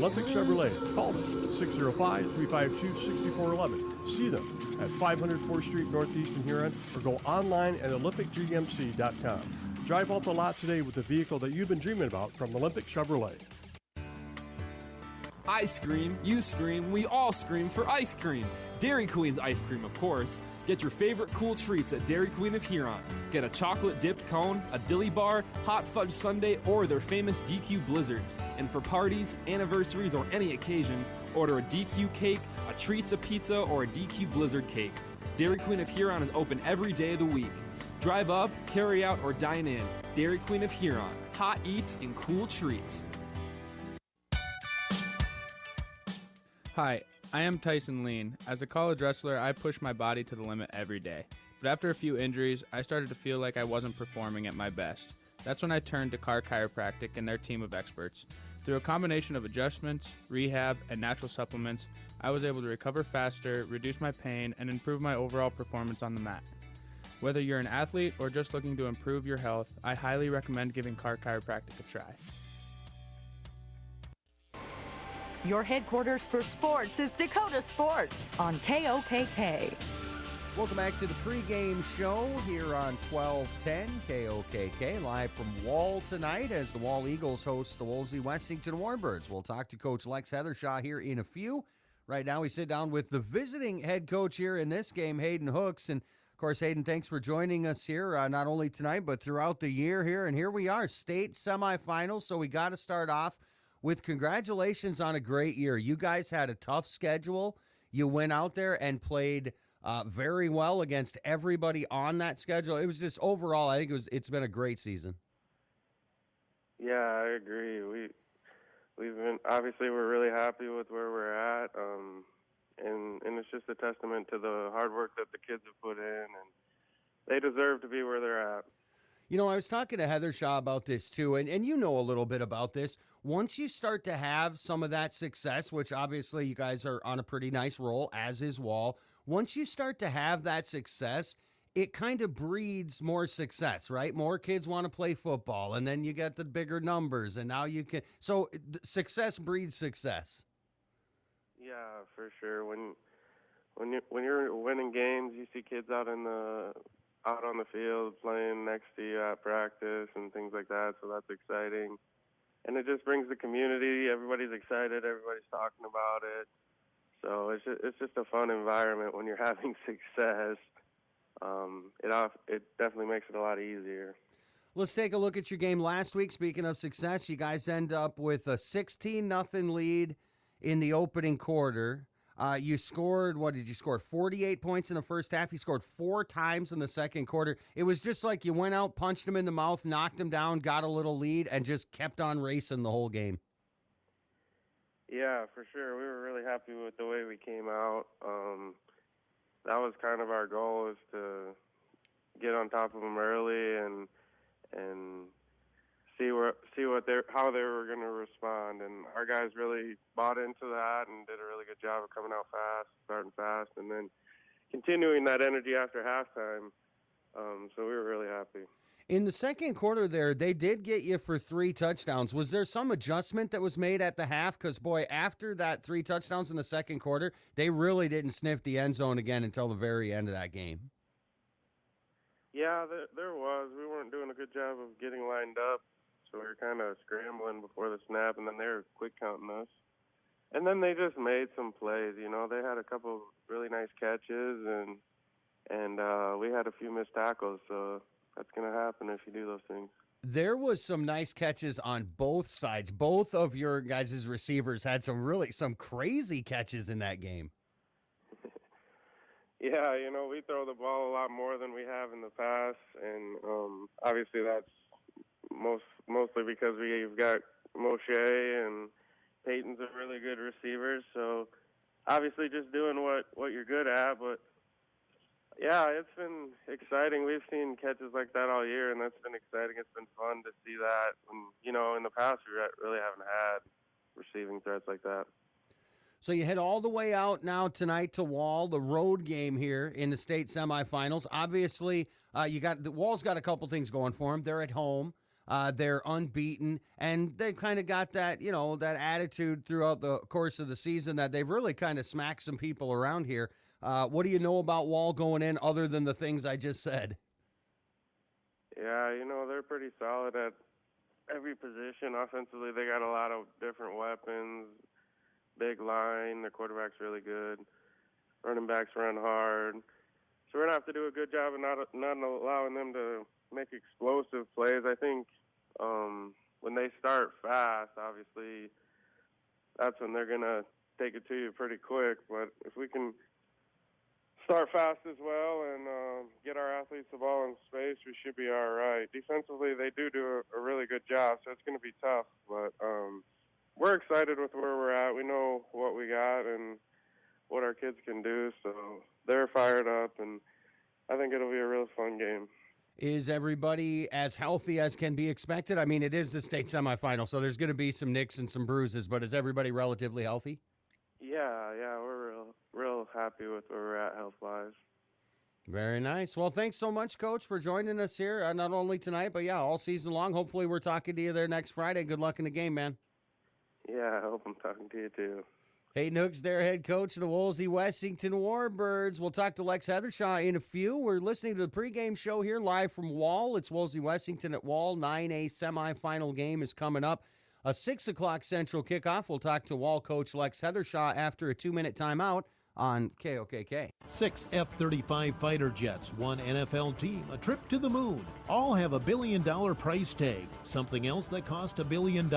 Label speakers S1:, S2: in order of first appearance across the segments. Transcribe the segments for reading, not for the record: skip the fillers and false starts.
S1: Olympic Chevrolet. Call them at 605-352-6411. See them at 500 4th Street Northeast in Huron, or go online at olympicgmc.com. Drive off the lot today with the vehicle that you've been dreaming about from Olympic Chevrolet.
S2: I scream, you scream, we all scream for ice cream. Dairy Queen's ice cream, of course. Get your favorite cool treats at Dairy Queen of Huron. Get a chocolate-dipped cone, a dilly bar, hot fudge sundae, or their famous DQ blizzards. And for parties, anniversaries, or any occasion, order a DQ cake, a Treats-a Pizza, or a DQ blizzard cake. Dairy Queen of Huron is open every day of the week. Drive up, carry out, or dine in. Dairy Queen of Huron. Hot eats and cool treats.
S3: Hi, I am Tyson Lean. As a college wrestler, I push my body to the limit every day. But after a few injuries, I started to feel like I wasn't performing at my best. That's when I turned to Carr Chiropractic and their team of experts. Through a combination of adjustments, rehab, and natural supplements, I was able to recover faster, reduce my pain, and improve my overall performance on the mat. Whether you're an athlete or just looking to improve your health, I highly recommend giving Carr Chiropractic a try.
S4: Your headquarters for sports is Dakota Sports on KOKK.
S5: Welcome back to the pregame show here on 1210 KOKK, live from Wall tonight as the Wall Eagles host the Wolsey Wessington Warbirds. We'll talk to Coach Lex Heathershaw here in a few. Right now we sit down with the visiting head coach here in this game, Hayden Hooks. And, of course, Hayden, thanks for joining us here, not only tonight but throughout the year here. And here we are, state semifinals, so we got to start off with congratulations on a great year. You guys had a tough schedule. You went out there and played very well against everybody on that schedule. It was just overall, I think it's been a great season.
S6: Yeah, I agree. We've been, obviously we're really happy with where we're at, and it's just a testament to the hard work that the kids have put in, and they deserve to be where they're at.
S5: You know, I was talking to Heathershaw about this too, and you know a little bit about this. Once you start to have some of that success, which obviously you guys are on a pretty nice roll, as is Wall, once you start to have that success, it kind of breeds more success, right? More kids want to play football, and then you get the bigger numbers, and now you can. So success breeds success.
S6: Yeah, for sure. When you're winning games, you see kids out on the field playing next to you at practice and things like that, so that's exciting. And it just brings the community. Everybody's excited. Everybody's talking about it. So it's just a fun environment when you're having success. It definitely makes it a lot easier.
S5: Let's take a look at your game last week. Speaking of success, you guys end up with a 16-0 lead in the opening quarter. You scored, what did you score? 48 points in the first half. You scored 4 times in the second quarter. It was just like you went out, punched him in the mouth, knocked him down, got a little lead, and just kept on racing the whole game.
S6: Yeah, for sure. We were really happy with the way we came out. That was kind of our goal, is to get on top of them early and see how they were going to respond, and our guys really bought into that and did a really good job of coming out fast, starting fast, and then continuing that energy after halftime. So we were really happy.
S5: In the second quarter there, they did get you for 3 touchdowns. Was there some adjustment that was made at the half? Because, boy, after that 3 touchdowns in the second quarter, they really didn't sniff the end zone again until the very end of that game.
S6: Yeah, there was. We weren't doing a good job of getting lined up. So we were kind of scrambling before the snap, and then they were quick counting us. And then they just made some plays. You know, they had a couple of really nice catches, and we had a few missed tackles. So that's going to happen if you do those things.
S5: There was some nice catches on both sides. Both of your guys' receivers had some crazy catches in that game.
S6: Yeah, you know, we throw the ball a lot more than we have in the past, and obviously that's mostly because we've got Moshe and Peyton's a really good receiver, so obviously just doing what you're good at. But yeah, it's been exciting. We've seen catches like that all year, and that's been exciting. It's been fun to see that. And, you know, in the past we really haven't had receiving threats like that.
S5: So you head all the way out now tonight to Wall, the road game here in the state semifinals. Obviously, Wall's got a couple things going for them. They're at home. They're unbeaten, and they've kind of got that, that attitude throughout the course of the season that they've really kind of smacked some people around here. What do you know about Wall going in other than the things I just said?
S6: Yeah, they're pretty solid at every position. Offensively, they got a lot of different weapons, big line, the quarterback's really good, running backs run hard. So we're going to have to do a good job of not allowing them to make explosive plays. I think when they start fast, obviously, that's when they're going to take it to you pretty quick. But if we can start fast as well and get our athletes the ball in space, we should be all right. Defensively, they do a really good job, so it's going to be tough. But we're excited with where we're at. We know what we got and what our kids can do, so they're fired up, and I think it'll be a real fun game.
S5: Is everybody as healthy as can be expected? I mean, it is the state semifinal, so there's going to be some nicks and some bruises, but is everybody relatively healthy?
S6: Yeah, we're real happy with where we're at health-wise.
S5: Very nice. Well, thanks so much, Coach, for joining us here, not only tonight, but, all season long. Hopefully we're talking to you there next Friday. Good luck in the game, man.
S6: Yeah, I hope I'm talking to you, too.
S5: Hayden Hooks, their head coach of the Wolsey Wessington Warbirds. We'll talk to Lex Heathershaw in a few. We're listening to the pregame show here live from Wall. It's Wolsey Wessington at Wall. 9A semifinal game is coming up. A 6 o'clock Central kickoff. We'll talk to Wall coach Lex Heathershaw after a 2-minute timeout on KOKK.
S7: 6 F-35 fighter jets, 1 NFL team, a trip to the moon. All have $1 billion price tag. Something else that cost $1 billion?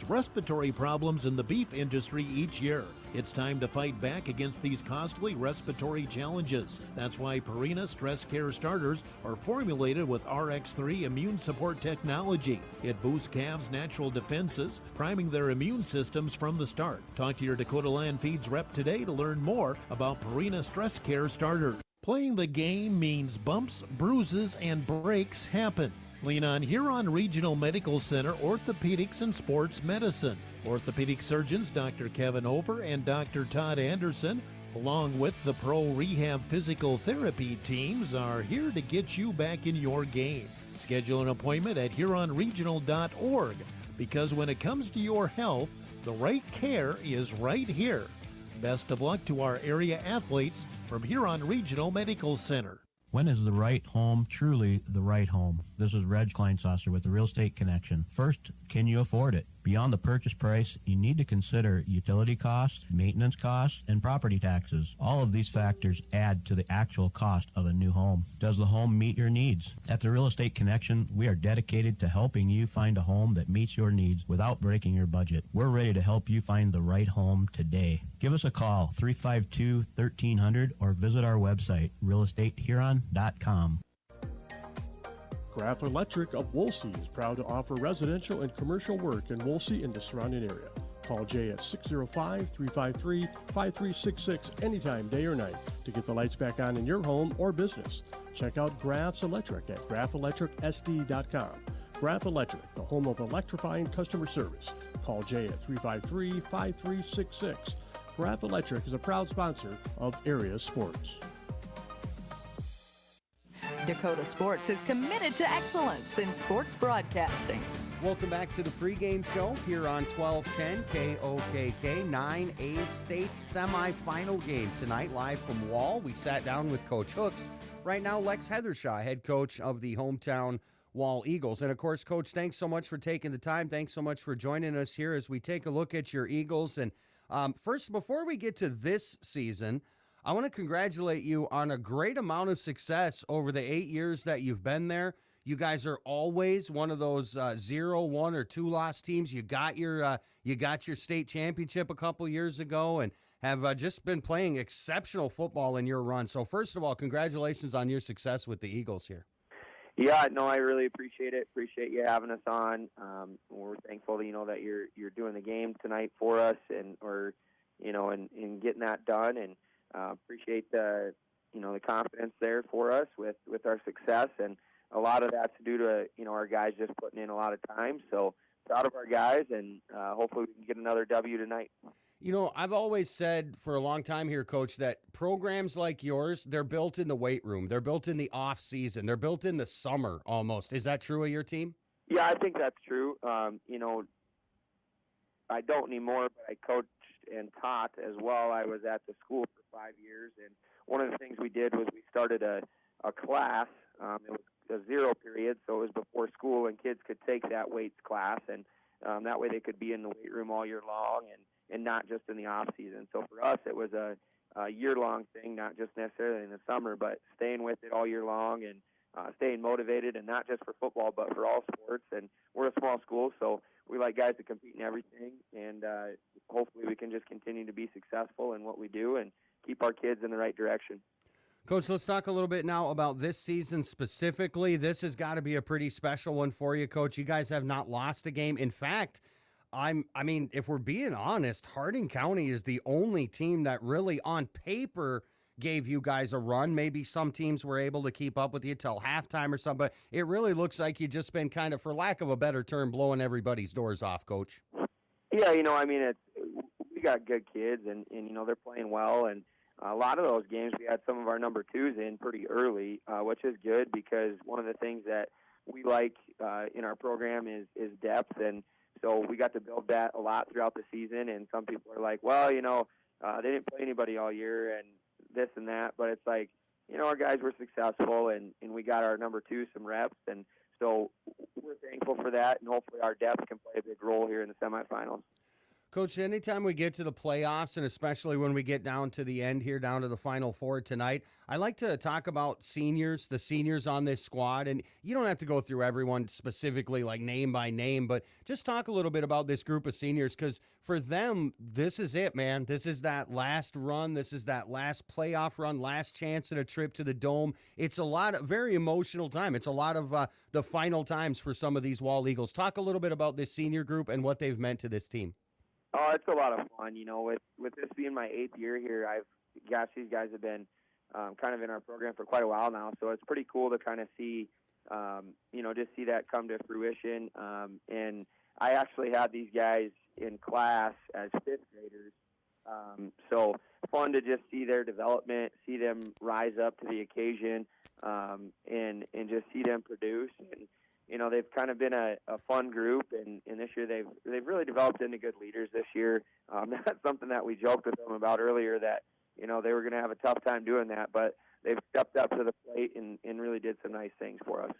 S7: Respiratory problems in the beef industry each year. It's time to fight back against these costly respiratory challenges. That's why Purina Stress Care Starters are formulated with RX3 immune support technology. It boosts calves' natural defenses, priming their immune systems from the start. Talk to your Dakota Land Feeds rep today to learn more about Purina Stress Care Starters. Playing the game means bumps, bruises, and breaks happen. Lean on Huron Regional Medical Center Orthopedics and Sports Medicine. Orthopedic surgeons Dr. Kevin Over and Dr. Todd Anderson, along with the Pro Rehab Physical Therapy teams, are here to get you back in your game. Schedule an appointment at HuronRegional.org, because when it comes to your health, the right care is right here. Best of luck to our area athletes from Huron Regional Medical Center.
S8: When is the right home truly the right home? This is Reg Kleinsasser with the Real Estate Connection. First, can you afford it? Beyond the purchase price, you need to consider utility costs, maintenance costs, and property taxes. All of these factors add to the actual cost of a new home. Does the home meet your needs? At the Real Estate Connection, we are dedicated to helping you find a home that meets your needs without breaking your budget. We're ready to help you find the right home today. Give us a call, 352-1300, or visit our website, realestatehuron.com.
S1: Graf Electric of Wolsey is proud to offer residential and commercial work in Wolsey and the surrounding area. Call Jay at 605-353-5366 anytime, day or night, to get the lights back on in your home or business. Check out Graf's Electric at grafelectricsd.com. Graf Electric, the home of electrifying customer service. Call Jay at 353-5366. Graf Electric is a proud sponsor of Area Sports.
S4: Dakota Sports is committed to excellence in sports broadcasting.
S5: Welcome back to the pregame show here on 1210 KOKK. 9A state semifinal game tonight, live from Wall. We sat down with Coach Hooks. Right now, Lex Heathershaw, head coach of the hometown Wall Eagles. And, of course, Coach, thanks so much for taking the time. Thanks so much for joining us here as we take a look at your Eagles. And first, before we get to this season, I want to congratulate you on a great amount of success over the 8 years that you've been there. You guys are always one of those 0, 1, or 2 loss teams. You got your state championship a couple years ago and have just been playing exceptional football in your run. So first of all, congratulations on your success with the Eagles here.
S9: Yeah, no, I really appreciate it. Appreciate you having us on. We're thankful that that you're doing the game tonight for us and getting that done, and appreciate the the confidence there for us with our success, and a lot of that's due to our guys just putting in a lot of time. So proud of our guys, and hopefully we can get another W tonight.
S5: I've always said for a long time here, Coach, that programs like yours, they're built in the weight room. They're built in the off season. They're built in the summer almost. Is that true of your team?
S9: Yeah, I think that's true. I don't anymore, but I coached and taught as well. I was at the school for 5 years, and one of the things we did was we started a class. It was a 0 period, so it was before school, and kids could take that weights class, and that way they could be in the weight room all year long and not just in the off season. So for us, it was a year-long thing, not just necessarily in the summer, but staying with it all year long and staying motivated, and not just for football, but for all sports. And we're a small school, so we like guys to compete in everything, and hopefully we can just continue to be successful in what we do and keep our kids in the right direction.
S5: Coach, let's talk a little bit now about this season specifically. This has got to be a pretty special one for you, Coach. You guys have not lost a game. In fact, I mean, if we're being honest, Harding County is the only team that really on paper gave you guys a run. Maybe some teams were able to keep up with you till halftime or something, but it really looks like you've just been kind of, for lack of a better term, blowing everybody's doors off, Coach.
S9: Yeah, we got good kids, and they're playing well, and a lot of those games we had some of our number 2s in pretty early, which is good because one of the things that we like in our program is depth, and so we got to build that a lot throughout the season. And some people are like, well, they didn't play anybody all year and this and that, but it's like, our guys were successful, and we got our number 2 some reps, and so we're thankful for that, and hopefully our depth can play a big role here in the semifinals.
S5: Coach, anytime we get to the playoffs, and especially when we get down to the end here, down to the Final Four tonight, I like to talk about seniors, the seniors on this squad. And you don't have to go through everyone specifically, like name by name, but just talk a little bit about this group of seniors, because for them, this is it, man. This is that last run. This is that last playoff run, last chance at a trip to the Dome. It's a lot of very emotional time. It's a lot of the final times for some of these Wall Eagles. Talk a little bit about this senior group and what they've meant to this team.
S9: Oh, it's a lot of fun. With this being my 8th year here, these guys have been kind of in our program for quite a while now, so it's pretty cool to kind of see, just see that come to fruition. And I actually had these guys in class as 5th graders, so fun to just see their development, see them rise up to the occasion, and just see them produce. And they've kind of been a fun group, and this year they've really developed into good leaders this year. That's something that we joked with them about earlier, that they were going to have a tough time doing that, but they've stepped up to the plate and really did some nice things for us.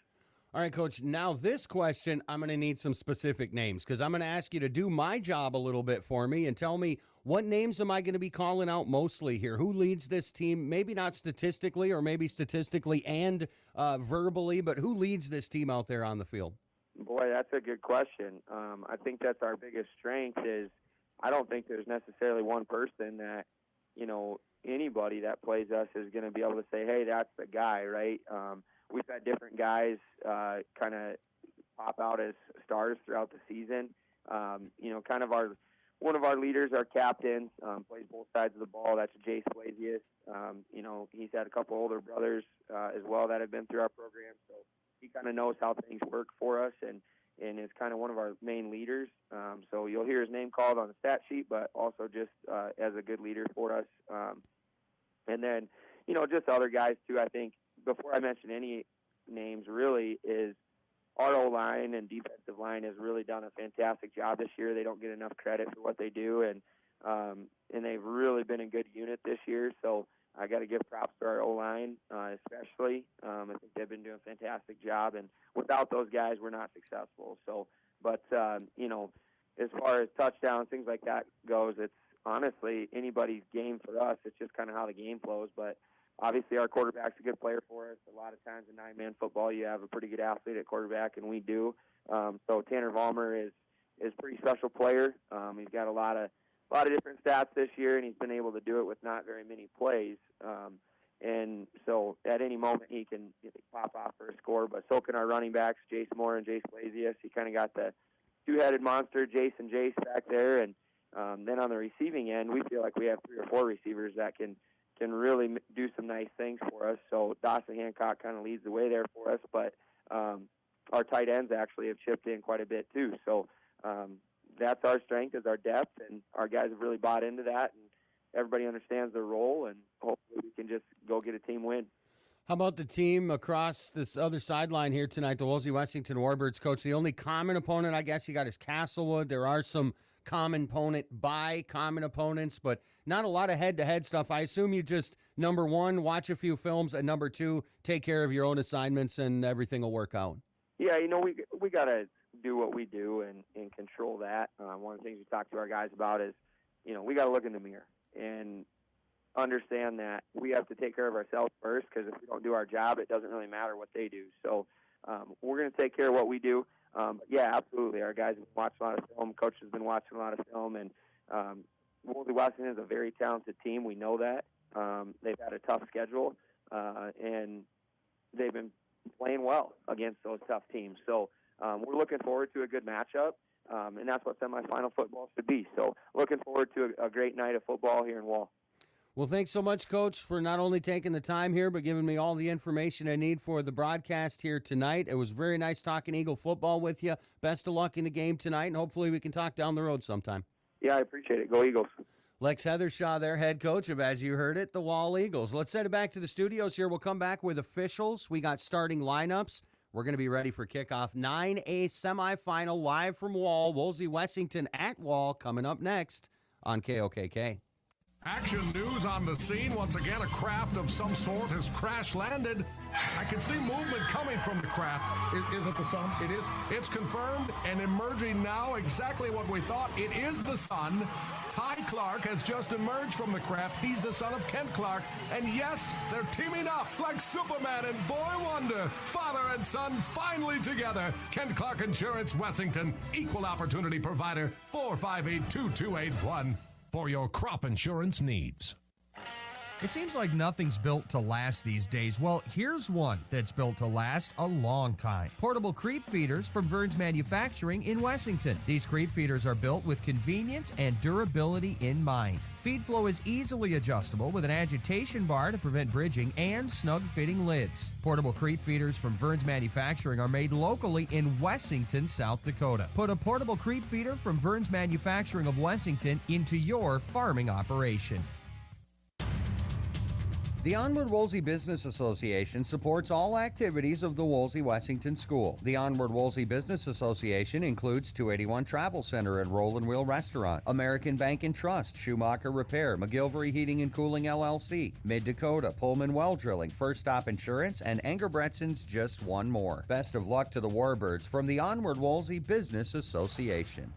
S5: All right, Coach, now this question, I'm going to need some specific names, because I'm going to ask you to do my job a little bit for me and tell me, what names am I going to be calling out mostly here? Who leads this team? Maybe not statistically, or maybe statistically and verbally, but who leads this team out there on the field?
S9: Boy, that's a good question. I think that's our biggest strength is I don't think there's necessarily one person that, anybody that plays us is going to be able to say, hey, that's the guy, right? We've had different guys kind of pop out as stars throughout the season. Kind of one of our leaders, our captain, plays both sides of the ball. That's Jace Blasius. He's had a couple older brothers as well that have been through our program, so he kind of knows how things work for us and is kind of one of our main leaders. So you'll hear his name called on the stat sheet, but also just as a good leader for us. And then, just other guys too. I think before I mention any names really is our O-line and defensive line has really done a fantastic job this year. They don't get enough credit for what they do, and they've really been a good unit this year. So I got to give props to our O-line, especially. I think they've been doing a fantastic job, and without those guys, we're not successful. So, but as far as touchdowns, things like that goes, it's honestly anybody's game for us. It's just kind of how the game flows, but. Obviously, our quarterback's a good player for us. A lot of times in 9-man football, you have a pretty good athlete at quarterback, and we do. So Tanner Vollmer is a pretty special player. He's got a lot of different stats this year, and he's been able to do it with not very many plays. And so at any moment, he can pop off for a score. But so can our running backs, Jace Moore and Jace Blasius. He kind of got the two-headed monster, Jace and Jace, back there. And then on the receiving end, we feel like we have 3 or 4 receivers that can really do some nice things for us. So Dawson Hancock kind of leads the way there for us, but our tight ends actually have chipped in quite a bit too. So that's our strength, is our depth, and our guys have really bought into that, and everybody understands their role, and hopefully we can just go get a team win.
S5: How about the team across this other sideline here tonight, the Wolsey Wessington Warbirds? Coach, the only common opponent I guess you got is Castlewood. There are some common opponents, but not a lot of head-to-head stuff. I assume you just, number one, watch a few films, and number two, take care of your own assignments, and everything will work out.
S9: Yeah, we got to do what we do and control that. One of the things we talk to our guys about is, we got to look in the mirror and understand that we have to take care of ourselves first, because if we don't do our job, it doesn't really matter what they do. So we're going to take care of what we do. Yeah, absolutely. Our guys have watched a lot of film. Coach has been watching a lot of film, and Wolsey Washington is a very talented team. We know that. They've had a tough schedule, and they've been playing well against those tough teams. So we're looking forward to a good matchup, and that's what semifinal football should be. So looking forward to a great night of football here in Wall.
S5: Well, thanks so much, Coach, for not only taking the time here, but giving me all the information I need for the broadcast here tonight. It was very nice talking Eagle football with you. Best of luck in the game tonight, and hopefully we can talk down the road sometime.
S9: Yeah, I appreciate it. Go Eagles.
S5: Lex Heathershaw, their head coach of, as you heard it, the Wall Eagles. Let's send it back to the studios here. We'll come back with officials. We got starting lineups. We're going to be ready for kickoff. 9A semifinal live from Wall. Wolsey Wessington at Wall coming up next on KOKK.
S10: Action news on the scene. Once again, a craft of some sort has crash-landed. I can see movement coming from the craft. Is it the sun? It is. It's confirmed and emerging now exactly what we thought. It is the sun. Ty Clark has just emerged from the craft. He's the son of Kent Clark. And yes, they're teaming up like Superman and Boy Wonder. Father and son finally together. Kent Clark Insurance, Wessington. Equal opportunity provider. 458-2281. For your crop insurance needs.
S11: It seems like nothing's built to last these days. Well, here's one that's built to last a long time. Portable creep feeders from Vern's Manufacturing in Wessington. These creep feeders are built with convenience and durability in mind. Feed flow is easily adjustable with an agitation bar to prevent bridging and snug-fitting lids. Portable creep feeders from Vern's Manufacturing are made locally in Wessington, South Dakota. Put a portable creep feeder from Vern's Manufacturing of Wessington into your farming operation.
S5: The Onward Wolsey Business Association supports all activities of the Wolsey Wessington School. The Onward Wolsey Business Association includes 281 Travel Center and Roll and Wheel Restaurant, American Bank and Trust, Schumacher Repair, McGilvery Heating and Cooling LLC, Mid-Dakota, Pullman Well Drilling, First Stop Insurance, and Engelbretson's Just One More. Best of luck to the Warbirds from the Onward Wolsey Business Association.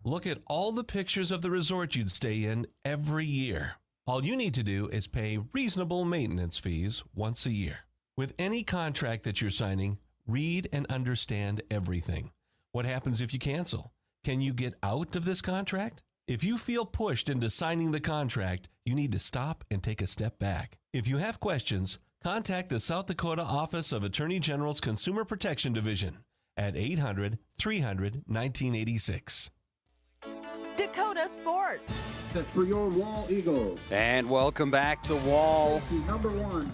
S12: Look at all the pictures of the resort you'd stay in every year. All you need to do is pay reasonable maintenance fees once a year. With any contract that you're signing, read and understand everything. What happens if you cancel? Can you get out of this contract? If you feel pushed into signing the contract, you need to stop and take a step back. If you have questions, contact the South Dakota Office of Attorney General's Consumer Protection Division at 800-300-1986.
S4: Dakota Sports.
S13: For your Wall Eagles.
S5: And welcome back to Wall.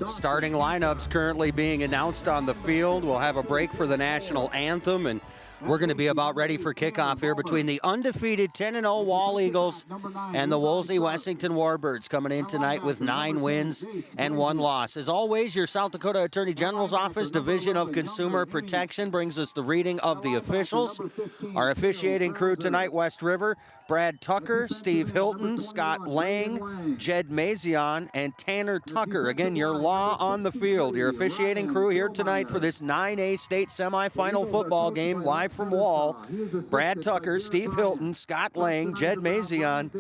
S5: Starting lineups currently being announced on the field. We'll have a break for the national anthem, and we're going to be about ready for kickoff here between the undefeated 10-0 Wall Eagles and the Wolsey Wessington Warbirds, coming in tonight with 9 wins and 1 loss. As always, your South Dakota Attorney General's Office Division of Consumer Protection brings us the reading of the officials. Our officiating crew tonight: West River, Brad Tucker, Steve Hilton, Scott Lang, Jed Mazion, and Tanner Tucker. Again, your law on the field. Your officiating crew here tonight for this 9A state semifinal football game live from Wall: Brad Tucker, Steve Hilton, Scott Lang, Jed Mazion,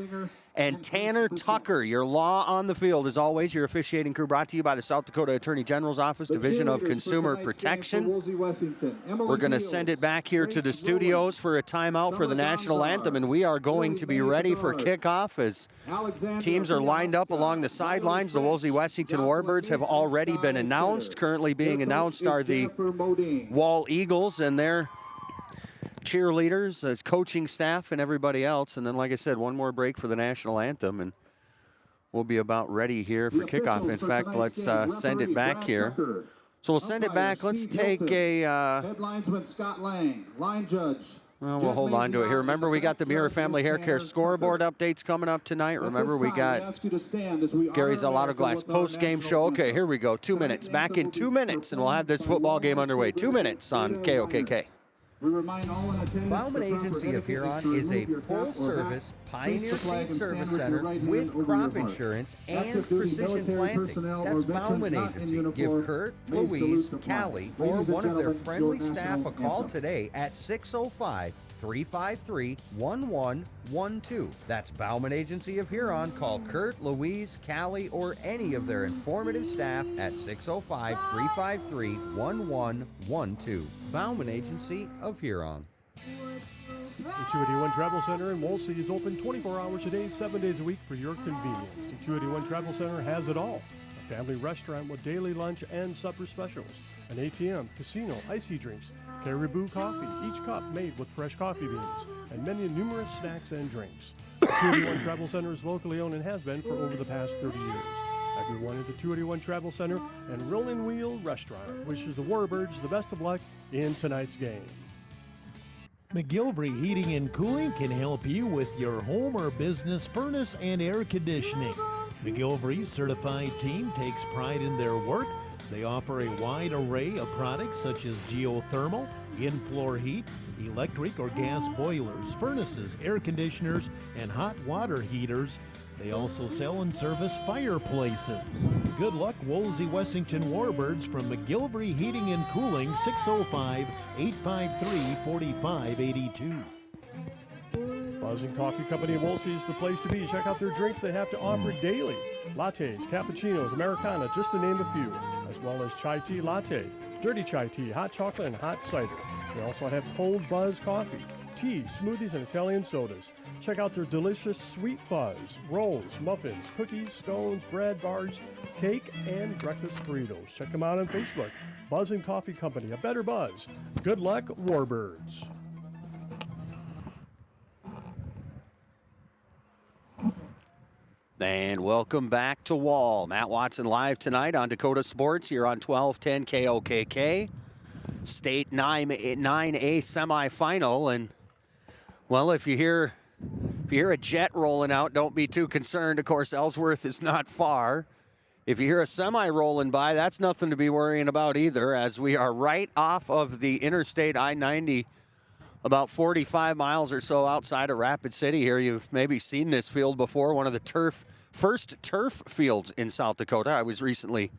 S5: and Tanner Tucker. Your law on the field. As always, your officiating crew brought to you by the South Dakota Attorney General's Office Division of Consumer Protection. We're going to send it back here to the studios for a timeout for the national anthem, and we are going to be ready for kickoff as teams are lined up along the sidelines. The Wolsey Wessington Warbirds have already been announced. Currently being announced are the Wall Eagles and their cheerleaders, coaching staff, and everybody else. And then, like I said, one more break for the national anthem, and we'll be about ready here for kickoff. In fact, let's send it back here. So we'll send it back. Let's take a
S13: head linesman Scott Lang, line judge
S5: Well, we'll hold on to it here. Remember, we got the Mirror Family Hair Care scoreboard updates coming up tonight. Remember, we got Gary's Auto Glass post-game show. Okay, here we go. 2 minutes. Back in 2 minutes, and we'll have this football game underway. 2 minutes on KOKK.
S11: Bauman Agency of Huron is a full-service Pioneer Seed Service Center with crop insurance and precision planting. That's Bauman Agency. Give Kurt, Louise, Callie, or one of their friendly staff a call today at 605-353-1112. That's Bauman Agency of Huron. Call Kurt, Louise, Callie, or any of their informative staff at 605-353-1112. Bauman Agency of Huron.
S1: The 281 Travel Center in Wolsey is open 24 hours a day, 7 days a week for your convenience. The 281 Travel Center has it all. A family restaurant with daily lunch and supper specials. An ATM, casino, icy drinks, Caribou coffee, each cup made with fresh coffee beans, and many numerous snacks and drinks. The 281 Travel Center is locally owned and has been for over the past 30 years. Everyone at the 281 Travel Center and Rolling Wheel Restaurant wishes the Warbirds the best of luck in tonight's game.
S7: McGilvery Heating and Cooling can help you with your home or business furnace and air conditioning. McGilvery's certified team takes pride in their work. They offer a wide array of products such as geothermal, in-floor heat, electric or gas boilers, furnaces, air conditioners, and hot water heaters. They also sell and service fireplaces. Good luck, Wolsey Wessington Warbirds from McGilvery Heating and Cooling, 605-853-4582.
S1: Buzzing Coffee Company in Wolsey is the place to be. Check out their drinks they have to offer daily. Lattes, cappuccinos, Americana, just to name a few, as well as chai tea latte, dirty chai tea, hot chocolate, and hot cider. They also have cold buzz coffee, tea, smoothies, and Italian sodas. Check out their delicious sweet fuzz, rolls, muffins, cookies, scones, bread, bars, cake, and breakfast burritos. Check them out on Facebook. Buzzing Coffee Company, a better buzz. Good luck, Warbirds.
S5: And welcome back to Wall. Matt Watson live tonight on Dakota Sports here on 1210 KOKK. State 9A semifinal. And, well, if you hear a jet rolling out, don't be too concerned. Of course, Ellsworth is not far. If you hear a semi rolling by, that's nothing to be worrying about either, as we are right off of the Interstate I-90, about 45 miles or so outside of Rapid City here. You've maybe seen this field before, one of the first turf fields in South Dakota, I was recently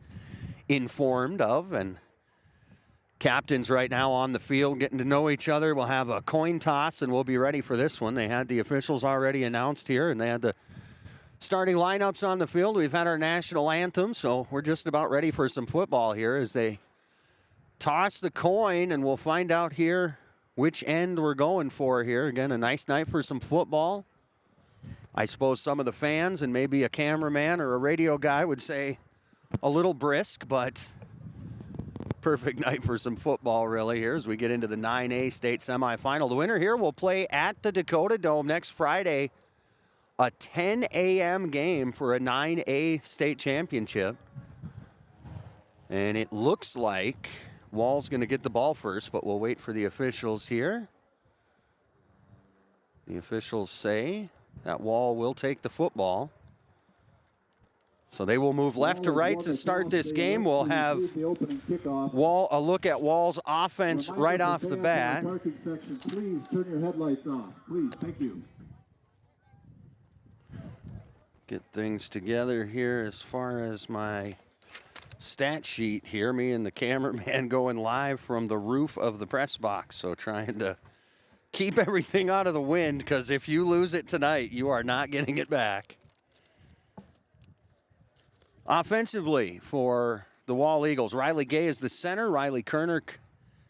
S5: informed of. And captains right now on the field getting to know each other. We'll have a coin toss, and we'll be ready for this one. They had the officials already announced here, and they had the starting lineups on the field. We've had our national anthem, so we're just about ready for some football here as they toss the coin, and we'll find out here which end we're going for here. Again, a nice night for some football. I suppose some of the fans and maybe a cameraman or a radio guy would say a little brisk, but perfect night for some football really here as we get into the 9A state semifinal. The winner here will play at the Dakota Dome next Friday, a 10 a.m. game for a 9A state championship. And it looks like Wall's going to get the ball first, but we'll wait for the officials here. The officials say that Wall will take the football. So they will move left to right to start this game. We'll have a look at Wall's offense right off the bat.
S13: Please turn your headlights off. Please, thank you.
S5: Get things together here as far as my stat sheet here. Me and the cameraman going live from the roof of the press box. So trying to keep everything out of the wind, because if you lose it tonight, you are not getting it back. Offensively for the Wall Eagles, Riley Gay is the center. Riley Kerner,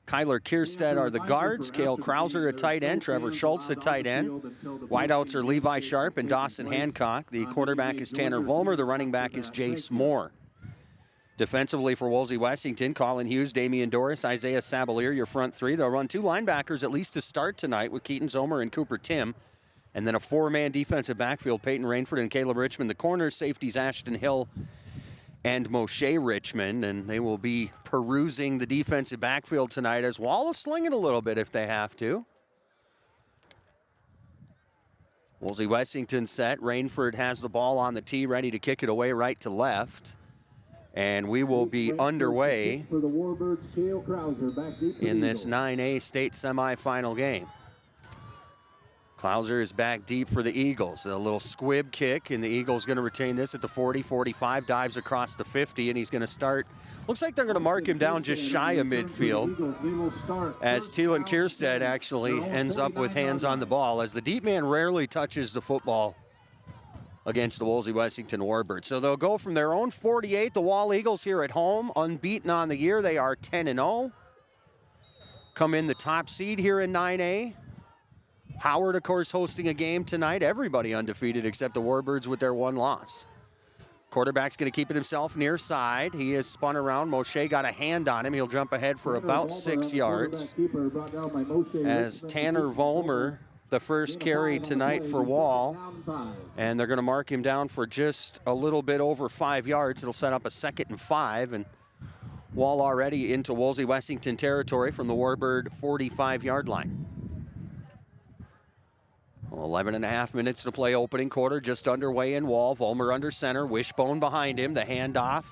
S5: Kyler Kierstead are the guards. Cale Krauser at tight end. Trevor Schultz at tight end. Wideouts are Levi Sharp and Dawson Hancock. The quarterback is Tanner Vollmer. The running back is Jace Moore. Defensively for Wolsey Wessington, Colin Hughes, Damian Doris, Isaiah Sabalier, your front three. They'll run two linebackers at least to start tonight with Keaton Zomer and Cooper Tim. And then a four-man defensive backfield, Peyton Rainford and Caleb Richmond. The corners, safeties, Ashton Hill and Moshe Richmond, and they will be perusing the defensive backfield tonight as Wall is slinging a little bit if they have to. Wolsey Wessington set. Rainford has the ball on the tee, ready to kick it away right to left. And we will be underway
S13: For the Warbirds, Cale Krauser back deep for
S5: in
S13: the
S5: this
S13: Eagles.
S5: 9A state semifinal game. Klauser is back deep for the Eagles. A little squib kick, and the Eagles going to retain this at the 40, 45, dives across the 50, and he's going to start. Looks like they're going to mark him down just shy of midfield, as Thielen Kierstead actually ends up with hands on the ball, as the deep man rarely touches the football against the Wolsey Wessington Warbirds. So they'll go from their own 48. The Wall Eagles here at home, unbeaten on the year. They are 10-0. Come in the top seed here in 9A. Howard, of course, hosting a game tonight. Everybody undefeated except the Warbirds with their one loss. Quarterback's going to keep it himself near side. He is spun around. Moshe got a hand on him. He'll jump ahead for about 6 yards. As Tanner Vollmer, the first carry tonight for Wall. And they're going to mark him down for just a little bit over 5 yards. It'll set up a 2nd and 5. And Wall already into Wolsey Wessington territory from the Warbird 45-yard line. 11 and a half minutes to play opening quarter, just underway in Wall. Vollmer under center, Wishbone behind him. The handoff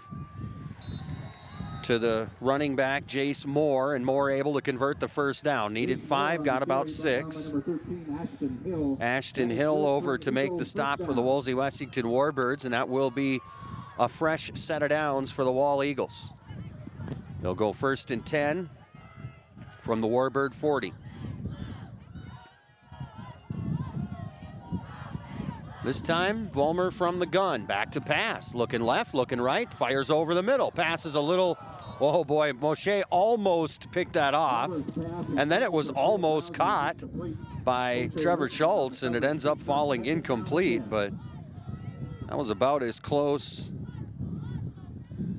S5: to the running back, Jace Moore, and Moore able to convert the first down. Needed 5, got about 6. Ashton Hill over to make the stop for the Wolsey Wessington Warbirds, and that will be a fresh set of downs for the Wall Eagles. They'll go 1st and 10 from the Warbird 40. This time, Vollmer from the gun, back to pass, looking left, looking right, fires over the middle, passes a little, oh boy, Moshe almost picked that off, and then it was almost caught by Trevor Schultz, and it ends up falling incomplete, but that was about as close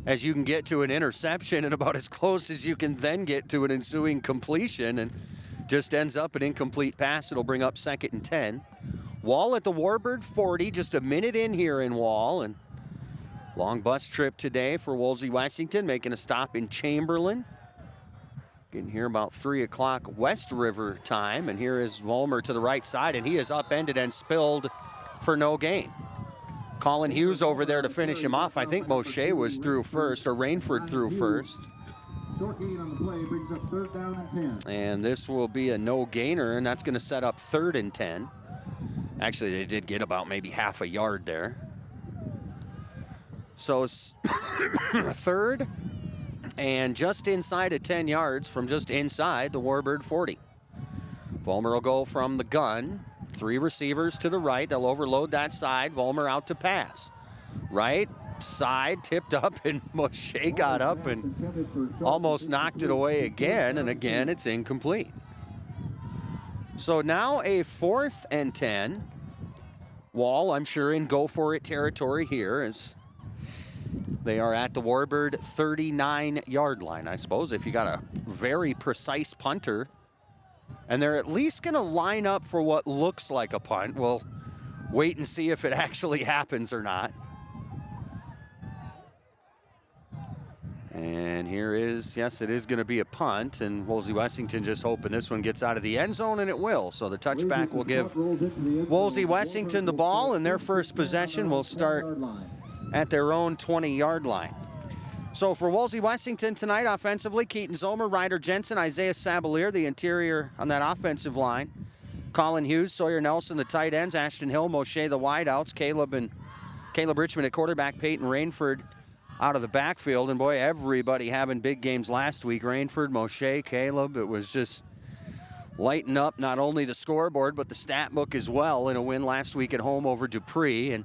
S5: as you can get to an interception and about as close as you can then get to an ensuing completion, and just ends up an incomplete pass. It'll bring up 2nd and 10. Wall at the Warbird 40, just a minute in here in Wall, and long bus trip today for Wolsey Wessington, making a stop in Chamberlain. Getting here about 3 o'clock West River time, and here is Vollmer to the right side, and he is upended and spilled for no gain. Colin Hughes over there to finish him off. I think Moshe was through first, or Rainford through first.
S13: Short gain on the play brings up 3rd down and 10.
S5: And this will be a no gainer, and that's going to set up 3rd and 10. Actually, they did get about maybe half a yard there. So 3rd and just inside of 10 yards from just inside the Warbird 40. Vollmer will go from the gun. 3 receivers to the right. They'll overload that side. Vollmer out to pass. Right side tipped up, and Moshe got up and almost knocked it away again, and again it's incomplete. So now a 4th and 10. Wall, I'm sure, in go-for-it territory here, as they are at the Warbird 39-yard line. I suppose if you got a very precise punter, and they're at least going to line up for what looks like a punt. We'll wait and see if it actually happens or not. And here is, yes, it is going to be a punt, and Wolsey Wessington just hoping this one gets out of the end zone, and it will. So the touchback will give Wolsey Wessington the ball, and their first possession will start at their own 20-yard line. So for Wolsey Wessington tonight, offensively, Keaton Zomer, Ryder Jensen, Isaiah Sabalier, the interior on that offensive line. Colin Hughes, Sawyer Nelson, the tight ends, Ashton Hill, Moshe, the wideouts, Caleb Richmond at quarterback, Peyton Rainford out of the backfield. And boy, everybody having big games last week. Rainford, Moshe, Caleb. It was just lighting up not only the scoreboard, but the stat book as well in a win last week at home over Dupree. And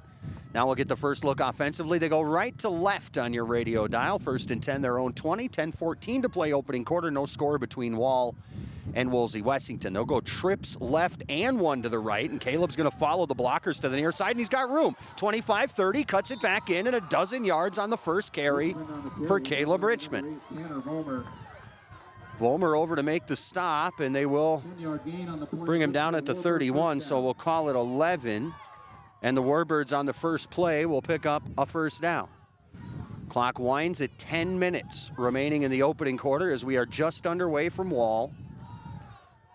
S5: now we'll get the first look offensively. They go right to left on your radio dial. 1st and 10, their own 20. 10-14 to play opening quarter. No score between Wall and Wolsey Wessington. They'll go trips left and 1 to the right, and Caleb's going to follow the blockers to the near side, and he's got room. 25-30, cuts it back in, and a dozen yards on the first carry for Caleb Richmond. Vollmer over to make the stop, and they will bring him down at the 31, so we'll call it 11. And the Warbirds on the first play will pick up a first down. Clock winds at 10 minutes remaining in the opening quarter as we are just underway from Wall.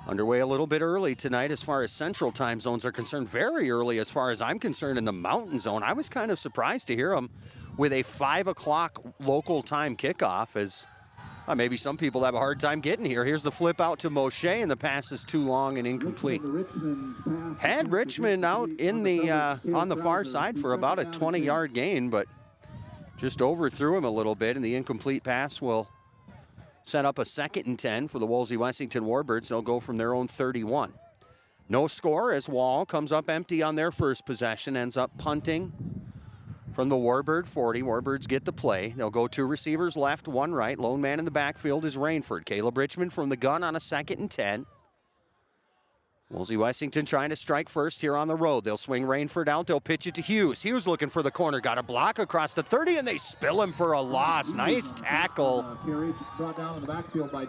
S5: Underway a little bit early tonight as far as central time zones are concerned. Very early as far as I'm concerned in the mountain zone. I was kind of surprised to hear them with a 5 o'clock local time kickoff, as maybe some people have a hard time getting here. Here's the flip out to Moshe, and the pass is too long and incomplete. Had Richmond out in the on the far side for about a 20-yard gain, but just overthrew him a little bit, and the incomplete pass will set up a 2nd and 10 for the Wolsey Wessington Warbirds. They'll go from their own 31. No score as Wall comes up empty on their first possession, ends up punting from the Warbird 40. Warbirds get the play. They'll go 2 receivers left, 1 right. Lone man in the backfield is Rainford. Caleb Richmond from the gun on a 2nd and 10. Wolsey Wessington trying to strike first here on the road. They'll swing Rainford out. They'll pitch it to Hughes. Hughes looking for the corner. Got a block across the 30, and they spill him for a loss. Nice tackle
S13: Brought down in the backfield by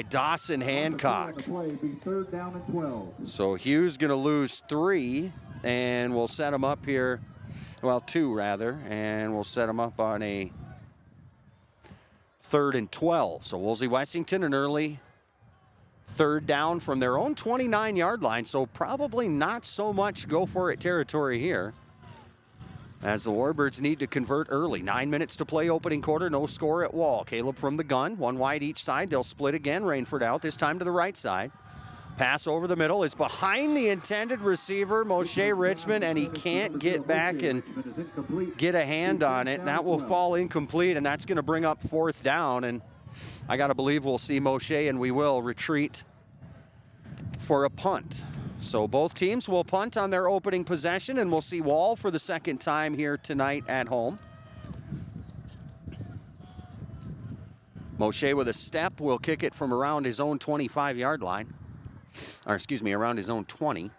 S5: Dawson Hancock.
S13: The play be 3rd down and 12.
S5: So Hughes going to lose 3, and we'll set him up here. Well, 2 rather, and we'll set him up on a 3rd and 12. So Wolsey Wessington an early 3rd down from their own 29-yard line, so probably not so much go-for-it territory here, as the Warbirds need to convert early. 9 minutes to play opening quarter, no score at Wall. Caleb from the gun, 1 wide each side. They'll split again. Rainford out, this time to the right side. Pass over the middle is behind the intended receiver, Moshe Richmond, and he can't get back and get a hand on it. That will fall incomplete, and that's going to bring up 4th down, and I got to believe we'll see Moshe, and we will retreat for a punt. So both teams will punt on their opening possession, and we'll see Wall for the 2nd time here tonight at home. Moshe with a step will kick it from around his own 25-yard line. Or excuse me, around his own 20.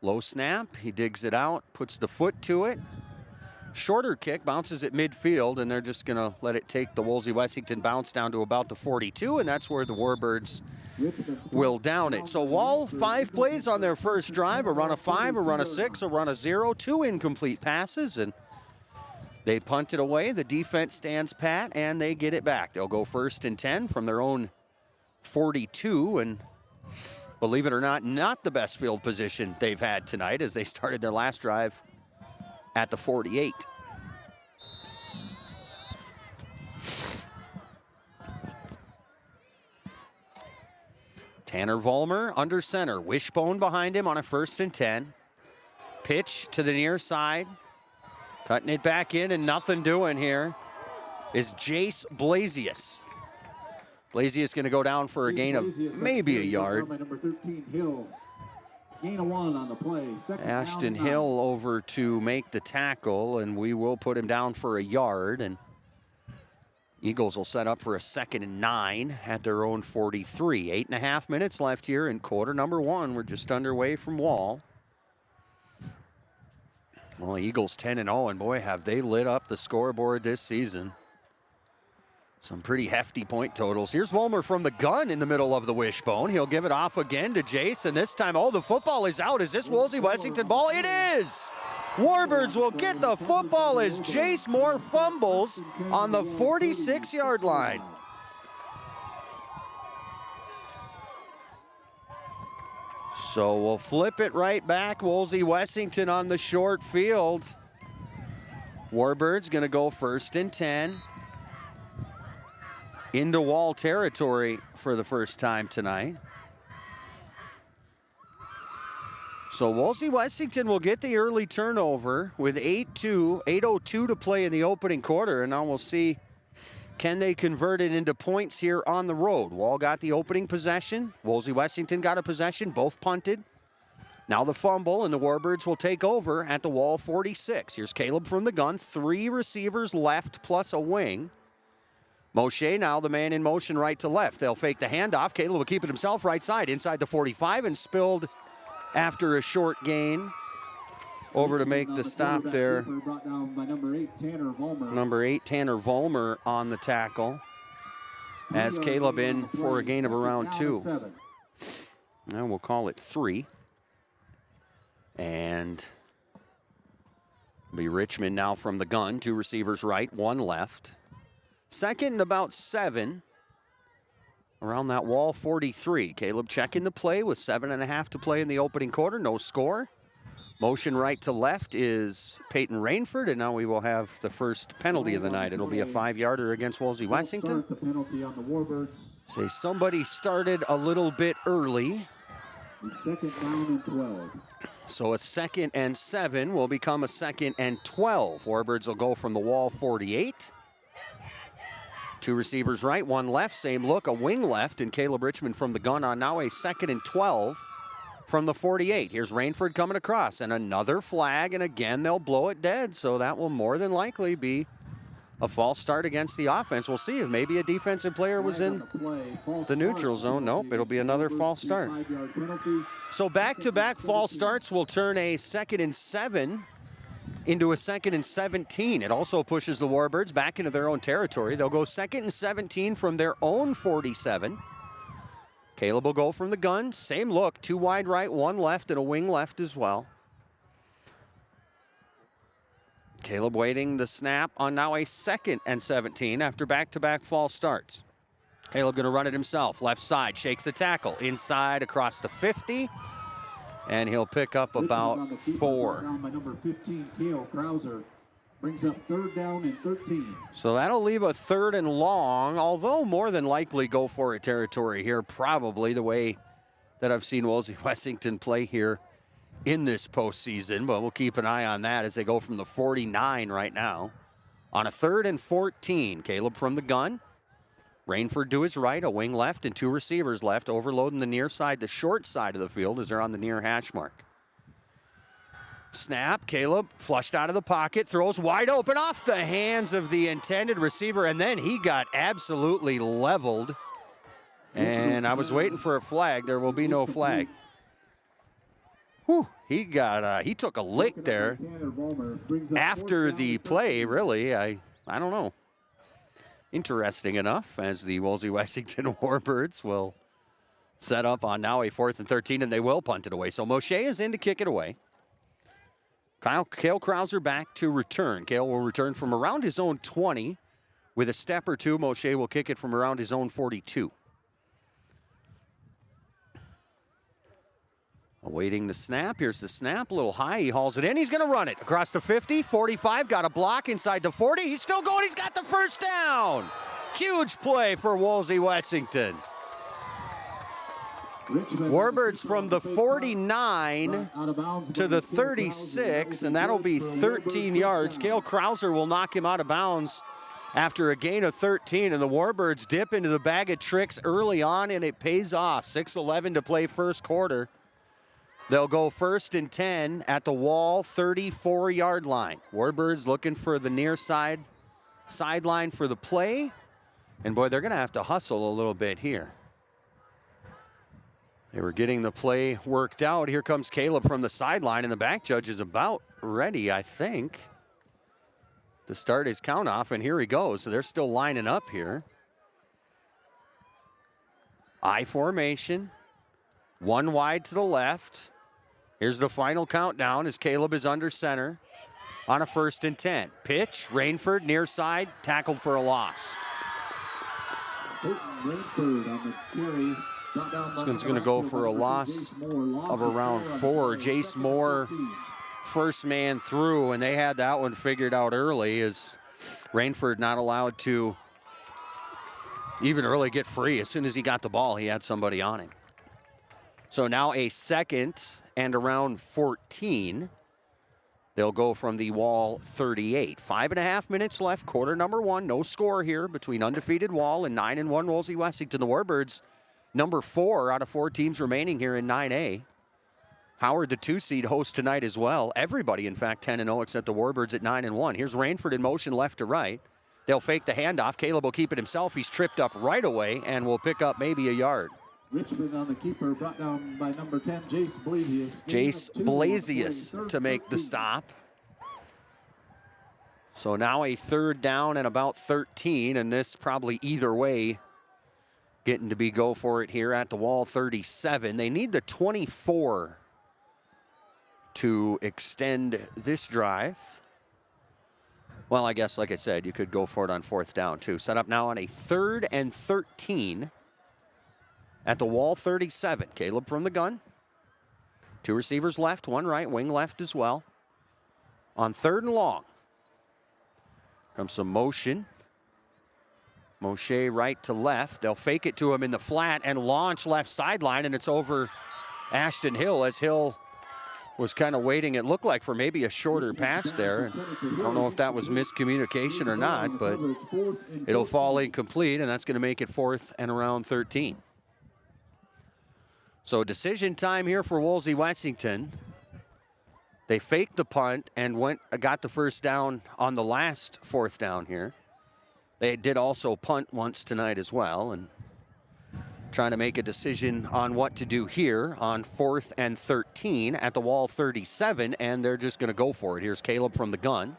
S5: Low snap, he digs it out, puts the foot to it. Shorter kick, bounces at midfield, and they're just going to let it take the Wolsey Wessington bounce down to about the 42, and that's where the Warbirds will down it. So Wall, 5 plays on their first drive, a run of 5, a run of 6, a run of 0, 2 incomplete passes, and they punt it away. The defense stands pat, and they get it back. They'll go 1st and 10 from their own 42, and believe it or not the best field position they've had tonight, as they started their last drive at the 48. Tanner Vollmer under center, Wishbone behind him on a 1st and 10. Pitch to the near side, cutting it back in, and nothing doing here is Jace Blasius. Blasius going to go down for a gain of maybe a yard.
S13: Number 13, Hill. Gain of 1 on the play.
S5: Ashton Hill over to make the tackle, and we will put him down for a yard. And Eagles will set up for a 2nd and 9 at their own 43. 8.5 minutes left here in quarter number 1. We're just underway from Wall. Well, Eagles 10-0, and boy, have they lit up the scoreboard this season. Some pretty hefty point totals. Here's Vollmer from the gun in the middle of the wishbone. He'll give it off again to Jace, and this time, the football is out. Is this Wolsey Wessington ball? It is! Warbirds will get the football as Jace Moore fumbles on the 46-yard line. So we'll flip it right back. Wolsey Wessington on the short field. Warbirds going to go 1st and 10. Into Wall territory for the first time tonight. So Wolsey Wessington will get the early turnover with 8:02 to play in the opening quarter, and now we'll see, can they convert it into points here on the road? Wall got the opening possession. Wolsey Wessington got a possession, both punted. Now the fumble, and the Warbirds will take over at the Wall 46. Here's Caleb from the gun, 3 receivers left plus a wing. Moshe now the man in motion right to left. They'll fake the handoff. Caleb will keep it himself right side inside the 45, and spilled after a short gain. Over to make the stop there.
S13: Brought down by number 8, Tanner Vollmer.
S5: Number 8, Tanner Vollmer on the tackle. As Caleb in for a gain of around 2. Now we'll call it 3. And be Richmond now from the gun. 2 receivers right, 1 left. 2nd and about 7. around that wall 43. Caleb checking the play with 7.5 to play in the opening quarter. No score. Motion right to left is Peyton Rainford, and now we will have the first penalty of the night. It'll be a 5-yarder against Wolsey Wessington.
S13: The penalty on the Warbirds.
S5: Say somebody started a little bit early.
S13: Second down and 12.
S5: So a 2nd and 7 will become a 2nd and 12. Warbirds will go from the wall 48. 2 receivers right, 1 left, same look, a wing left, and Caleb Richmond from the gun on now a 2nd and 12 from the 48. Here's Rainford coming across, and another flag, and again they'll blow it dead, so that will more than likely be a false start against the offense. We'll see if maybe a defensive player was in the neutral zone. Nope, it'll be another false start. So back-to-back false starts will turn a 2nd and 7 into a 2nd and 17. It also pushes the Warbirds back into their own territory. They'll go 2nd and 17 from their own 47. Caleb will go from the gun. Same look, 2 wide right, 1 left, and a wing left as well. Caleb waiting the snap on now a 2nd and 17 after back-to-back false starts. Caleb going to run it himself. Left side, shakes the tackle. Inside across the 50. And he'll pick up about 4.
S13: Down by number 15, Cale Krauser. Brings up 3rd down and 13.
S5: So that'll leave a 3rd and long, although more than likely go for it territory here, probably the way that I've seen Wolsey Wessington play here in this postseason. But we'll keep an eye on that as they go from the 49 right now. On a 3rd and 14, Caleb from the gun. Rainford to his right, a wing left, and 2 receivers left, overloading the near side, the short side of the field as they're on the near hash mark. Snap, Caleb flushed out of the pocket, throws wide open off the hands of the intended receiver, and then he got absolutely leveled. And I was waiting for a flag. There will be no flag. Whew, he took a lick there after the play, really. I don't know. Interesting enough, as the Wolsey Wessington Warbirds will set up on now a 4th and 13, and they will punt it away. So Moshe is in to kick it away. Cale Krauser back to return. Cale will return from around his own 20. With a step or two, Moshe will kick it from around his own 42. Awaiting the snap. Here's the snap. A little high. He hauls it in. He's going to run it across the 50, 45. Got a block inside the 40. He's still going. He's got the 1st down. Huge play for Wolsey Wessington. Warbirds from the 49 to the 36, and that'll be 13 yards. Cale Krauser will knock him out of bounds after a gain of 13, and the Warbirds dip into the bag of tricks early on, and it pays off. 6:11 to play first quarter. They'll go 1st and 10 at the wall 34-yard line. Warbirds looking for the near sideline for the play, and boy, they're going to have to hustle a little bit here. They were getting the play worked out. Here comes Caleb from the sideline, and the back judge is about ready, I think, to start his count off, and here he goes. So they're still lining up here. I formation, 1 wide to the left. Here's the final countdown as Caleb is under center on a 1st and 10. Pitch, Rainford, near side, tackled for a loss.
S13: Rainford on the carry.
S5: This one's going to go for a loss of around 4. Jace Moore, first man through, and they had that one figured out early as Rainford not allowed to even really get free. As soon as he got the ball, he had somebody on him. So now a 2nd and around 14. They'll go from the wall 38. 5.5 minutes left, quarter number 1. No score here between undefeated Wall and 9-1 Wolsey Wessington. The Warbirds, number 4 out of 4 teams remaining here in 9A. Howard, the 2 seed, host tonight as well. Everybody, in fact, 10-0 except the Warbirds at 9-1. Here's Rainford in motion left to right. They'll fake the handoff. Caleb will keep it himself. He's tripped up right away and will pick up maybe a yard.
S13: Richmond on the keeper, brought down by number 10, Jace Blasius.
S5: Jace Blasius to make the stop. So now a 3rd down and about 13, and this probably either way getting to be go for it here at the wall 37. They need the 24 to extend this drive. Well, I guess, like I said, you could go for it on 4th down too. Set up now on a 3rd and 13 at the Wall 37. Caleb from the gun. 2 receivers left, 1 right, wing left as well. On 3rd and long. Comes some motion. Moshe right to left. They'll fake it to him in the flat and launch left sideline, and it's over Ashton Hill as Hill was kind of waiting, it looked like, for maybe a shorter pass there. I don't know if that was miscommunication or not, but it'll fall incomplete, and that's going to make it 4th and around 13. So decision time here for Wolsey Wessington. They faked the punt and got the first down on the last 4th down here. They did also punt once tonight as well, and trying to make a decision on what to do here on 4th and 13 at the Wall 37, and they're just going to go for it. Here's Caleb from the gun.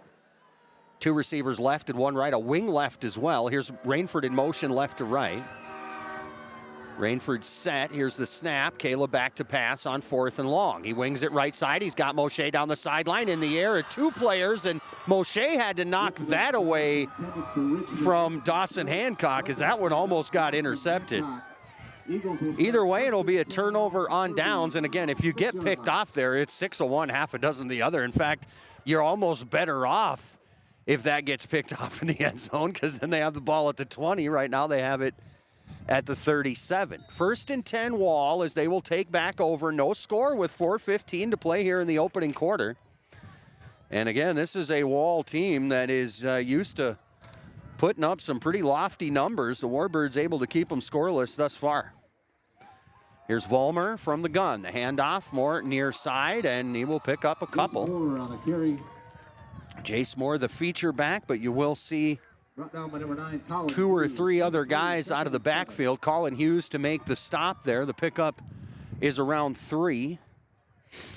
S5: 2 receivers left and 1 right, a wing left as well. Here's Rainford in motion left to right. Rainford set. Here's the snap. Caleb back to pass on 4th and long. He wings it right side. He's got Moshe down the sideline in the air at 2 players, and Moshe had to knock that away from Dawson Hancock as that one almost got intercepted. Either way, it'll be a turnover on downs, and again, if you get picked off there, it's 6 of one, half a dozen the other. In fact, you're almost better off if that gets picked off in the end zone, because then they have the ball at the 20. Right now they have it at the 37. 1st and 10 Wall as they will take back over. No score with 4:15 to play here in the opening quarter. And again, this is a Wall team that is used to putting up some pretty lofty numbers. The Warbirds able to keep them scoreless thus far. Here's Vollmer from the gun. The handoff more near side, and he will pick up a couple. Jace Moore, the feature back, but you will see 2 or 3 other guys out of the backfield. Colin Hughes to make the stop there. The pickup is around 3.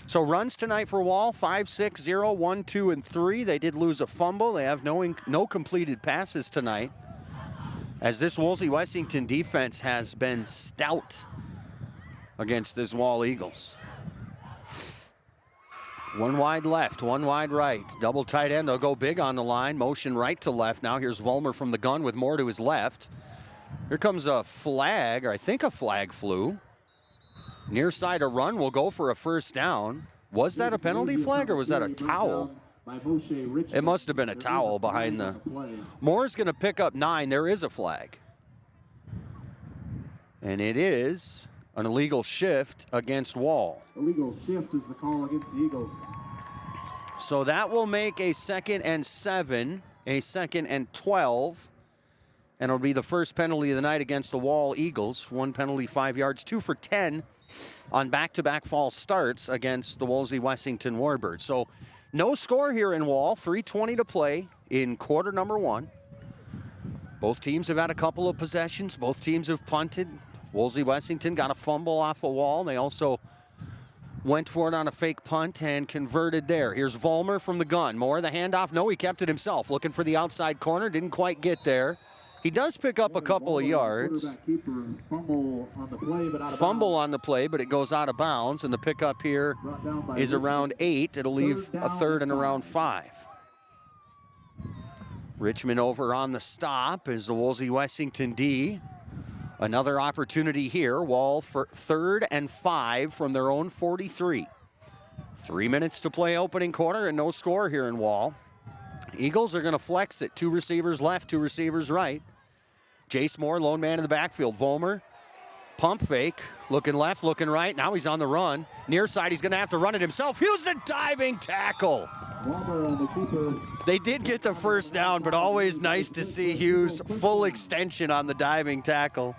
S5: So runs tonight for Wall, 5, 6, 0, 1, 2, and 3. They did lose a fumble. They have no completed passes tonight, as this Wolsey Wessington defense has been stout against this Wall Eagles. 1 wide left, 1 wide right. Double tight end, they'll go big on the line. Motion right to left now. Here's Vollmer from the gun with Moore to his left. Here comes a flag, or I think a flag flew. Near side a run will go for a first down. Was that a penalty flag or was that a towel? It must have been a towel behind the... Moore's going to pick up 9. There is a flag. And it is an illegal shift against Wall.
S13: Illegal shift is the call against the Eagles.
S5: So that will make a 2nd and 7, a 2nd and 12. And it'll be the first penalty of the night against the Wall Eagles. 1 penalty, 5 yards, 2 for 10 on back-to-back false starts against the Wolsey Wessington Warbirds. So no score here in Wall, 3:20 to play in quarter number 1. Both teams have had a couple of possessions. Both teams have punted. Wolsey Wessington got a fumble off a Wall. They also went for it on a fake punt and converted there. Here's Vollmer from the gun. Moore, the handoff. No, he kept it himself. Looking for the outside corner. Didn't quite get there. He does pick up a couple of yards.
S13: Fumble
S5: on the play, but it goes out of bounds, and the pickup here is around 8. It'll leave a 3rd and around 5. Richmond over on the stop is the Wolsey Wessington D. Another opportunity here. Wall for 3rd and 5 from their own 43. 3 minutes to play opening quarter and no score here in Wall. Eagles are going to flex it. 2 receivers left, 2 receivers right. Jace Moore, lone man in the backfield. Vollmer, pump fake, looking left, looking right. Now he's on the run. Near side, he's going to have to run it himself. Here's the diving tackle. They did get the first down, but always nice to see Hughes full extension on the diving tackle.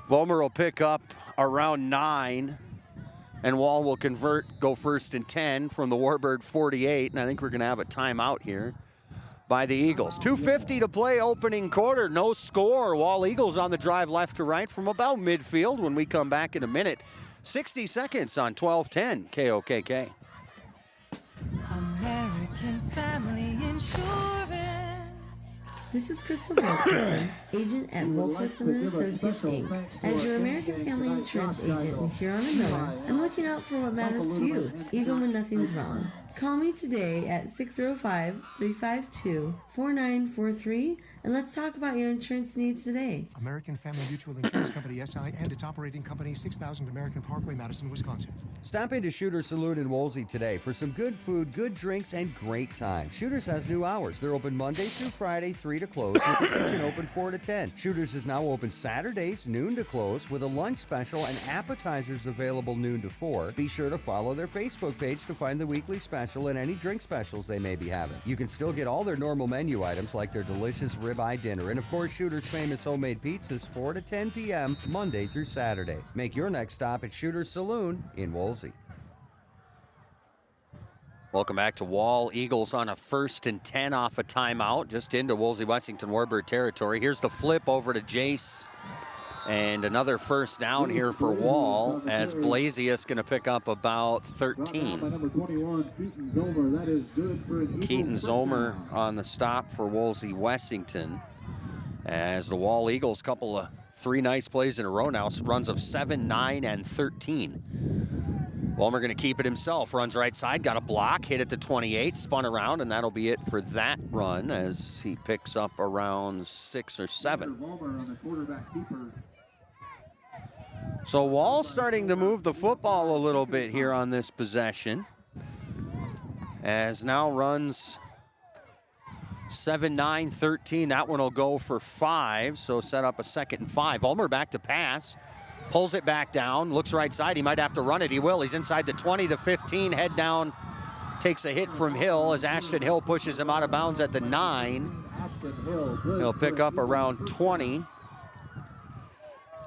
S5: Vollmer will pick up around 9, and Wall will convert, go 1st and 10 from the Warbird 48, and I think we're going to have a timeout here by the Eagles. 2:50 to play opening quarter, no score. Wall Eagles on the drive left to right from about midfield when we come back in a minute. 60 seconds on 12:10 KOKK.
S14: American Family Insurance.
S15: This is Crystal Volkerson, agent at Volkerson & Associates, Inc. As your American Family Insurance agent in Huron and Miller, I'm looking out for what matters to you, even when nothing's wrong. Call me today at 605-352-4943 and let's talk about your insurance needs today.
S16: American Family Mutual Insurance Company, SI, and its operating company, 6000 American Parkway, Madison, Wisconsin.
S5: Stop into Shooter's Saloon in Wolsey today for some good food, good drinks, and great time. Shooter's has new hours. They're open Monday through Friday, 3 to close, with the kitchen open 4 to 10. Shooter's is now open Saturdays, noon to close, with a lunch special and appetizers available noon to 4. Be sure to follow their Facebook page to find the weekly special and any drink specials they may be having. You can still get all their normal menu items like their delicious ribeye dinner and, of course, Shooter's famous homemade pizzas 4 to 10 p.m. Monday through Saturday. Make your next stop at Shooter's Saloon in Wolsey.
S17: Welcome back to Wall. Eagles on a 1st and 10 off a timeout, just into Wolsey Wessington Warbird territory. Here's the flip over to Jace. And another first down here for Wall as Blasius going to pick up about 13. Keaton Zomer on the stop for Wolsey Wessington. As the Wall Eagles, couple of 3 nice plays in a row now, runs of 7, 9, and 13. Walmer going to keep it himself, runs right side, got a block, hit at the 28, spun around, and that'll be it for that run as he picks up around 6 or 7. So Wall starting to move the football a little bit here on this possession, as now runs 7, 9, 13. That one will go for 5, so set up a 2nd and 5. Ulmer back to pass. Pulls it back down, looks right side. He might have to run it. He will. He's inside the 20, the 15, head down. Takes a hit from Hill as Ashton Hill pushes him out of bounds at the 9. He'll pick up around 20.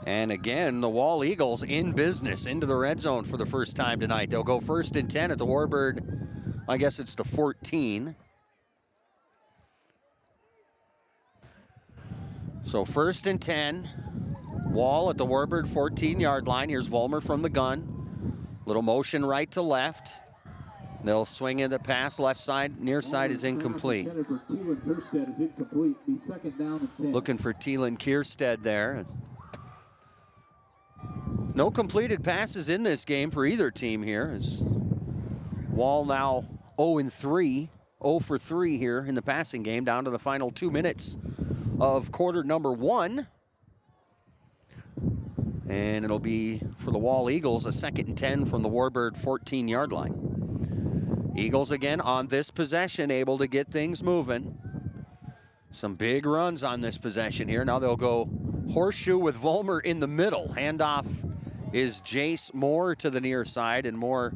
S17: And again, the Wall Eagles in business, into the red zone for the first time tonight. They'll go 1st and 10 at the Warbird. I guess it's the 14. So 1st and 10. Wall at the Warbird 14-yard line. Here's Vollmer from the gun. Little motion right to left. They'll swing in the pass left side. Near side is incomplete. Looking for Thielen Kierstead there. No completed passes in this game for either team here. As Wall now 0-3, 0 for 3 here in the passing game, down to the final 2 minutes of quarter number 1. And it'll be, for the Wall Eagles, a 2nd and 10 from the Warbird 14-yard line. Eagles again on this possession, able to get things moving. Some big runs on this possession here. Now they'll go horseshoe with Vollmer in the middle. Handoff is Jace Moore to the near side, and Moore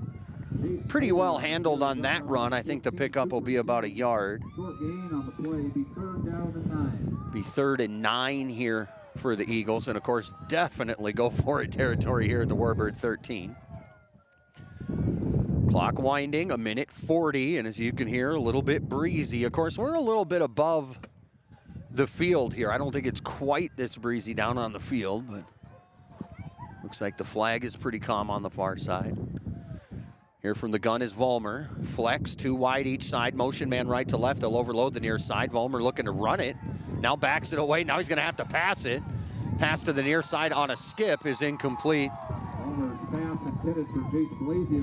S17: pretty well handled on that run. I think the pickup will be about a yard. Be 3rd and 9 here for the Eagles, and of course definitely go for it territory here at the Warbird 13. Clock winding, 1:40, and as you can hear, a little bit breezy. Of course, we're a little bit above the field here. I don't think it's quite this breezy down on the field, but looks like the flag is pretty calm on the far side. Here from the gun is Vollmer. Flex, 2 wide each side. Motion man right to left. They'll overload the near side. Vollmer looking to run it. Now backs it away. Now he's going to have to pass it. Pass to the near side on a skip is incomplete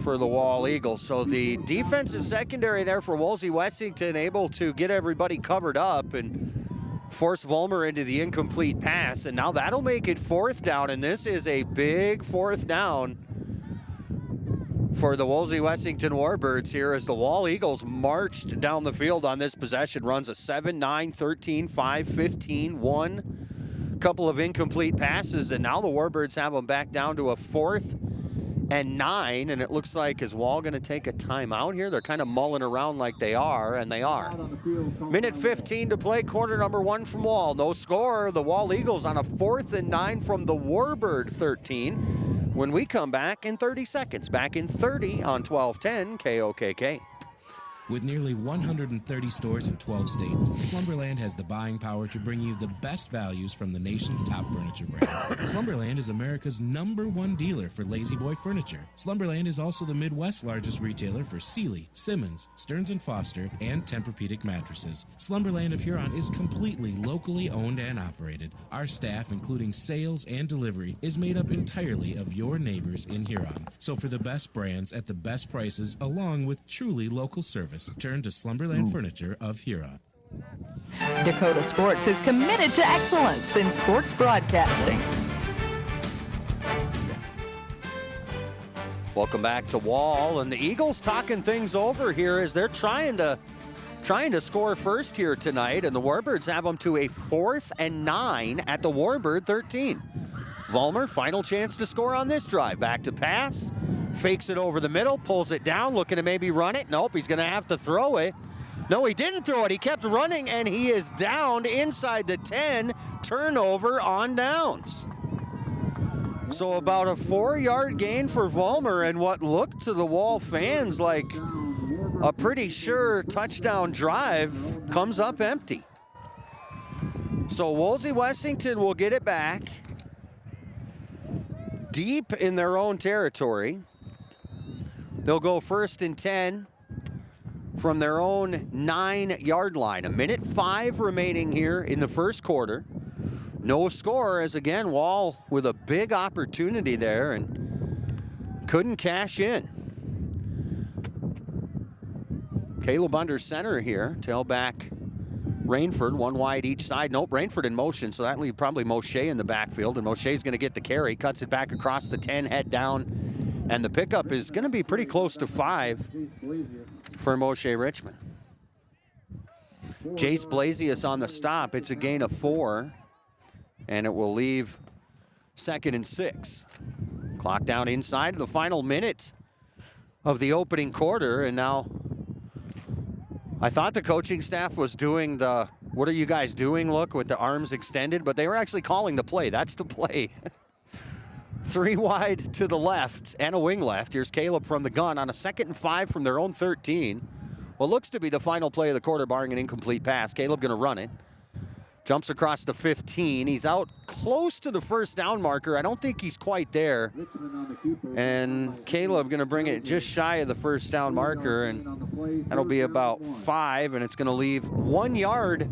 S17: for the Wall Eagles. So the defensive secondary there for Wolsey Wessington able to get everybody covered up and force Vollmer into the incomplete pass. And now that'll make it 4th down, and this is a big 4th down for the Wolsey Wessington Warbirds here as the Wall Eagles marched down the field on this possession. Runs a 7, 9, 13, 5, 15, 1. Couple of incomplete passes, and now the Warbirds have them back down to a 4th and 9, and it looks like, is Wall going to take a timeout here? They're kind of mulling around like they are, and they are. 1:15 to play, quarter number 1 from Wall. No score. The Wall Eagles on a 4th and 9 from the Warbird 13. When we come back in 30 seconds. Back in 30 on 1210 KOKK.
S18: With nearly 130 stores in 12 states, Slumberland has the buying power to bring you the best values from the nation's top furniture brands. Slumberland is America's #1 dealer for Lazy Boy furniture. Slumberland is also the Midwest's largest retailer for Sealy, Simmons, Stearns & Foster, and Tempur-Pedic mattresses. Slumberland of Huron is completely locally owned and operated. Our staff, including sales and delivery, is made up entirely of your neighbors in Huron. So for the best brands at the best prices, along with truly local service, turn to Slumberland Furniture of Huron.
S4: Dakota Sports is committed to excellence in sports broadcasting.
S17: Welcome back to Wall, and the Eagles talking things over here as they're trying to score first here tonight, and the Warbirds have them to a 4th and 9 at the Warbird 13. Vollmer, final chance to score on this drive. Back to pass, fakes it over the middle, pulls it down, looking to maybe run it. Nope, he's going to have to throw it. No, he didn't throw it. He kept running, and he is downed inside the 10. Turnover on downs. So about a 4-yard gain for Vollmer, and what looked to the Wall fans like a pretty sure touchdown drive comes up empty. So Wolsey Wessington will get it back deep in their own territory. They'll go 1st and 10 from their own 9-yard line. 1:05 remaining here in the first quarter. No score, as again, Wall with a big opportunity there and couldn't cash in. Caleb under center here, tailback Rainford, one wide each side. Nope, Rainford in motion, so that leaves probably Moshe in the backfield, and Moshe's going to get the carry, cuts it back across the 10, head down, and the pickup is going to be pretty close to 5 for Moshe Richmond. Jace Blasius on the stop. It's a gain of 4, and it will leave 2nd and 6. Clock down inside the final minute of the opening quarter, and now I thought the coaching staff was doing the "what are you guys doing" look with the arms extended, but they were actually calling the play. That's the play. 3 wide to the left and a wing left. Here's Caleb from the gun on a 2nd and 5 from their own 13. What looks to be the final play of the quarter, barring an incomplete pass. Caleb going to run it. Jumps across the 15. He's out close to the first down marker. I don't think he's quite there. And Caleb going to bring it just shy of the first down marker, and that'll be about 5, and it's going to leave 1 yard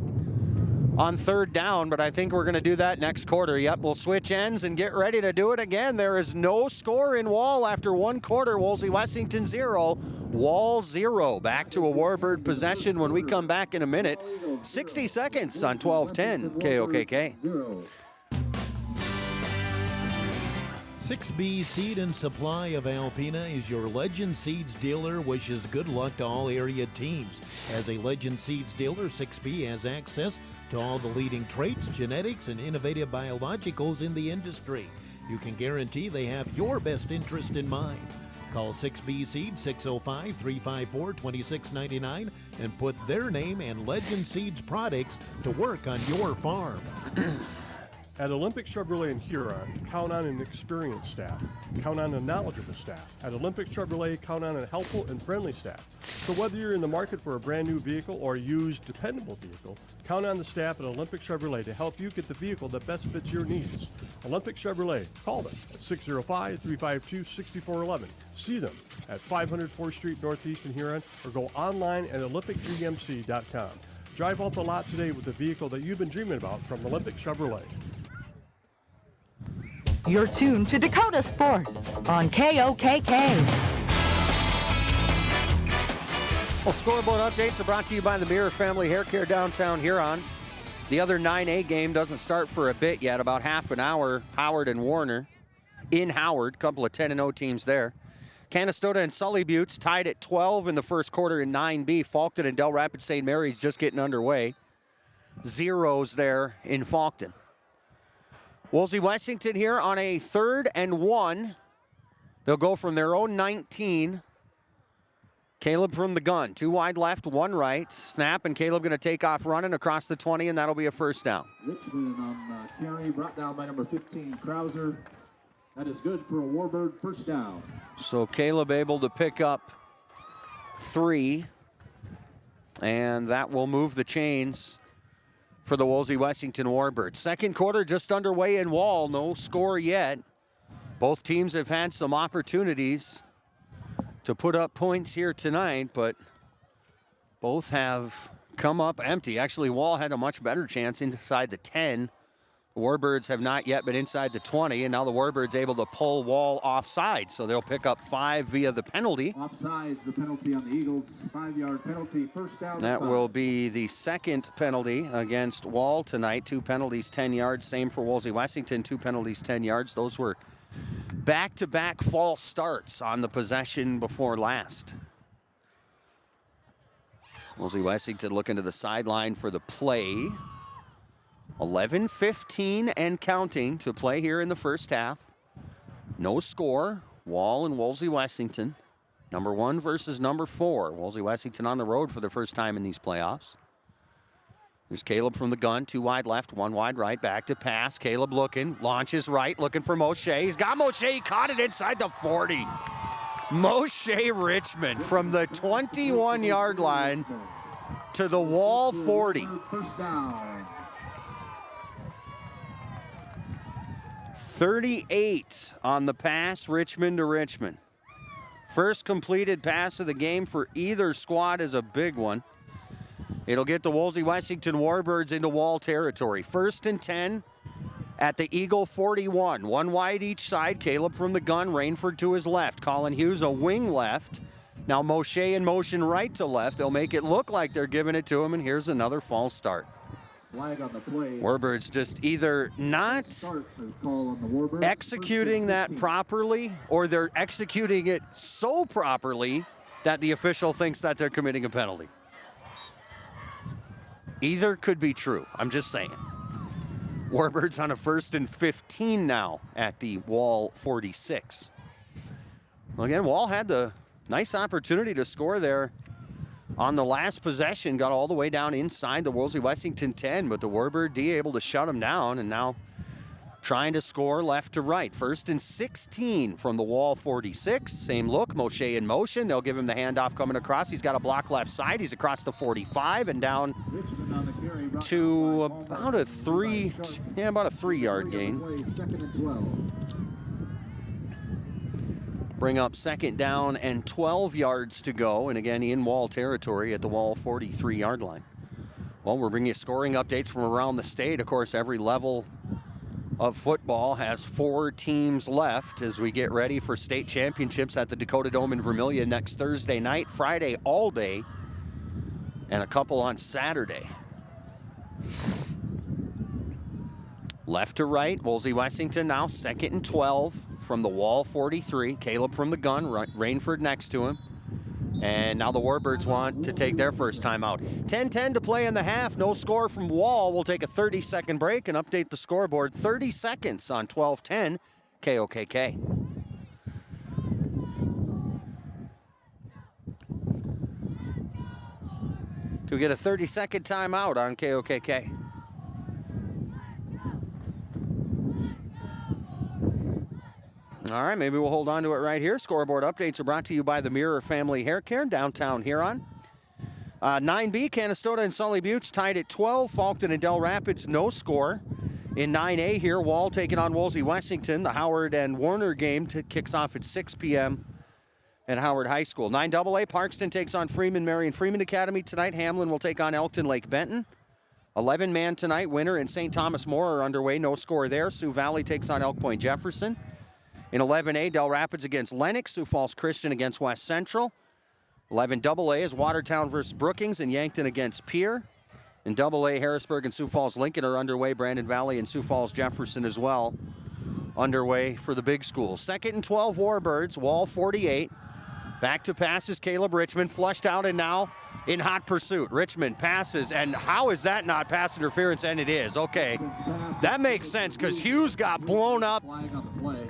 S17: on 3rd down, but I think we're going to do that next quarter. Yep, we'll switch ends and get ready to do it again. There is no score in Wall after 1 quarter. Wolsey Wessington 0, Wall 0. Back to a Warbird possession when we come back in a minute. 60 seconds on 12:10 KOKK.
S7: 6B Seed and Supply of Alpena is your Legend Seeds dealer. Wishes good luck to all area teams. As a Legend Seeds dealer, 6B has access to all the leading traits, genetics, and innovative biologicals in the industry. You can guarantee they have your best interest in mind. Call 6B Seed 605-354-2699 and put their name and Legend Seeds products to work on your farm.
S1: At Olympic Chevrolet in Huron, count on an experienced staff. Count on a knowledgeable staff. At Olympic Chevrolet, count on a helpful and friendly staff. So whether you're in the market for a brand new vehicle or a used, dependable vehicle, count on the staff at Olympic Chevrolet to help you get the vehicle that best fits your needs. Olympic Chevrolet, call them at 605-352-6411. See them at 500 4th Street Northeast in Huron, or go online at olympicgmc.com. Drive off the lot today with the vehicle that you've been dreaming about from Olympic Chevrolet.
S4: You're tuned to Dakota Sports on KOKK.
S17: Well, scoreboard updates are brought to you by the Mirror Family Hair Care downtown Huron. The other 9A game doesn't start for a bit yet, about half an hour. Howard and Warner in Howard, couple of 10-0 teams there. Canastota and Sully Buttes tied at 12 in the first quarter in 9B. Faulkton and Del Rapids St. Mary's just getting underway. Zeros there in Faulkton. Wolsey Wessington here on a 3rd and 1. They'll go from their own 19. Caleb from the gun. 2 wide left, 1 right. Snap, and Caleb going to take off running across the 20, and that'll be a first down.
S13: Richmond on carry, brought down by number 15, Krauser. That is good for a Warbird first down.
S17: So Caleb able to pick up 3 And that will move the chains for the Wolsey Wessington Warbirds. Second quarter just underway in Wall. No score yet. Both teams have had some opportunities to put up points here tonight, but both have come up empty. Actually, Wall had a much better chance inside the 10. The Warbirds have not yet been inside the 20, and now the Warbirds able to pull Wall offside, so they'll pick up 5 via the penalty.
S13: Offsides, the penalty on the Eagles. 5-yard penalty, first down.
S17: That will be the second penalty against Wall tonight. 2 penalties, 10 yards. Same for Wolsey Wessington, 2 penalties, 10 yards. Those were back-to-back false starts on the possession before last. Wolsey Wessington looking to the sideline for the play. 11:15 and counting to play here in the first half. No score. Wall and Wolsey Wessington. Number 1 versus number 4. Wolsey Wessington on the road for the first time in these playoffs. There's Caleb from the gun. 2 wide left, 1 wide right. Back to pass. Caleb looking. Launches right. Looking for Moshe. He's got Moshe. He caught it inside the 40. Moshe Richmond from the 21-yard line to the Wall 40.
S13: First down.
S17: 38 on the pass, Richmond to Richmond. First completed pass of the game for either squad is a big one. It'll get the Wolsey Wessington Warbirds into Wall territory. 1st and 10 at the Eagle 41. 1 wide each side. Caleb from the gun, Rainford to his left. Colin Hughes a wing left. Now Moshe in motion right to left. They'll make it look like they're giving it to him, and here's another false start.
S13: Flag on the play.
S17: Warbirds just either not executing that properly, or they're executing it so properly that the official thinks that they're committing a penalty. Either could be true. I'm just saying. Warbirds on a 1st and 15 now at the Wall 46. Well, again, Wall had the nice opportunity to score there on the last possession, got all the way down inside the Wolsey Wessington 10, but the Warbird D able to shut him down, and now trying to score left to right. 1st and 16 from the Wall 46. Same look, Moshe in motion. They'll give him the handoff coming across. He's got a block left side. He's across the 45 and down to about a 3-yard gain.
S13: Second and 12.
S17: Bring up 2nd down and 12 yards to go. And again, in Wall territory at the Wall 43-yard line. Well, we're bringing you scoring updates from around the state. Of course, every level of football has 4 teams left as we get ready for state championships at the Dakota Dome in Vermilion next Thursday night, Friday all day, and a couple on Saturday. Left to right, Wolsey Wessington now 2nd and 12 from the Wall 43. Caleb from the gun, Rainford next to him. And now the Warbirds want to take their first time out. 10-10 to play in the half. No score from Wall. We'll take a 30-second break and update the scoreboard. 30 seconds on 12-10 KOKK. Could we get a 30-second timeout on KOKK? All right, maybe we'll hold on to it right here. Scoreboard updates are brought to you by the Mirror Family Hair Care, downtown Huron. 9B, Canastota and Sully Buttes tied at 12. Faulkton and Del Rapids, no score. In 9A here, Wall taking on Wolsey Wessington. The Howard and Warner game kicks off at 6 p.m. at Howard High School. 9AA, Parkston takes on Freeman Marion Freeman Academy tonight. Hamlin will take on Elkton Lake Benton. 11-man tonight, Winter and St. Thomas More are underway. No score there. Sioux Valley takes on Elk Point Jefferson. In 11A, Del Rapids against Lennox. Sioux Falls Christian against West Central. 11AA is Watertown versus Brookings and Yankton against Pierre. In AA, Harrisburg and Sioux Falls Lincoln are underway. Brandon Valley and Sioux Falls Jefferson as well underway for the big schools. 2nd and 12 Warbirds, Wall 48. Back to passes, Caleb Richmond flushed out and now in hot pursuit. Richmond passes, and how is that not pass interference? And it is. Okay, that makes sense because Hughes got blown up.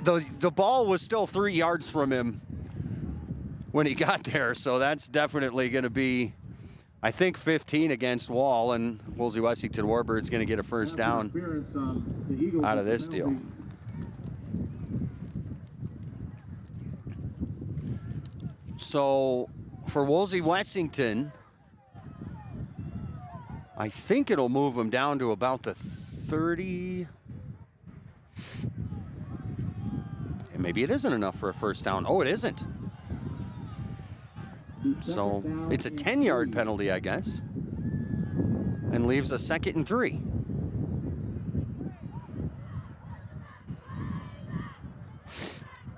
S17: The ball was still 3 yards from him when he got there, so that's definitely going to be, I think, 15 against Wall, and Wolsey Wessington Warbirds going to get a first down out of this deal. So for Wolsey Wessington, I think it'll move them down to about the 30. And maybe it isn't enough for a first down. Oh, it isn't. So it's a 10-yard penalty, I guess, and leaves a 2nd and 3.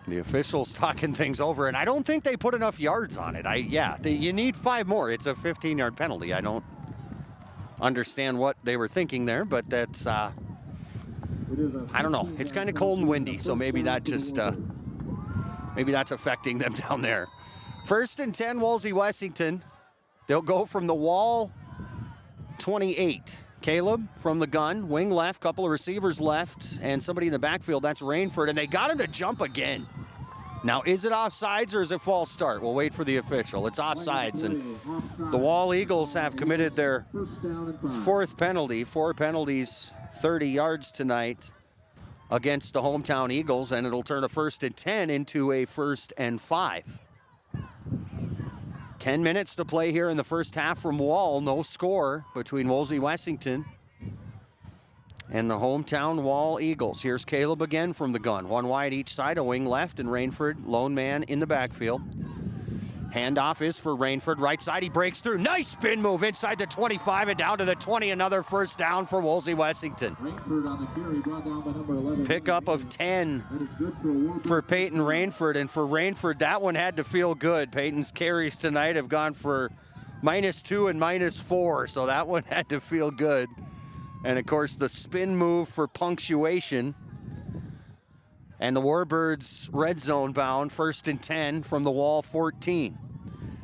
S17: The officials talking things over, and I don't think they put enough yards on it. You need 5 more. It's a 15-yard penalty. I don't understand what they were thinking there, but that's, I don't know. It's kind of cold and windy, so maybe that just, maybe that's affecting them down there. 1st and 10, Wolsey Wessington. They'll go from the wall 28. Caleb from the gun, wing left, couple of receivers left, and somebody in the backfield, that's Rainford, and they got him to jump again. Now, is it offsides or is it false start? We'll wait for the official. It's offsides, and the Wall Eagles have committed their 4th penalty. 4 penalties, 30 yards tonight against the hometown Eagles, and it'll turn a 1st and 10 into a 1st and 5. 10 minutes to play here in the first half from Wall. No score between Wolsey Wessington and the hometown Wall Eagles. Here's Caleb again from the gun. 1 wide each side, a wing left, and Rainford, lone man in the backfield. Handoff is for Rainford. Right side, he breaks through. Nice spin move inside the 25 and down to the 20. Another first down for Wolsey Wessington. Pickup of 10 for Peyton Rainford. And for Rainford, that one had to feel good. Peyton's carries tonight have gone for -2 and -4. So that one had to feel good. And, of course, the spin move for punctuation. And the Warbirds red zone bound, 1st and 10 from the Wall 14.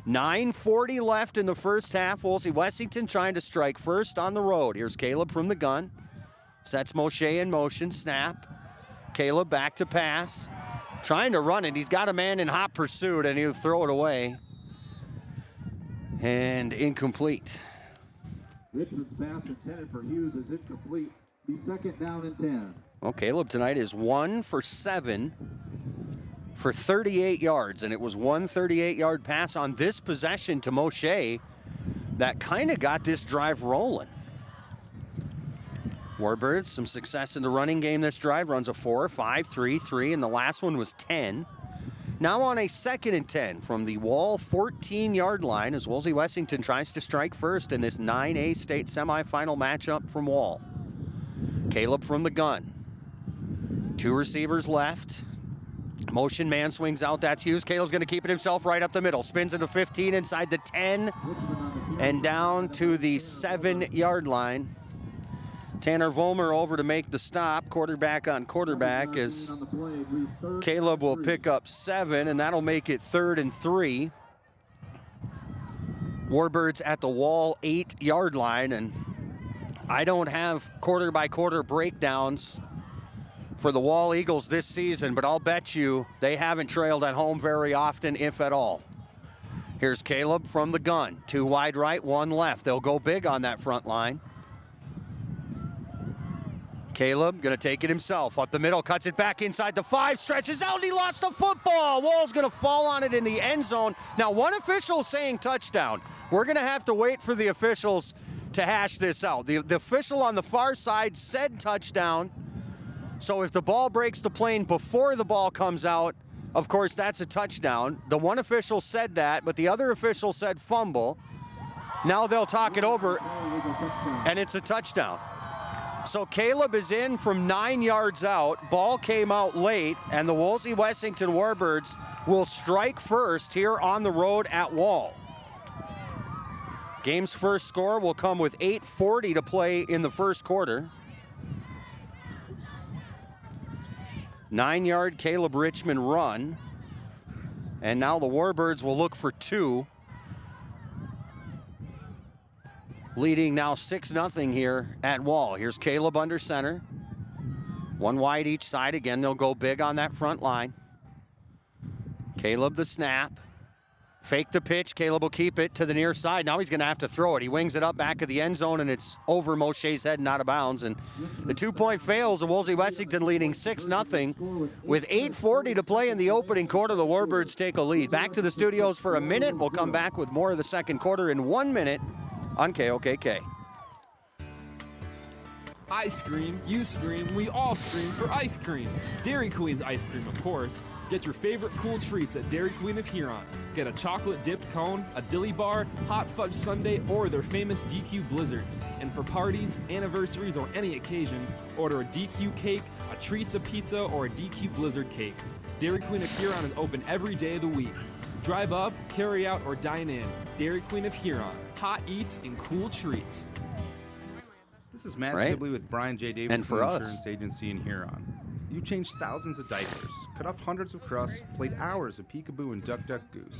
S17: 9:40 left in the first half. Wolsey Wessington trying to strike first on the road. Here's Caleb from the gun. Sets Moshe in motion. Snap. Caleb back to pass. Trying to run it. He's got a man in hot pursuit, and he'll throw it away. And incomplete.
S13: Richmond's pass intended for Hughes is incomplete. Be 2nd down and 10.
S17: Well, Caleb tonight is 1 for 7 for 38 yards, and it was one 38-yard pass on this possession to Moshe that kind of got this drive rolling. Warbirds, some success in the running game this drive, runs a 4, 5, 3, 3, and the last one was 10. Now on a 2nd and 10 from the Wall 14-yard line as Wolsey Wessington tries to strike first in this 9A state semifinal matchup from Wall. Caleb from the gun. 2 receivers left. Motion man swings out. That's Hughes. Caleb's going to keep it himself right up the middle. Spins into 15 inside the 10 and down to the 7-yard line. Tanner Vollmer over to make the stop. Quarterback on quarterback as Caleb will pick up 7, and that'll make it 3rd and 3. Warbirds at the Wall 8-yard line, and I don't have quarter-by-quarter breakdowns for the Wall Eagles this season, but I'll bet you they haven't trailed at home very often, if at all. Here's Caleb from the gun. 2 wide right, 1 left. They'll go big on that front line. Caleb going to take it himself. Up the middle, cuts it back inside the 5, stretches out, and he lost the football. Wall's going to fall on it in the end zone. Now, one official saying touchdown. We're going to have to wait for the officials to hash this out. The official on the far side said touchdown. So if the ball breaks the plane before the ball comes out, of course, that's a touchdown. The one official said that, but the other official said fumble. Now they'll talk it over, and it's a touchdown. So Caleb is in from 9 yards out. Ball came out late, and the Wolsey Wessington Warbirds will strike first here on the road at Wall. Game's first score will come with 8:40 to play in the first quarter. 9-yard Caleb Richmond run. And now the Warbirds will look for 2. Leading now 6-0 here at Wall. Here's Caleb under center. 1 wide each side. Again, they'll go big on that front line. Caleb the snap. Fake the pitch. Caleb will keep it to the near side. Now he's going to have to throw it. He wings it up back of the end zone, and it's over Moshe's head and out of bounds. And the 2-point fails of Wolsey Wessington leading 6-0. With 8:40 to play in the opening quarter, the Warbirds take a lead. Back to the studios for a minute. We'll come back with more of the second quarter in 1 minute on KOKK.
S2: I scream, you scream, we all scream for ice cream. Dairy Queen's ice cream, of course. Get your favorite cool treats at Dairy Queen of Huron. Get a chocolate dipped cone, a dilly bar, hot fudge sundae, or their famous DQ blizzards. And for parties, anniversaries, or any occasion, order a DQ cake, a Treats of pizza, or a DQ blizzard cake. Dairy Queen of Huron is open every day of the week. Drive up, carry out, or dine in. Dairy Queen of Huron. Hot eats and cool treats.
S19: This is Matt
S17: Right.
S19: Sibley with Brian J. Davidson
S17: And for us.
S19: Insurance Agency in Huron. You changed thousands of diapers, cut off hundreds of crusts, played hours of peekaboo and duck goose.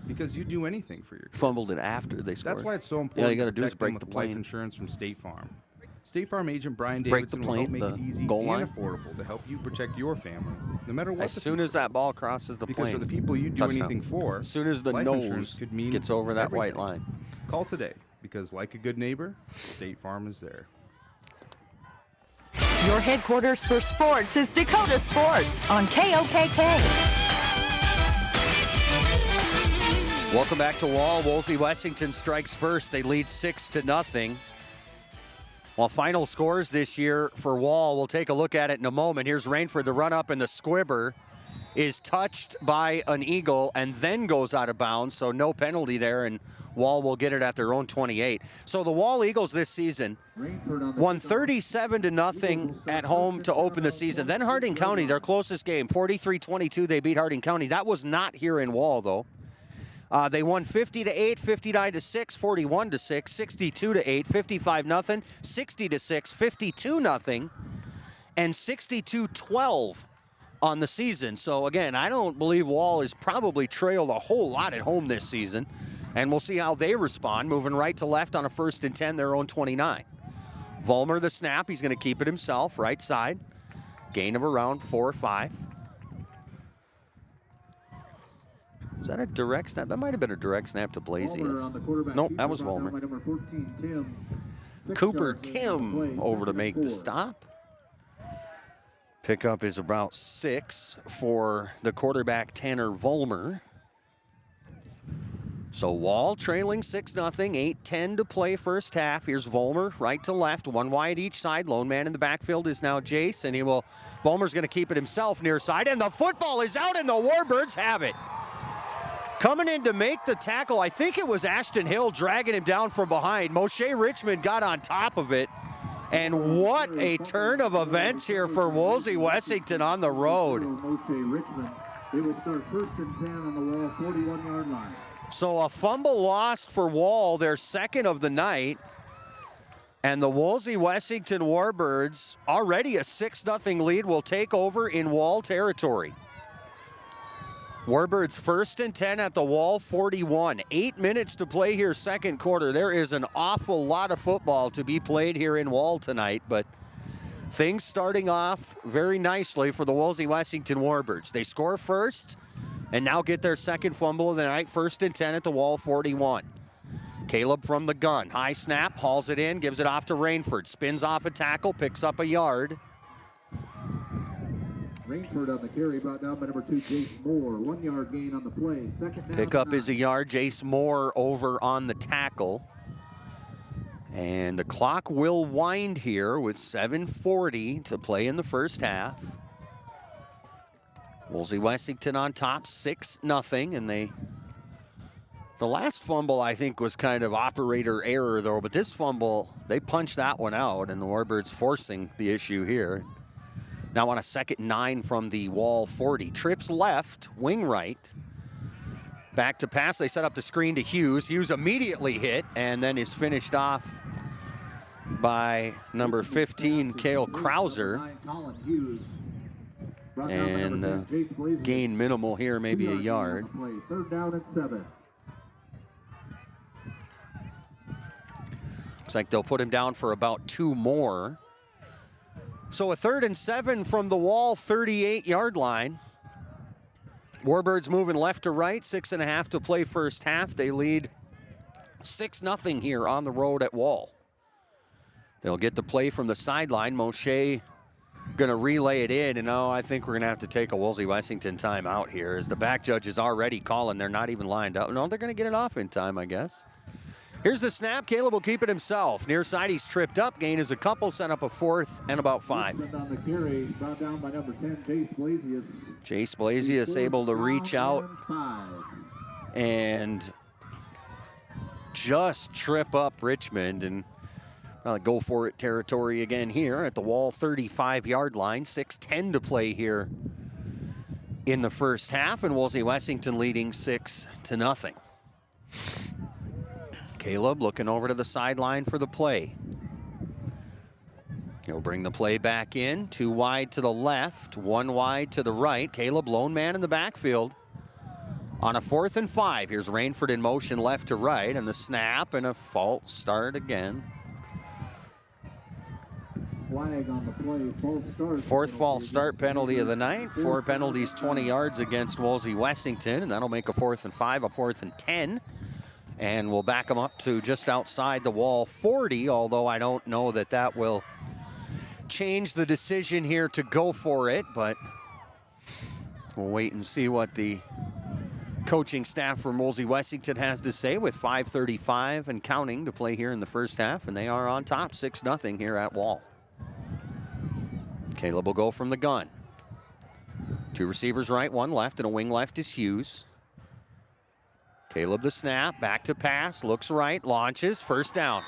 S19: Because you'd do anything for your kids.
S17: Fumbled it after they scored.
S19: That's why it's so important
S17: Yeah, you got to
S19: to
S17: do is
S19: protect them
S17: break
S19: with
S17: the
S19: life
S17: plane.
S19: insurance from State Farm. State Farm agent Brian
S17: Break the
S19: Davidson will help
S17: plane,
S19: make
S17: the
S19: it easy
S17: goal
S19: and
S17: line.
S19: affordable to help you protect your family, no matter what.
S17: As
S19: the
S17: soon as that ball crosses the
S19: because
S17: plane.
S19: for the people you do
S17: touchdown.
S19: anything for,
S17: As soon as the
S19: life insurance
S17: nose
S19: could mean
S17: gets over that white
S19: everything.
S17: line.
S19: Call today, because like a good neighbor, State Farm is there.
S4: Your headquarters for sports is Dakota Sports on KOKK.
S17: Welcome back to Wall. Wolsey Wessington strikes first. They lead 6-0. While final scores this year for Wall, we'll take a look at it in a moment. Here's Rainford. The run up and the squibber is touched by an Eagle and then goes out of bounds, so no penalty there, and Wall will get it at their own 28. So the Wall Eagles this season won 37-0 at home to open the season. Then Harding County, their closest game, 43-22, they beat Harding County. That was not here in Wall, though. They won 50-8, 59-6, 41-6, 62-8, 55-0, 60-6, 52-0, and 62-12 on the season. So again, I don't believe Wall has probably trailed a whole lot at home this season, and we'll see how they respond, moving right to left on a 1st and 10, their own 29. Vollmer the snap, he's going to keep it himself, right side. Gain of around 4 or 5. Is that a direct snap? That might have been a direct snap to Blasius. Nope, that was Vollmer. Cooper Tim over to make the stop. Pickup is about 6 for the quarterback Tanner Vollmer. So Wall trailing 6-0, 8:10 to play first half. Here's Vollmer right to left, one wide each side. Lone man in the backfield is now Jace, and Vollmer's going to keep it himself near side, and the football is out, and the Warbirds have it. Coming in to make the tackle, I think it was Ashton Hill dragging him down from behind. Moshe Richmond got on top of it. And what a turn of events here for Wolsey Wessington on the road.
S13: Moshe Richmond. They will start 1st and 10 on the Wall 41-yard line.
S17: So a fumble lost for Wall, their second of the night. And the Wolsey Wessington Warbirds, already a 6-0 lead, will take over in Wall territory. Warbirds 1st and 10 at the Wall 41. 8 minutes to play here, second quarter. There is an awful lot of football to be played here in Wall tonight, but things starting off very nicely for the Wolsey Wessington Warbirds. They score first and now get their second fumble of the night, 1st and 10 at the Wall 41. Caleb from the gun. High snap, hauls it in, gives it off to Rainford. Spins off a tackle, picks up a yard.
S13: Rainford on the carry, brought down by number 2, Jace Moore. 1-yard gain on the play. Second down.
S17: Pickup is a yard. Jace Moore over on the tackle. And the clock will wind here with 7:40 to play in the first half. Wolsey Wessington on top, 6-0, and the last fumble I think was kind of operator error though, but this fumble, they punched that one out, and the Warbirds forcing the issue here. Now on a 2nd and 9 from the Wall 40. Trips left, wing right. Back to pass, they set up the screen to Hughes. Hughes immediately hit and then is finished off by number 15, Cale Krauser. And gain minimal here, maybe a yard.
S13: 3rd down and 7.
S17: Looks like they'll put him down for about 2 more. So a 3rd and 7 from the Wall 38-yard line. Warbirds moving left to right, 6.5 to play first half. They lead 6-0 here on the road at Wall. They'll get the play from the sideline. Moshe going to relay it in, and I think we're going to have to take a Wolsey Wessington timeout here as the back judge is already calling. They're not even lined up. No, they're going to get it off in time, I guess. Here's the snap. Caleb will keep it himself. Near side, he's tripped up. Gain is a couple. Set up a fourth and about 5.
S13: On the carry, brought down by number 10, Jace Blasius.
S17: Jace Blasius able to reach out and just trip up Richmond and go for it territory again here at the Wall 35-yard line. 6:10 to play here in the first half, and Wolsey Wessington leading 6-0. Caleb looking over to the sideline for the play. He'll bring the play back in. 2 wide to the left, 1 wide to the right. Caleb, lone man in the backfield. On a 4th and 5, here's Rainford in motion left to right, and the snap and a false start again.
S13: Flag on the play, false start.
S17: 4th false start penalty of the night. 4 penalties, 20 yards against Wolsey Wessington, and that'll make a 4th and 5, a 4th and 10. And we'll back them up to just outside the Wall 40, although I don't know that that will change the decision here to go for it, but we'll wait and see what the coaching staff from Wolsey Wessington has to say with 5:35 and counting to play here in the first half, and they are on top 6-0 here at Wall. Caleb will go from the gun. 2 receivers right, 1 left, and a wing left is Hughes. Caleb the snap, back to pass, looks right, launches, first down.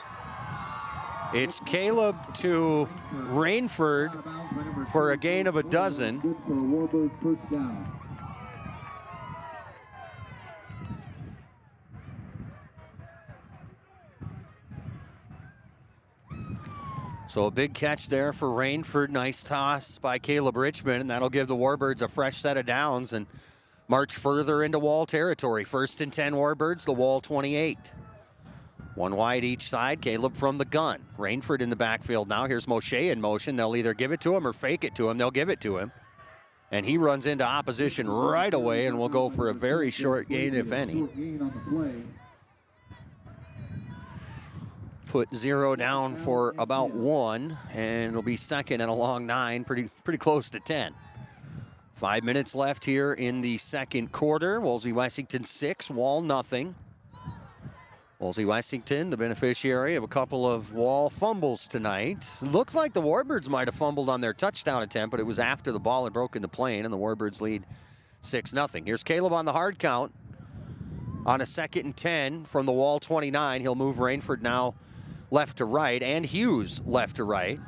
S17: It's Caleb to Rainford for a gain of a dozen.
S13: Good for a Warburg first down.
S17: So a big catch there for Rainford. Nice toss by Caleb Richmond, and that'll give the Warbirds a fresh set of downs and march further into Wall territory. 1st and 10 Warbirds, the Wall 28. 1 wide each side. Caleb from the gun. Rainford in the backfield now. Here's Moshe in motion. They'll either give it to him or fake it to him. They'll give it to him. And he runs into opposition right away and will go for a very short gain, if any. Put 0 down for about 1, and it'll be 2nd and a long 9, pretty close to 10. 5 minutes left here in the second quarter. Wolsey Wessington 6, Wall nothing. Wolsey Wessington, the beneficiary of a couple of Wall fumbles tonight. Looks like the Warbirds might have fumbled on their touchdown attempt, but it was after the ball had broken the plane, and the Warbirds lead 6-0. Here's Caleb on the hard count. On a 2nd and 10 from the Wall 29, he'll move Rainford now left to right, and Hughes left to right.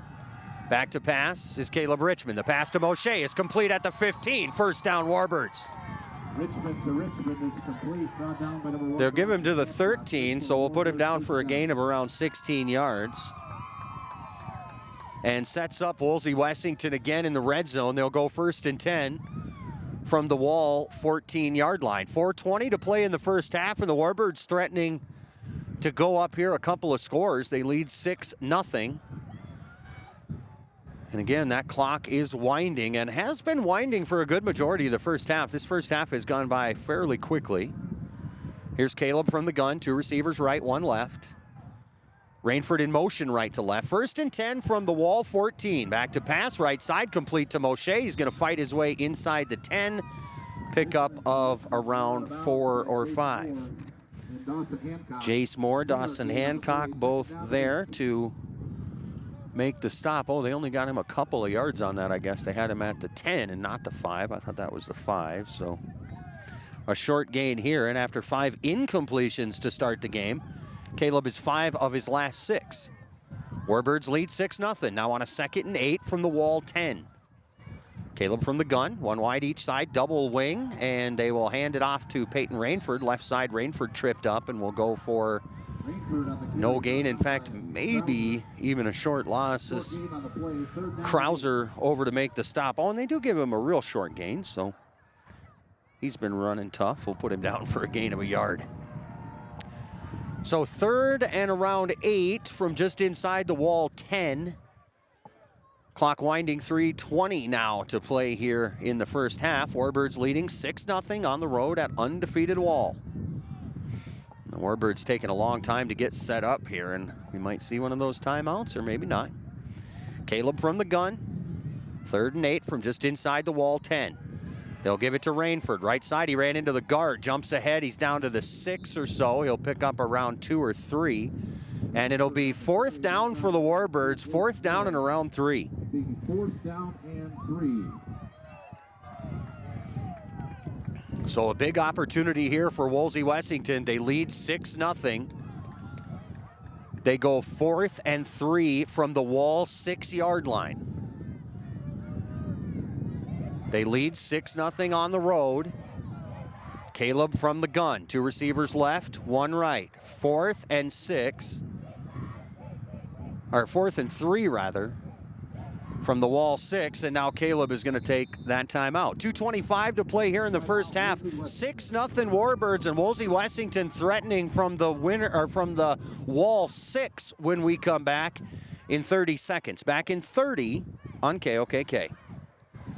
S17: Back to pass is Caleb Richmond. The pass to Moshe is complete at the 15. First down, Warbirds.
S13: Richmond to Richmond is complete. Brought down by number 1.
S17: They'll give him to the 13, so we'll put him down for a gain of around 16 yards. And sets up Wolsey Wessington again in the red zone. They'll go 1st and 10 from the Wall 14-yard line. 4:20 to play in the first half, and the Warbirds threatening to go up here a couple of scores. They lead 6-0. And again, that clock is winding and has been winding for a good majority of the first half. This first half has gone by fairly quickly. Here's Caleb from the gun. 2 receivers right, 1 left. Rainford in motion right to left. 1st and 10 from the Wall 14. Back to pass, right side, complete to Moshe. He's going to fight his way inside the 10. Pickup of around 4 or 5. Jace Moore, Dawson Hancock, both there to make the stop. Oh, they only got him a couple of yards on that, I guess. They had him at the 10 and not the 5. I thought that was the 5, so a short gain here. And after 5 incompletions to start the game, Caleb is 5 of his last 6. Warbirds lead 6-0. Now on a 2nd and 8 from the Wall 10. Caleb from the gun, 1 wide each side, double wing, and they will hand it off to Peyton Rainford. Left side, Rainford tripped up and will go for no gain. In fact, maybe even a short loss as Krauser over to make the stop. Oh, and they do give him a real short gain, so he's been running tough. We'll put him down for a gain of a yard. So 3rd and around 8 from just inside the Wall 10. Clock winding, 3:20 now to play here in the first half. Warbirds leading 6-0 on the road at undefeated Wall. The Warbirds taking a long time to get set up here, and we might see one of those timeouts, or maybe not. Caleb from the gun. 3rd and 8 from just inside the Wall 10. They'll give it to Rainford. Right side, he ran into the guard. Jumps ahead. He's down to the 6 or so. He'll pick up around 2 or 3. And it'll be 4th down for the Warbirds. 4th down and around 3.
S13: 4th down and 3.
S17: So a big opportunity here for Wolsey Wessington. They lead 6-0. They go 4th and 3 from the Wall 6-yard line. They lead 6-0 on the road. Caleb from the gun. 2 receivers left, 1 right. 4th and 6. Or 4th and 3, rather. From the Wall 6, and now Caleb is going to take that timeout. 2:25 to play here in the first half. 6-0 Warbirds, and Wolsey Wessington threatening from the winner or from the Wall 6 when we come back in 30 seconds. Back in 30 on KOKK.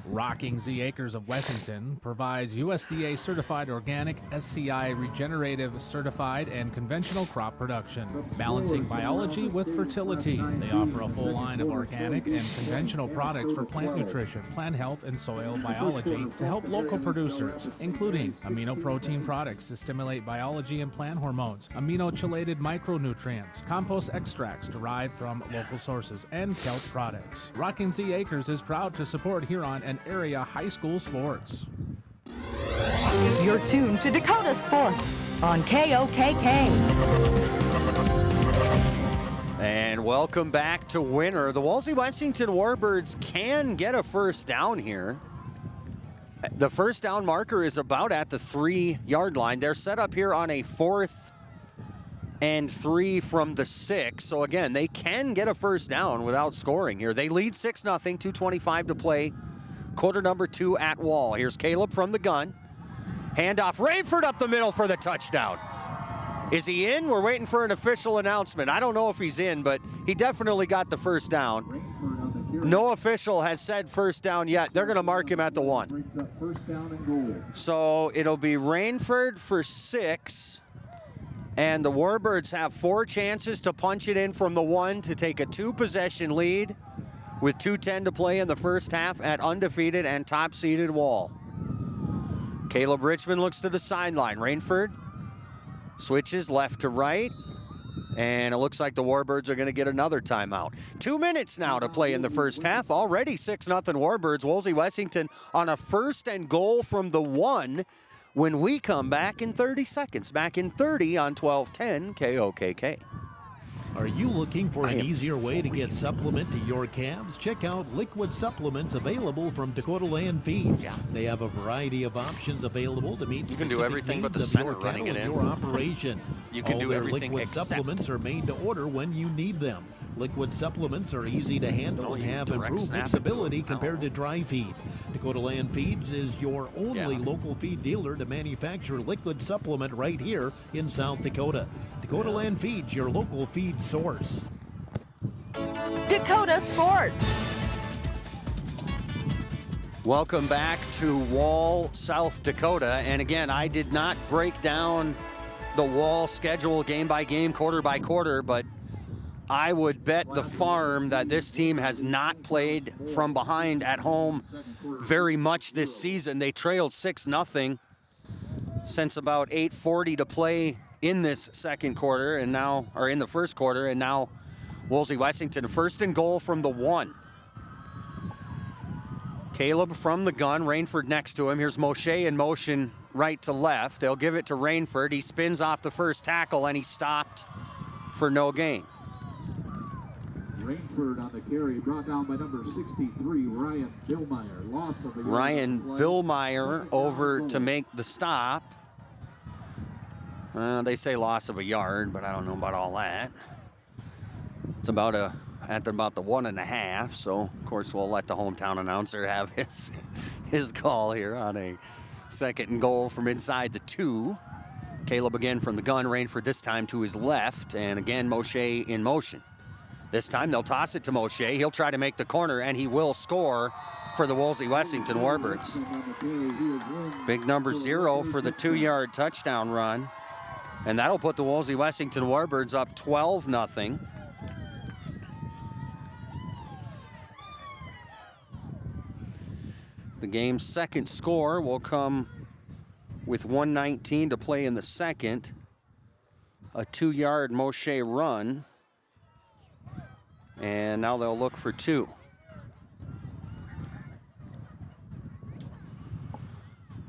S20: Rocking Z Acres of Wessington provides USDA certified organic, SCI regenerative certified, and conventional crop production, balancing biology with fertility. They offer a full line of organic and conventional products for plant nutrition, plant health, and soil biology to help local producers, including amino protein products to stimulate biology and plant hormones, amino-chelated micronutrients, compost extracts derived from local sources, and kelp products. Rocking Z Acres is proud to support Huron and area high school sports.
S4: You're tuned to Dakota Sports on KOKK.
S17: And welcome back to Winter. The Wolsey Wessington Warbirds can get a first down here. The first down marker is about at the 3-yard line. They're set up here on a 4th and 3 from the 6. So again, they can get a first down without scoring here. They lead 6-0, 2:25 to play. Quarter number 2 at Wall. Here's Caleb from the gun. Handoff, Rainford up the middle for the touchdown. Is he in? We're waiting for an official announcement. I don't know if he's in, but he definitely got the first down. No official has said first down yet. They're going to mark him at the 1. So it'll be Rainford for 6. And the Warbirds have 4 chances to punch it in from the 1 to take a 2-possession lead, with 2:10 to play in the first half at undefeated and top-seeded Wall. Caleb Richmond looks to the sideline. Rainford switches left to right, and it looks like the Warbirds are going to get another timeout. 2 minutes now to play in the first half. Already 6-0 Warbirds. Wolsey Wessington on a 1st and goal from the 1 when we come back in 30 seconds. Back in 30 on 1210 KOKK.
S7: Are you looking for an easier way to get supplement to your calves? Check out liquid supplements available from Dakota Land Feeds.
S17: Yeah.
S7: They have a variety of options available to meet
S17: You can do everything but the center running it in.
S7: Your operation.
S17: You can
S7: All
S17: do
S7: their
S17: everything
S7: liquid
S17: except.
S7: supplements are made to order when you need them. Liquid supplements are easy to handle and have improved mixability compared to dry feed. Dakota Land Feeds is your only local feed dealer to manufacture liquid supplement right here in South Dakota. Dakota Land Feeds, your local feed source.
S4: Dakota Sports.
S17: Welcome back to Wall, South Dakota. And again, I did not break down the Wall schedule game by game, quarter by quarter, but I would bet the farm that this team has not played from behind at home very much this season. They trailed 6-0 since about 8:40 to play in this second quarter, and now, or in the first quarter, and now Wolsey Wessington 1st and goal from the 1. Caleb from the gun, Rainford next to him. Here's Moshe in motion right to left. They'll give it to Rainford. He spins off the first tackle, and he stopped for no gain.
S13: Rainford on the carry, brought down by number 63, Ryan Billmeyer. Loss of a yard.
S17: Ryan Billmeyer over to make the stop. They say loss of a yard, but I don't know about all that. It's about at about the 1.5, so of course we'll let the hometown announcer have his call here on a 2nd and goal from inside the 2. Caleb again from the gun, Rainford this time to his left, and again Moshe in motion. This time they'll toss it to Moshe. He'll try to make the corner, and he will score for the Wolsey Wessington Warbirds. Big number 0 for the 2-yard touchdown run. And that'll put the Wolsey Wessington Warbirds up 12-0. The game's second score will come with 1:19 to play in the second. A 2-yard Moshe run. And now they'll look for 2.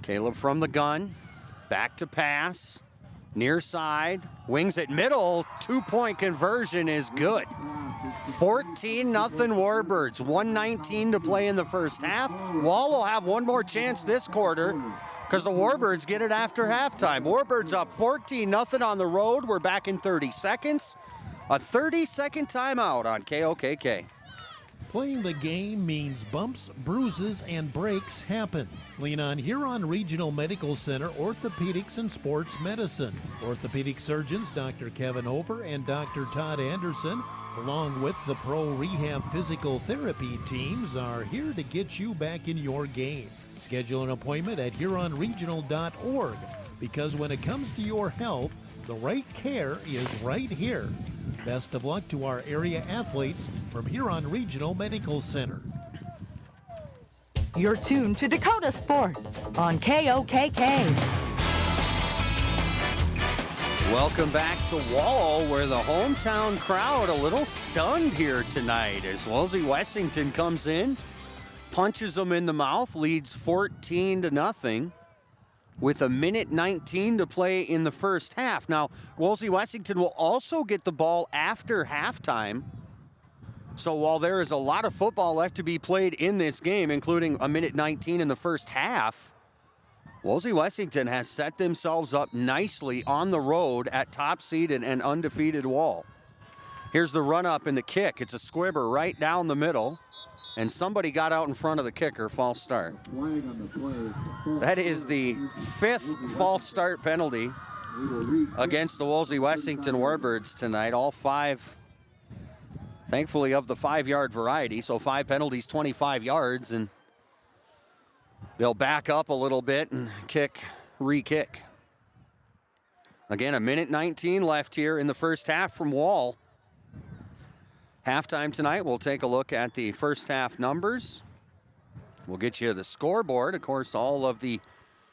S17: Caleb from the gun. Back to pass. Near side. Wings at middle. 2-point conversion is good. 14-0 Warbirds. 1:19 to play in the first half. Wall will have one more chance this quarter because the Warbirds get it after halftime. Warbirds up 14-0 on the road. We're back in 30 seconds. A 30-second timeout on KOKK.
S7: Playing the game means bumps, bruises, and breaks happen. Lean on Huron Regional Medical Center Orthopedics and Sports Medicine. Orthopedic surgeons Dr. Kevin Over and Dr. Todd Anderson, along with the Pro Rehab Physical Therapy teams, are here to get you back in your game. Schedule an appointment at huronregional.org, because when it comes to your health, the right care is right here. Best of luck to our area athletes from Huron Regional Medical Center.
S4: You're tuned to Dakota Sports on KOKK.
S17: Welcome back to Wall, where the hometown crowd a little stunned here tonight as Wolsey Wessington comes in, punches them in the mouth, leads 14-0 with 1:19 to play in the first half. Now, Wolsey Wessington will also get the ball after halftime. So while there is a lot of football left to be played in this game, including 1:19 in the first half, Wolsey Wessington has set themselves up nicely on the road at top-seeded and undefeated Wall. Here's the run-up and the kick. It's a squibber right down the middle, and somebody got out in front of the kicker. False start. That is the 5th false start penalty against the Wolsey Wessington Warbirds tonight. All 5, thankfully, of the 5-yard variety. So 5 penalties, 25 yards, and they'll back up a little bit and re-kick. Again, 1:19 left here in the first half from Wall. Halftime tonight, we'll take a look at the first half numbers. We'll get you the scoreboard. Of course, all of the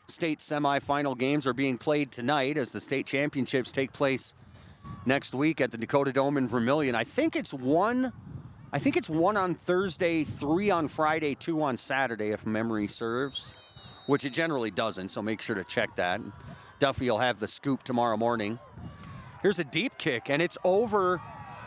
S17: state semifinal games are being played tonight as the state championships take place next week at the Dakota Dome in Vermilion. I think it's one on Thursday, 3 on Friday, 2 on Saturday, if memory serves, which it generally doesn't, so make sure to check that. Duffy will have the scoop tomorrow morning. Here's a deep kick, and it's over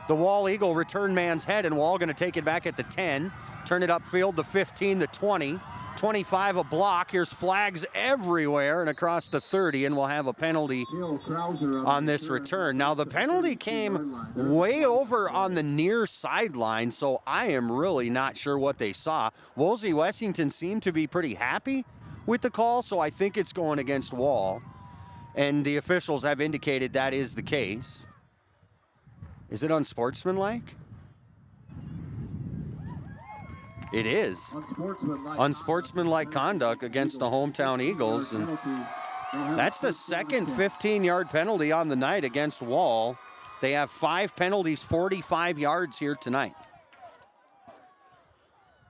S17: the Wall Eagle return man's head, and Wall going to take it back at the 10, turn it upfield, the 15, the 20, 25 a block. Here's flags everywhere and across the 30, and we'll have a penalty on this return. Now, the penalty came way over on the near sideline, so I am really not sure what they saw. Wolsey Wessington seemed to be pretty happy with the call, so I think it's going against Wall, and the officials have indicated that is the case. Is it unsportsmanlike? It is. Unsportsmanlike conduct against the hometown Eagles. And that's the second 15-yard penalty on the night against Wall. They have 5 penalties, 45 yards here tonight.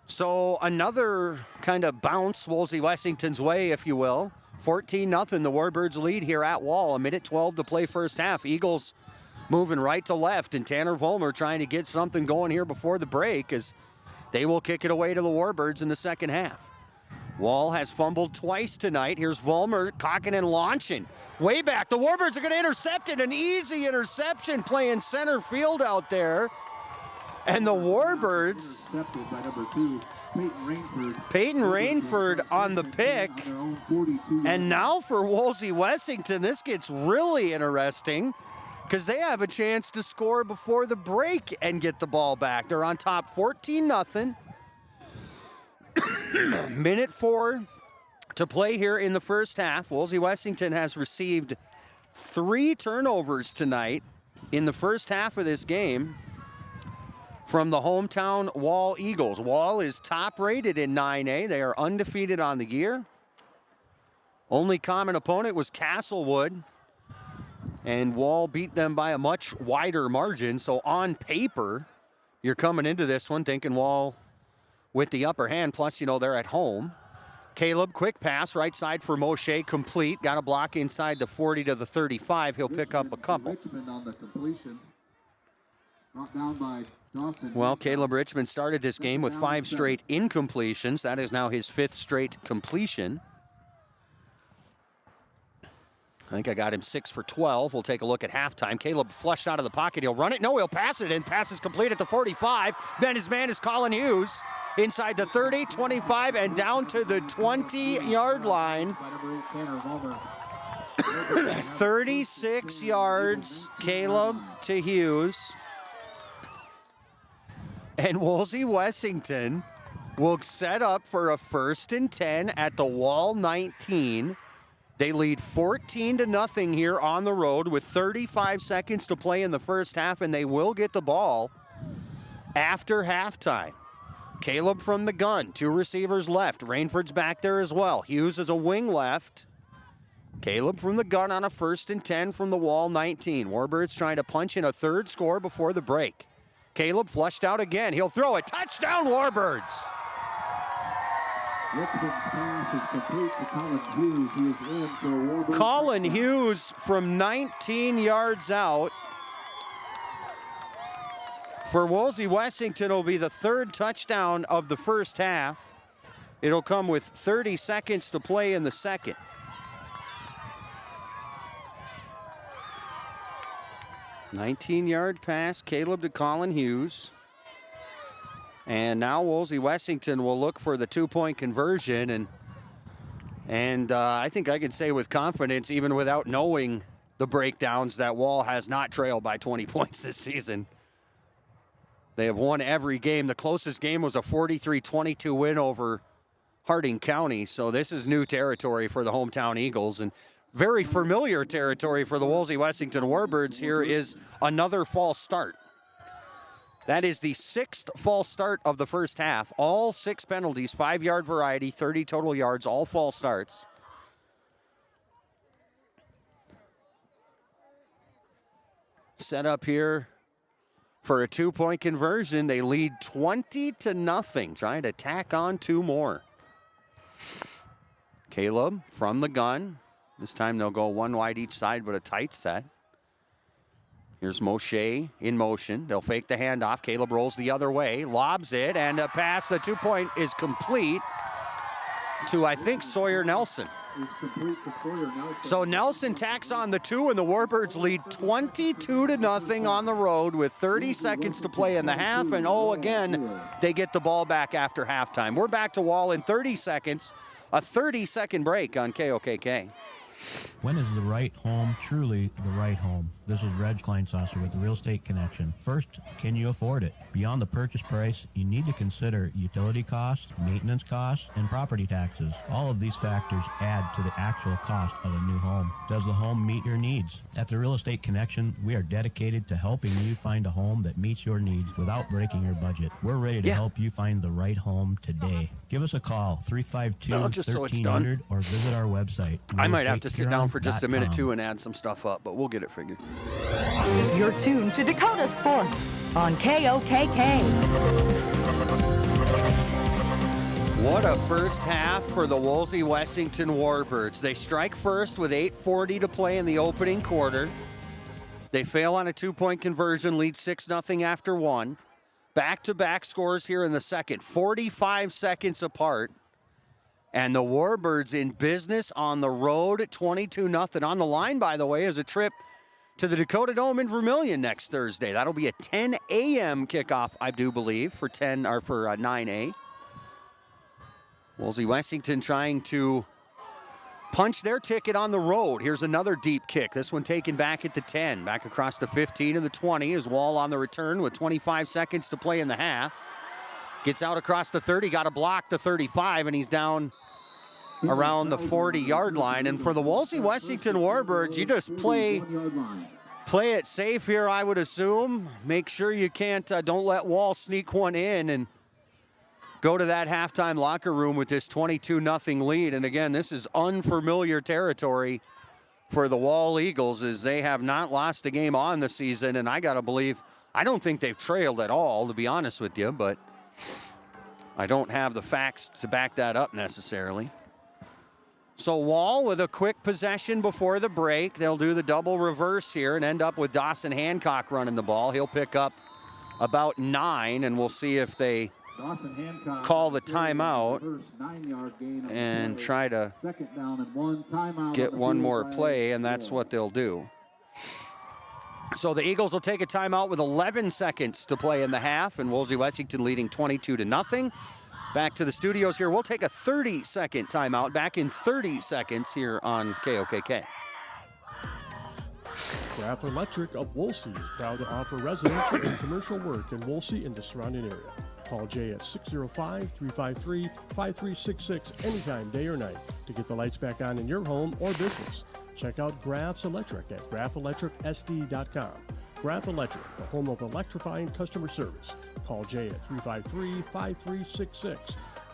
S17: So another kind of bounce Wolsey Wessington's way, if you will. 14-0, the Warbirds lead here at Wall. 1:12 to play first half. Eagles moving right to left, and Tanner Vollmer trying to get something going here before the break as they will kick it away to the Warbirds in the second half. Wall has fumbled twice tonight. Here's Vollmer cocking and launching. Way back, the Warbirds are going to intercept it. An easy interception playing center field out there. And the Warbirds, Peyton Rainford on the pick. And now for Wolsey Wessington, this gets really interesting, because they have a chance to score before the break and get the ball back. They're on top 14-0. 1:04 to play here in the first half. Wolsey Wessington has received 3 turnovers tonight in the first half of this game from the hometown Wall Eagles. Wall is top rated in 9A. They are undefeated on the year. Only common opponent was Castlewood, and Wall beat them by a much wider margin. So on paper, you're coming into this one thinking Wall with the upper hand, plus, they're at home. Caleb, quick pass, right side for Moshe, complete. Got a block inside the 40 to the 35. He'll pick up a couple.
S13: Richmond on the completion. Brought down by Dawson.
S17: Well, Caleb Richmond started this game with 5 straight incompletions. That is now his 5th straight completion. I think I got him 6 for 12. We'll take a look at halftime. Caleb flushed out of the pocket. He'll run it. No, he'll pass it in. Pass is complete at the 45. Then his man is Colin Hughes. Inside the 30, 25, and down to the 20-yard line. 36 yards, Caleb to Hughes. And Wolsey Wessington will set up for a 1st and 10 at the Wall 19. They lead 14-0 here on the road with 35 seconds to play in the first half, and they will get the ball after halftime. Caleb from the gun, 2 receivers left. Rainford's back there as well. Hughes is a wing left. Caleb from the gun on a 1st and 10 from the Wall 19. Warbirds trying to punch in a 3rd score before the break. Caleb flushed out again. He'll throw it. Touchdown, Warbirds!
S13: Richmond's pass is complete to Colin Hughes. He is in for a Warbirds.
S17: Colin Hughes from 19 yards out. For Wolsey Wessington, it'll be the 3rd touchdown of the first half. It'll come with 30 seconds to play in the second. "19-yard pass, Caleb to Colin Hughes. And now Wolsey Wessington will look for the 2-point conversion. And I think I can say with confidence, even without knowing the breakdowns, that Wall has not trailed by 20 points this season. They have won every game. The closest game was a 43-22 win over Harding County. So this is new territory for the hometown Eagles. And very familiar territory for the Wolsey Wessington Warbirds. Here is another false start. That is the 6th false start of the first half. All 6 penalties, 5-yard variety, 30 total yards, all false starts. Set up here for a 2-point conversion. They lead 20-0, trying to tack on 2 more. Caleb from the gun. This time they'll go 1 wide each side, but a tight set. Here's Moshe in motion. They'll fake the handoff. Caleb rolls the other way, lobs it, and a pass. The 2-point is complete to, I think, Sawyer Nelson. So Nelson tacks on the 2, and the Warbirds lead 22-0 on the road with 30 seconds to play in the half. And again, they get the ball back after halftime. We're back to Wall in 30 seconds. A 30-second break on KOKK.
S8: When is the right home truly the right home? This is Reg Kleinsasser with the Real Estate Connection. First, can you afford it? Beyond the purchase price, you need to consider utility costs, maintenance costs, and property taxes. All of these factors add to the actual cost of a new home. Does the home meet your needs? At the Real Estate Connection, we are dedicated to helping you find a home that meets your needs without breaking your budget. We're ready to help you find the right home today. Give us a call, 352-1300, or visit our website.
S17: I might have to sit down for just a minute, too, and add some stuff up, but we'll get it figured.
S4: You're tuned to Dakota Sports on KOKK.
S17: What a first half for the Wolsey Wessington Warbirds. They strike first with 8:40 to play in the opening quarter. They fail on a 2-point conversion, lead 6-0 after 1. Back-to-back scores here in the second, 45 seconds apart. And the Warbirds in business on the road at 22-0. On the line, by the way, is a trip to the Dakota Dome in Vermilion next Thursday. That'll be a 10 a.m. kickoff, I do believe, for 9A. Wolsey Wessington trying to punch their ticket on the road. Here's another deep kick. This one taken back at the 10. Back across the 15 and the 20 is Wall on the return with 25 seconds to play in the half. Gets out across the 30, got to block the 35, and he's down around the 40-yard line. And for the Wolsey Wessington Warbirds, you just play it safe here, I would assume. Make sure you don't let Wall sneak one in and go to that halftime locker room with this 22-0 lead. And again, this is unfamiliar territory for the Wall Eagles, as they have not lost a game on the season. And I got to believe, I don't think they've trailed at all, to be honest with you, but I don't have the facts to back that up necessarily. So Wall with a quick possession before the break. They'll do the double reverse here and end up with Dawson Hancock running the ball. He'll pick up about 9, and we'll see if they call the timeout and try to get one more play, and that's what they'll do. So the Eagles will take a timeout with 11 seconds to play in the half, and Wolsey Wessington leading 22-0. Back to the studios here. We'll take a 30-second timeout. Back in 30 seconds here on KOKK.
S1: Graph Electric of Wolsey is proud to offer residential and commercial work in Wolsey and the surrounding area. Call Jay at 605-353-5366 anytime, day or night, to get the lights back on in your home or business. Check out Graph's Electric at graphelectricsd.com. Graph Electric, the home of electrifying customer service. Call Jay at 353-5366.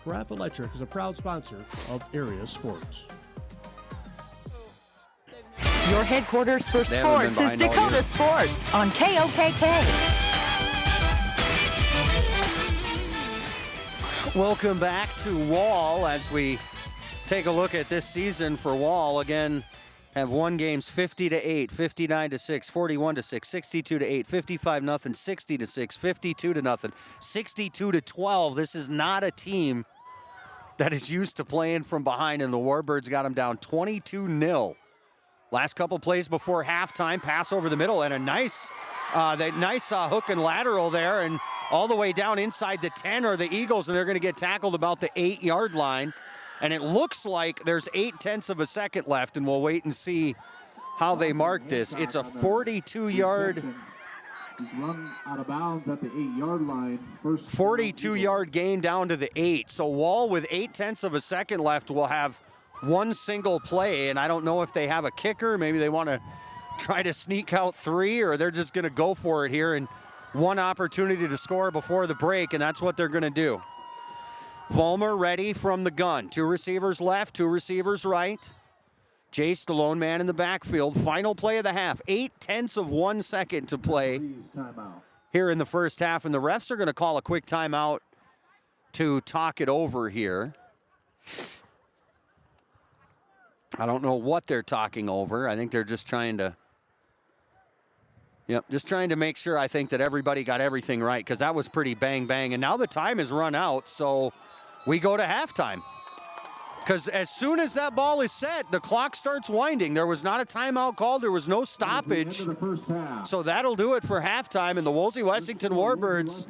S1: Graph Electric is a proud sponsor of Area Sports.
S4: Your headquarters for sports is Dakota Sports on KOKK.
S17: Welcome back to Wall as we take a look at this season for Wall. Again, have won games 50-8, 59-6, 41-6, 62-8, 55-0, 60-6, 52-0, 62-12. This is not a team that is used to playing from behind, and the Warbirds got them down 22-0. Last couple plays before halftime, pass over the middle, and a nice hook and lateral there, and all the way down inside the 10 are the Eagles, and they're going to get tackled about the 8-yard line. And it looks like there's 0.8 of a second left, and we'll wait and see how they mark this. It's a 42-yard.
S13: He's run out of bounds at the 8-yard line.
S17: 42-yard gain down to the 8. So Wall with 0.8 of a second left will have one single play, and I don't know if they have a kicker. Maybe they want to try to sneak out 3, or they're just going to go for it here and one opportunity to score before the break, and that's what they're going to do. Vollmer ready from the gun. 2 receivers left, 2 receivers right. Jace, the lone man in the backfield. Final play of the half. 0.8 of 1 second to play here in the first half, and the refs are going to call a quick timeout to talk it over here. I don't know what they're talking over. I think they're just trying to make sure, I think, that everybody got everything right, because that was pretty bang. And now the time has run out, so we go to halftime. Because as soon as that ball is set, the clock starts winding. There was not a timeout called. There was no stoppage. So that'll do it for halftime, and the Wolsey Wessington Warbirds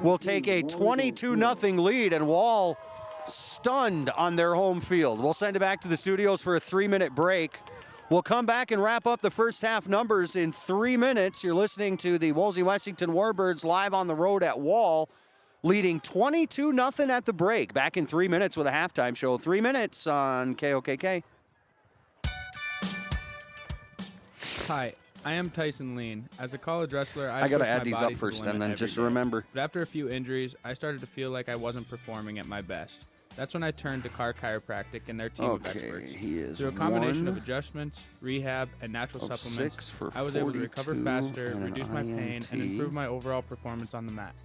S17: will take a 22-0 lead, and Wall stunned on their home field. We'll send it back to the studios for a 3-minute break. We'll come back and wrap up the first half numbers in 3 minutes. You're listening to the Wolsey Wessington Warbirds live on the road at Wall, leading 22-0 at the break. Back in 3 minutes with a halftime show. 3 minutes on KOKK.
S3: Hi, I am Tyson Lean. As a college wrestler,
S17: I got to add these up first, and then just remember.
S3: But after a few injuries, I started to feel like I wasn't performing at my best. That's when I turned to Carr Chiropractic and their team of experts. Through a combination of adjustments, rehab, and natural supplements, I was able to recover faster, reduce my pain, and improve my overall performance on the mat.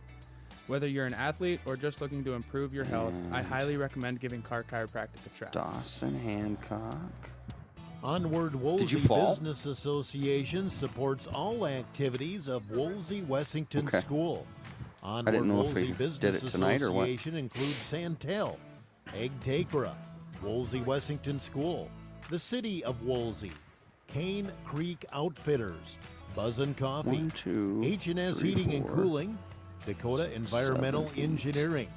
S3: Whether you're an athlete or just looking to improve your health, I highly recommend giving Carr Chiropractic a try.
S17: Dawson Hancock.
S7: Onward Wolsey Business Association supports all activities of Wolsey Wessington School. Onward Wolsey Business Association includes Santel, Egg Takera, Wolsey Wessington School, the City of Wolsey, Cane Creek Outfitters, Buzzin' Coffee, H&S Heating and Cooling, Dakota Environmental Engineering.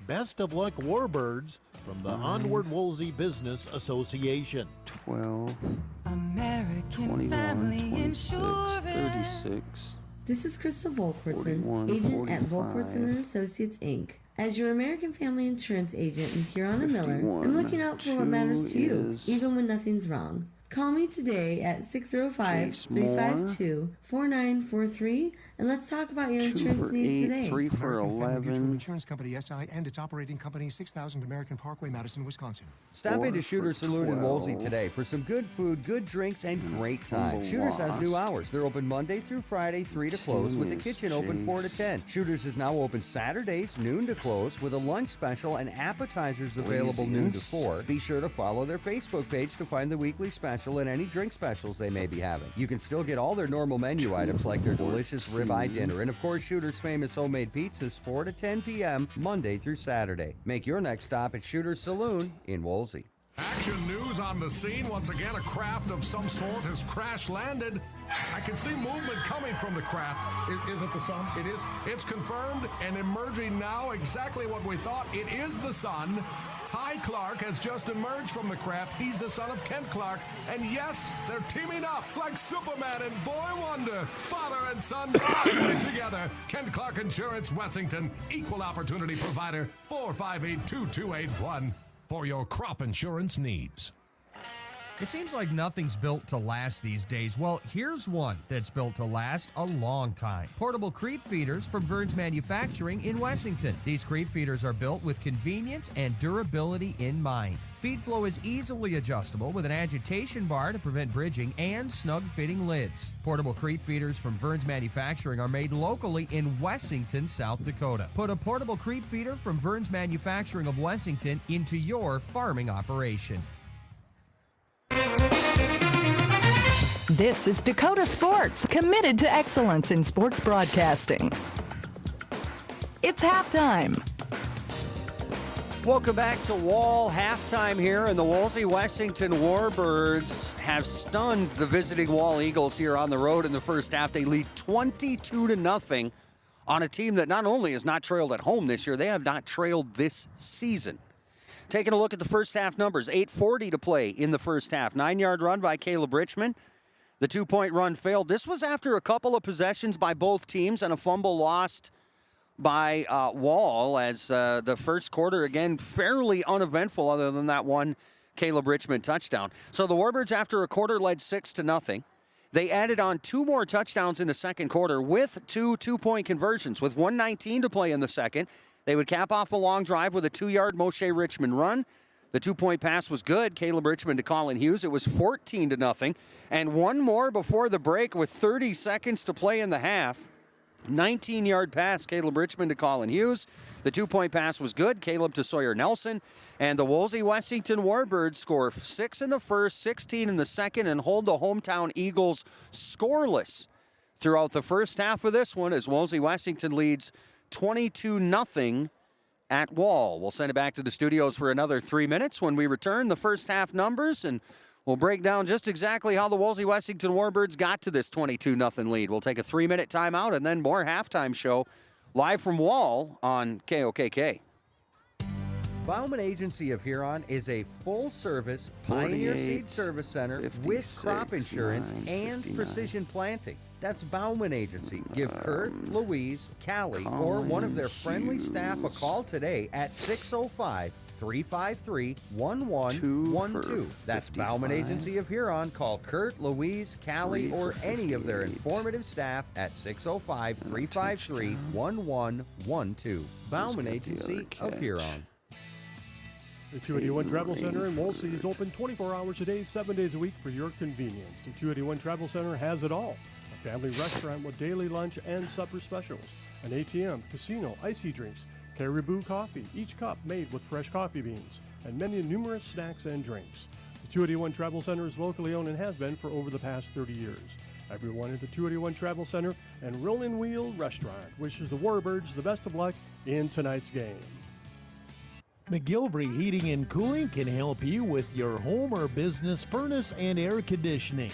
S7: Best of luck, Warbirds, from the Onward Wolsey Business Association.
S17: 12,
S14: American
S17: 21,
S14: Family
S17: 26,
S14: Insurance.
S17: 36.
S15: This is Crystal Volkwartson, agent at Volkwartson & Associates, Inc. As your American Family Insurance agent in Huron and Miller, I'm looking out for what matters to you, even when nothing's wrong. Call me today at 605-352-4943 And let's talk about your
S21: 2
S15: insurance
S21: for
S15: needs
S21: 8,
S15: today.
S21: 3 for
S16: American Family Mutual
S21: 11.
S16: Insurance Company SI and its operating company, 6000 American Parkway, Madison, Wisconsin.
S5: Stop
S21: 4
S5: into
S21: for
S5: Shooter's Saloon in Wolsey
S21: 12.
S5: today for some good food, good drinks, and great time. Shooters has new
S21: Lost.
S5: hours. They're open Monday through Friday, 3 to close, with the
S21: Tim
S5: kitchen
S21: is
S5: open 4 to
S21: Jace.
S5: 10. Shooters is now open Saturdays, noon to close, with a lunch special and appetizers available noon to
S21: Laziness.
S5: 4. Be sure to follow their Facebook page to find the weekly special and any drink specials they may be having. You can still get all their normal menu items like their delicious ribeye dinner, and of course Shooter's famous homemade pizzas 4 to 10 p.m. Monday through Saturday. Make your next stop at Shooter's Saloon in Wolsey.
S10: Action news on the scene. Once again, a craft of some sort has crash landed. I can see movement coming from the craft. Is it the sun? It is. It's confirmed and emerging now exactly what we thought. It is the sun. Ty Clark has just emerged from the craft. He's the son of Kent Clark. And yes, they're teaming up like Superman and Boy Wonder. Father and son fighting together. Kent Clark Insurance, Wessington. Equal opportunity provider. 458-2281 for your crop insurance needs.
S11: It seems like nothing's built to last these days. Well, here's one that's built to last a long time. Portable creep feeders from Vern's Manufacturing in Wessington. These creep feeders are built with convenience and durability in mind. Feed flow is easily adjustable with an agitation bar to prevent bridging and snug-fitting lids. Portable creep feeders from Vern's Manufacturing are made locally in Wessington, South Dakota. Put a portable creep feeder from Vern's Manufacturing of Wessington into your farming operation.
S4: This is Dakota Sports, committed to excellence in sports broadcasting. It's halftime.
S17: Welcome back to Wall halftime here, and the Wolsey Wessington Warbirds have stunned the visiting Wall Eagles here on the road in the first half. They lead 22-0 on a team that not only has not trailed at home this year, they have not trailed this season. Taking a look at the first half numbers, 8:40 to play in the first half. 9-yard run by Caleb Richmond. The 2-point run failed. This was after a couple of possessions by both teams and a fumble lost by Wall, as the first quarter, again, fairly uneventful other than that one Caleb Richmond touchdown. So the Warbirds, after a quarter, led 6-0. They added on 2 more touchdowns in the second quarter with 2 2-point conversions. With 1:19 to play in the second, they would cap off a long drive with a 2-yard Moshe Richmond run. The 2-point pass was good. Caleb Richmond to Colin Hughes. It was 14-0. And one more before the break with 30 seconds to play in the half. 19-yard pass, Caleb Richmond to Colin Hughes. The 2-point pass was good. Caleb to Sawyer Nelson. And the Wolsey Wessington Warbirds score 6 in the first, 16 in the second, and hold the hometown Eagles scoreless throughout the first half of this one as Wolsey Wessington leads 22-0 at Wall. We'll send it back to the studios for another 3 minutes. When we return, the first half numbers, and we'll break down just exactly how the Wolsey Wessington Warbirds got to this 22-0 lead. We'll take a 3-minute timeout and then more halftime show live from Wall on KOKK.
S5: Bauman Agency of Huron is a full-service Pioneer Seed Service Center with crop insurance and precision planting. That's Bauman Agency. Give Kurt, Louise, Callie, or one of their friendly staff a call today at 605-353-1112. That's Bauman Agency of Huron. Call Kurt, Louise, Callie, or any of their informative staff at 605-353-1112. Bauman Agency of Huron.
S1: The 281 Travel Center in Wolsey is open 24 hours a day, 7 days a week for your convenience. The 281 Travel Center has it all. A family restaurant with daily lunch and supper specials. An ATM, casino, icy drinks, Caribou coffee, each cup made with fresh coffee beans, and many numerous snacks and drinks. The 281 Travel Center is locally owned and has been for over the past 30 years. Everyone at the 281 Travel Center and Rollin' Wheel Restaurant wishes the Warbirds the best of luck in tonight's game.
S7: McGilvery Heating and Cooling can help you with your home or business furnace and air conditioning.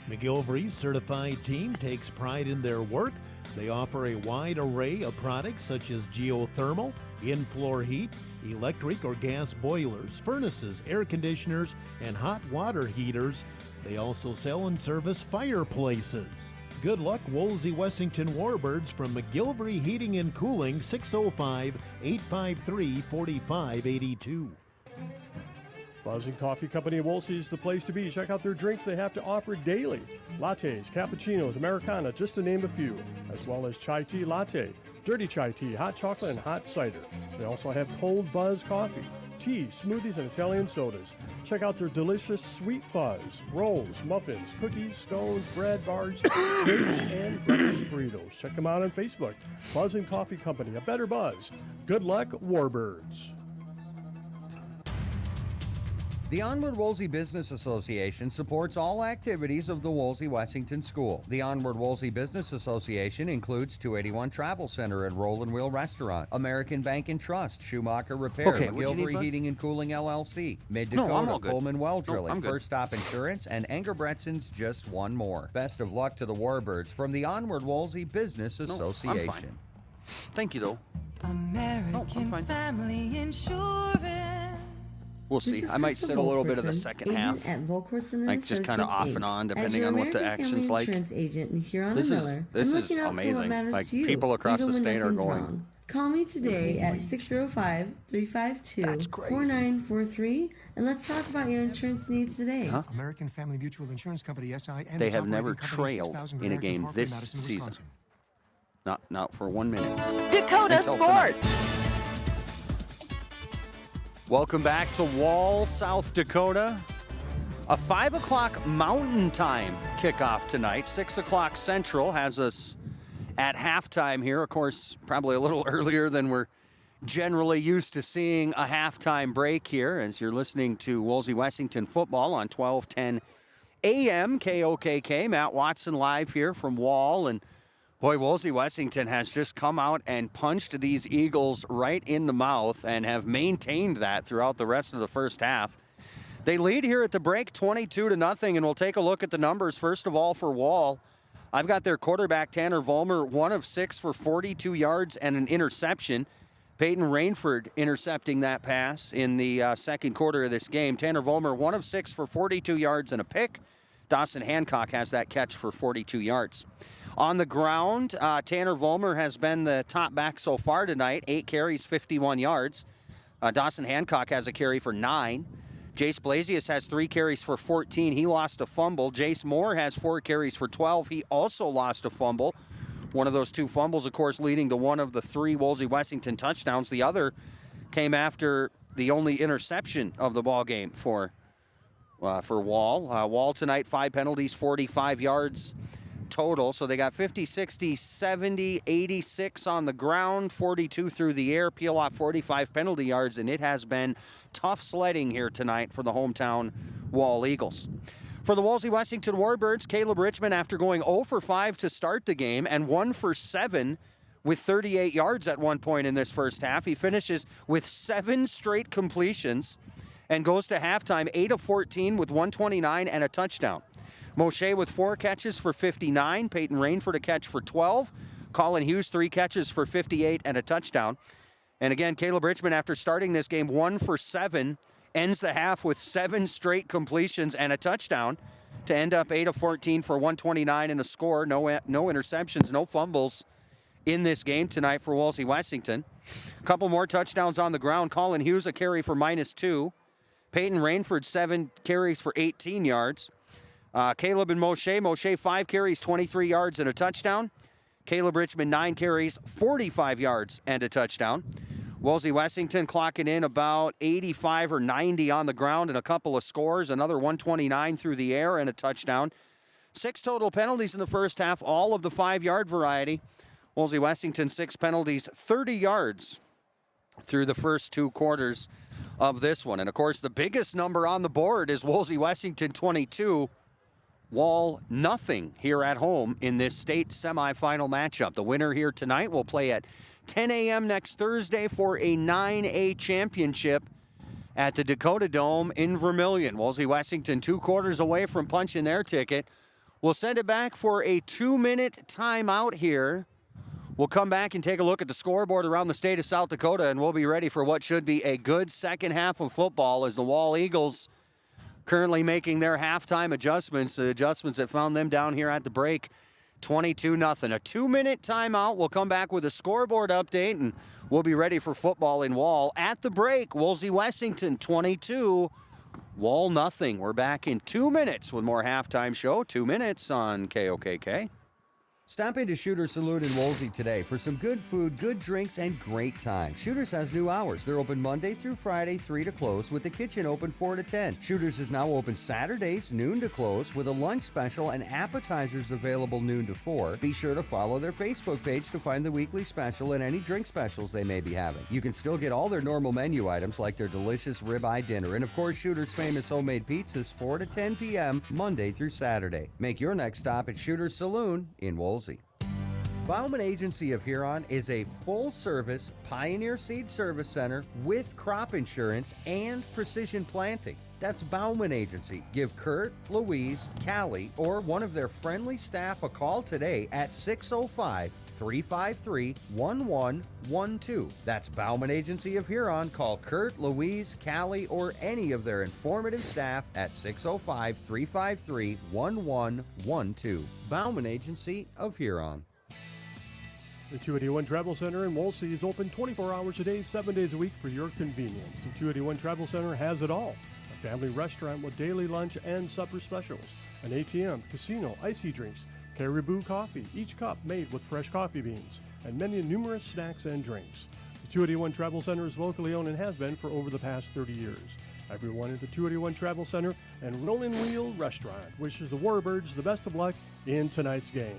S7: McGilvery's certified team takes pride in their work. They offer a wide array of products such as geothermal, in-floor heat, electric or gas boilers, furnaces, air conditioners, and hot water heaters. They also sell and service fireplaces. Good luck, Wolsey Wessington Warbirds from McGilvery Heating and Cooling, 605-853-4582.
S1: Buzz and Coffee Company of Wolsey is the place to be. Check out their drinks they have to offer daily. Lattes, cappuccinos, Americana, just to name a few, as well as chai tea latte, dirty chai tea, hot chocolate, and hot cider. They also have cold Buzz coffee, tea, smoothies, and Italian sodas. Check out their delicious sweet Buzz, rolls, muffins, cookies, scones, bread, bars, cakes, and breakfast burritos. Check them out on Facebook. Buzz and Coffee Company, a better buzz. Good luck, Warbirds.
S5: The Onward Wolsey Business Association supports all activities of the Wolsey Wessington School. The Onward Wolsey Business Association includes 281 Travel Center and Roll and Wheel Restaurant, American Bank and Trust, Schumacher Repair, McGilvery Heating and Cooling LLC, Mid-Dakota, Coleman Well Drilling, First Stop Insurance, and Engelbretson's Just One More. Best of luck to the Warbirds from the Onward Wolsey Business Association.
S17: I'm fine. Thank you, though.
S14: American Family Insurance.
S17: We'll see. I might sit a little bit of the second half.
S15: At
S17: like just kind of off and on, depending on what the action's like. This is amazing. Like people across the state are going.
S15: Wrong. Call me today at 605-352-4943 and let's talk about your insurance needs today.
S16: American Family Mutual Insurance Company, SI, and
S17: they have never trailed in a game this season. Not for 1 minute.
S4: Dakota Sports.
S17: Welcome back to Wall, South Dakota. A 5 o'clock Mountain Time kickoff tonight. 6 o'clock Central has us at halftime here. Of course, probably a little earlier than we're generally used to seeing a halftime break here as you're listening to Wolsey Wessington football on 1210 a.m. KOKK. Matt Watson live here from Wall. And boy, Wolsey Wessington has just come out and punched these Eagles right in the mouth and have maintained that throughout the rest of the first half. They lead here at the break 22-0, and we'll take a look at the numbers. First of all, for Wall, I've got their quarterback, Tanner Vollmer, 1 of 6 for 42 yards and an interception. Peyton Rainford intercepting that pass in the second quarter of this game. Tanner Vollmer, 1 of 6 for 42 yards and a pick. Dawson Hancock has that catch for 42 yards. On the ground, Tanner Vollmer has been the top back so far tonight. 8 carries, 51 yards. Dawson Hancock has a carry for 9. Jace Blasius has 3 carries for 14. He lost a fumble. Jace Moore has 4 carries for 12. He also lost a fumble. One of those 2 fumbles, of course, leading to one of the 3 Wolsey Wessington touchdowns. The other came after the only interception of the ball game for Wall. Wall tonight, 5 penalties, 45 yards total. So they got 50, 60, 70, 86 on the ground, 42 through the air, peel off 45 penalty yards, and it has been tough sledding here tonight for the hometown Wall Eagles. For the Wolsey Wessington Warbirds, Caleb Richmond, after going 0 for 5 to start the game and 1 for 7 with 38 yards at one point in this first half, he finishes with 7 straight completions and goes to halftime 8 of 14 with 129 and a touchdown. Moshe with 4 catches for 59. Peyton Rainford a catch for 12. Colin Hughes 3 catches for 58 and a touchdown. And again, Caleb Richmond, after starting this game 1 for 7, ends the half with 7 straight completions and a touchdown to end up 8 of 14 for 129 and a score. No interceptions, no fumbles in this game tonight for Wolsey Wessington. A couple more touchdowns on the ground. Colin Hughes a carry for -2. Peyton Rainford 7 carries for 18 yards. Caleb and Moshe 5 carries, 23 yards and a touchdown. Caleb Richmond 9 carries, 45 yards and a touchdown. Wolsey Wessington clocking in about 85 or 90 on the ground and a couple of scores. Another 129 through the air and a touchdown. 6 total penalties in the first half, all of the 5-yard variety. Wolsey Wessington 6 penalties, 30 yards through the first 2 quarters of this one. And of course, the biggest number on the board is Wolsey Wessington 22. Wall nothing here at home in this state semifinal matchup. The winner here tonight will play at 10 a.m. next Thursday for a 9A championship at the Dakota Dome in Vermilion. Wolsey Wessington 2 quarters away from punching their ticket. We'll send it back for a 2-minute timeout here. We'll come back and take a look at the scoreboard around the state of South Dakota, and we'll be ready for what should be a good second half of football as the Wall Eagles currently making their halftime adjustments, the adjustments that found them down here at the break, 22-0. A 2-minute timeout. We'll come back with a scoreboard update, and we'll be ready for football in Wall. At the break, Wolsey Wessington 22, Wall nothing. We're back in 2 minutes with more halftime show. 2 minutes on KOKK.
S5: Stop into Shooter's Saloon in Wolsey today for some good food, good drinks, and great time. Shooter's has new hours. They're open Monday through Friday, 3 to close, with the kitchen open 4 to 10. Shooter's is now open Saturdays, noon to close, with a lunch special and appetizers available noon to 4. Be sure to follow their Facebook page to find the weekly special and any drink specials they may be having. You can still get all their normal menu items like their delicious ribeye dinner. And of course, Shooter's famous homemade pizzas 4 to 10 p.m. Monday through Saturday. Make your next stop at Shooter's Saloon in Wolsey. Bauman Agency of Huron is a full-service Pioneer Seed Service Center with crop insurance and precision planting. That's Bauman Agency. Give Kurt, Louise, Callie, or one of their friendly staff a call today at 605-353-1112. That's Bauman Agency of Huron. Call Kurt, Louise, Callie, or any of their informative staff at 605-353-1112. Bauman Agency of Huron.
S1: The 281 Travel Center in Wolsey is open 24 hours a day, 7 days a week for your convenience. The 281 Travel Center has it all. A family restaurant with daily lunch and supper specials, an ATM, casino, icy drinks, Caribou coffee, each cup made with fresh coffee beans, and many numerous snacks and drinks. The 281 Travel Center is locally owned and has been for over the past 30 years. Everyone at the 281 Travel Center and Rollin' Wheel Restaurant wishes the Warbirds the best of luck in tonight's game.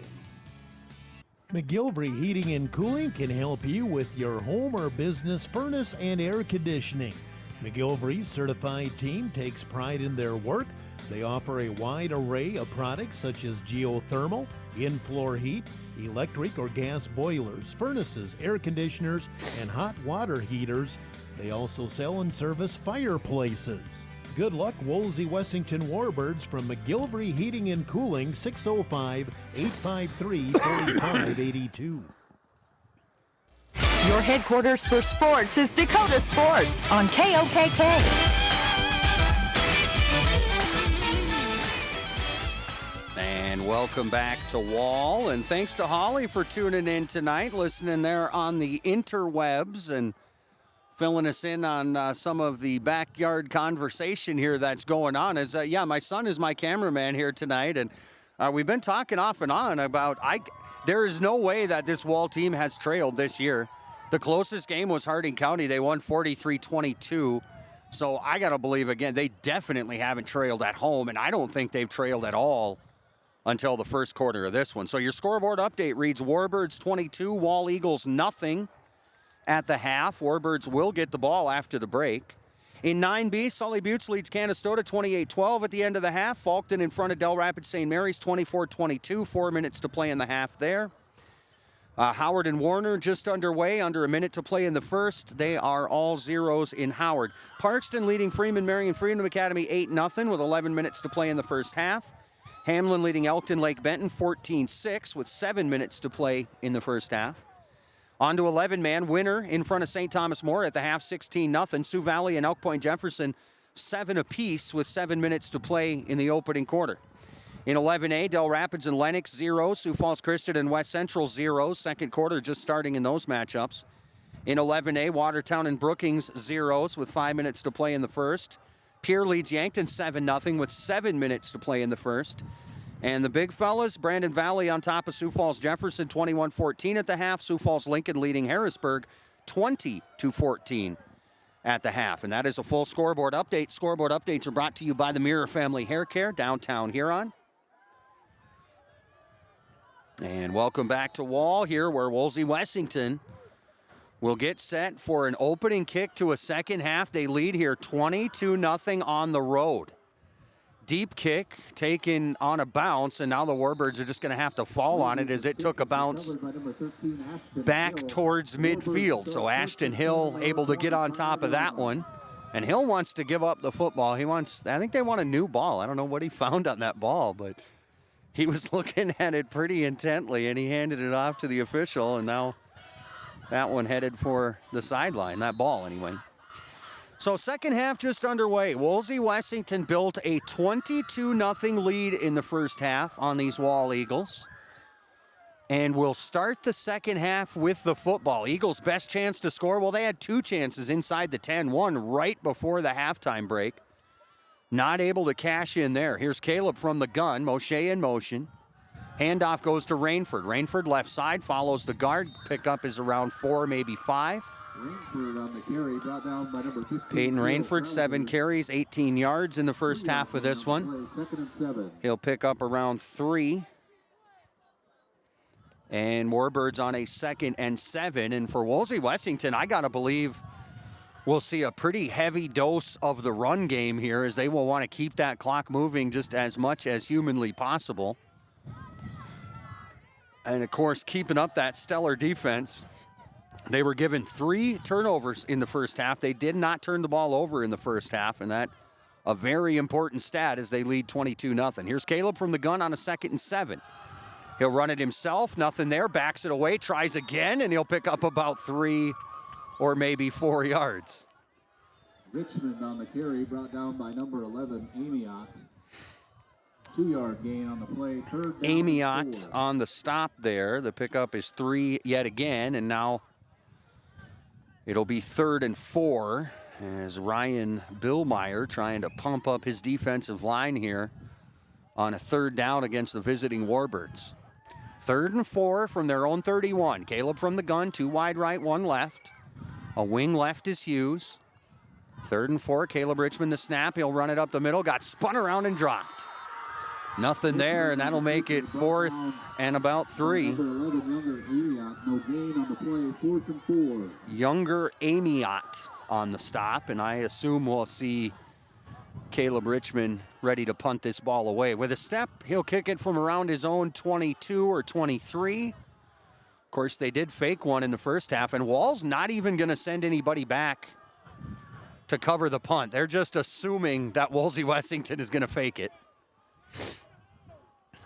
S7: McGilvery Heating and Cooling can help you with your home or business furnace and air conditioning. McGilvery's certified team takes pride in their work. They offer a wide array of products such as geothermal, in-floor heat, electric or gas boilers, furnaces, air conditioners, and hot water heaters. They also sell and service fireplaces. Good luck, Wolsey Wessington Warbirds from McGilvery Heating and Cooling, 605-853-4582.
S4: Your headquarters for sports is Dakota Sports on KOKK.
S17: And welcome back to Wall. And thanks to Holly for tuning in tonight, listening there on the interwebs and filling us in on some of the backyard conversation here that's going on. My son is my cameraman here tonight, and we've been talking off and on about there is no way that this Wall team has trailed this year. The closest game was Harding County. They won 43-22. So I got to believe, again, they definitely haven't trailed at home, and I don't think they've trailed at all until the first quarter of this one. So your scoreboard update reads Warbirds 22, Wall Eagles nothing. At the half, Warbirds will get the ball after the break. In 9B, Sully Buttes leads Canastota 28-12 at the end of the half. Faulkton in front of Del Rapids St. Mary's 24-22, 4 minutes to play in the half there. Howard and Warner just underway, under a minute to play in the first. They are all zeros in Howard. Parkston leading Freeman Marion Freedom Academy 8-0 with 11 minutes to play in the first half. Hamlin leading Elkton Lake Benton 14-6 with 7 minutes to play in the first half. On to 11-man, Winner in front of St. Thomas More at the half, 16-0. Sioux Valley and Elk Point Jefferson 7 apiece with 7 minutes to play in the opening quarter. In 11A, Del Rapids and Lennox 0, Sioux Falls Christian and West Central 0. Second quarter just starting in those matchups. In 11A, Watertown and Brookings 0s with 5 minutes to play in the first. Pierre leads Yankton 7-0 with 7 minutes to play in the first. And the big fellas, Brandon Valley on top of Sioux Falls Jefferson 21-14 at the half. Sioux Falls Lincoln leading Harrisburg 20-14 at the half. And that is a full scoreboard update. Scoreboard updates are brought to you by the Mirror Family Hair Care, downtown Huron. And welcome back to Wall here, where Wolsey Wessington will get set for an opening kick to a second half. They lead here 22-0 on the road. Deep kick taken on a bounce, and now the Warbirds are just going to have to fall on it as it took a bounce back towards midfield. So Ashton Hill able to get on top of that one. And Hill wants to give up the football. I think they want a new ball. I don't know what he found on that ball, but he was looking at it pretty intently, and he handed it off to the official, and now that one headed for the sideline, that ball anyway. So second half just underway. Wolsey Wessington built a 22-0 lead in the first half on these Wall Eagles. And we'll start the second half with the football. Eagles' best chance to score, well, they had 2 chances inside the 10. One right before the halftime break. Not able to cash in there. Here's Caleb from the gun. Moshe in motion. Handoff goes to Rainford. Rainford left side, follows the guard. Pickup is around 4, maybe 5.
S13: Rainford on the carry, brought down by number 15.
S17: Peyton Rainford, 7 carries, 18 yards in the first half of this one.
S13: 2nd and 7.
S17: He'll pick up around 3. And Warbirds on a 2nd and 7. And for Wolsey Wessington, I got to believe we'll see a pretty heavy dose of the run game here, as they will want to keep that clock moving just as much as humanly possible. And, of course, keeping up that stellar defense. They were given 3 turnovers in the first half. They did not turn the ball over in the first half, and that a very important stat as they lead 22-0. Here's Caleb from the gun on a 2nd and 7. He'll run it himself. Nothing there. Backs it away. Tries again, and he'll pick up about 3 or maybe 4 yards.
S13: Richmond on the carry, brought down by number 11, Amiot. 2-yard gain on the play. Third down.
S17: Amiot on the stop there. The pickup is 3 yet again, and now it'll be 3rd and 4 as Ryan Billmeyer trying to pump up his defensive line here on a 3rd down against the visiting Warbirds. 3rd and 4 from their own 31. Caleb from the gun, 2 wide right, 1 left. A wing left is Hughes. 3rd and 4, Caleb Richmond the snap. He'll run it up the middle, got spun around and dropped. Nothing there, and that'll make it 4th and about 3.
S13: Number 11, Younger Amiot, no gain on the play, 4th and 4.
S17: Younger Amiot on the stop, and I assume we'll see Caleb Richmond ready to punt this ball away. With a step, he'll kick it from around his own 22 or 23. Of course, they did fake one in the first half, and Wall's not even going to send anybody back to cover the punt. They're just assuming that Wolsey Wessington is going to fake it.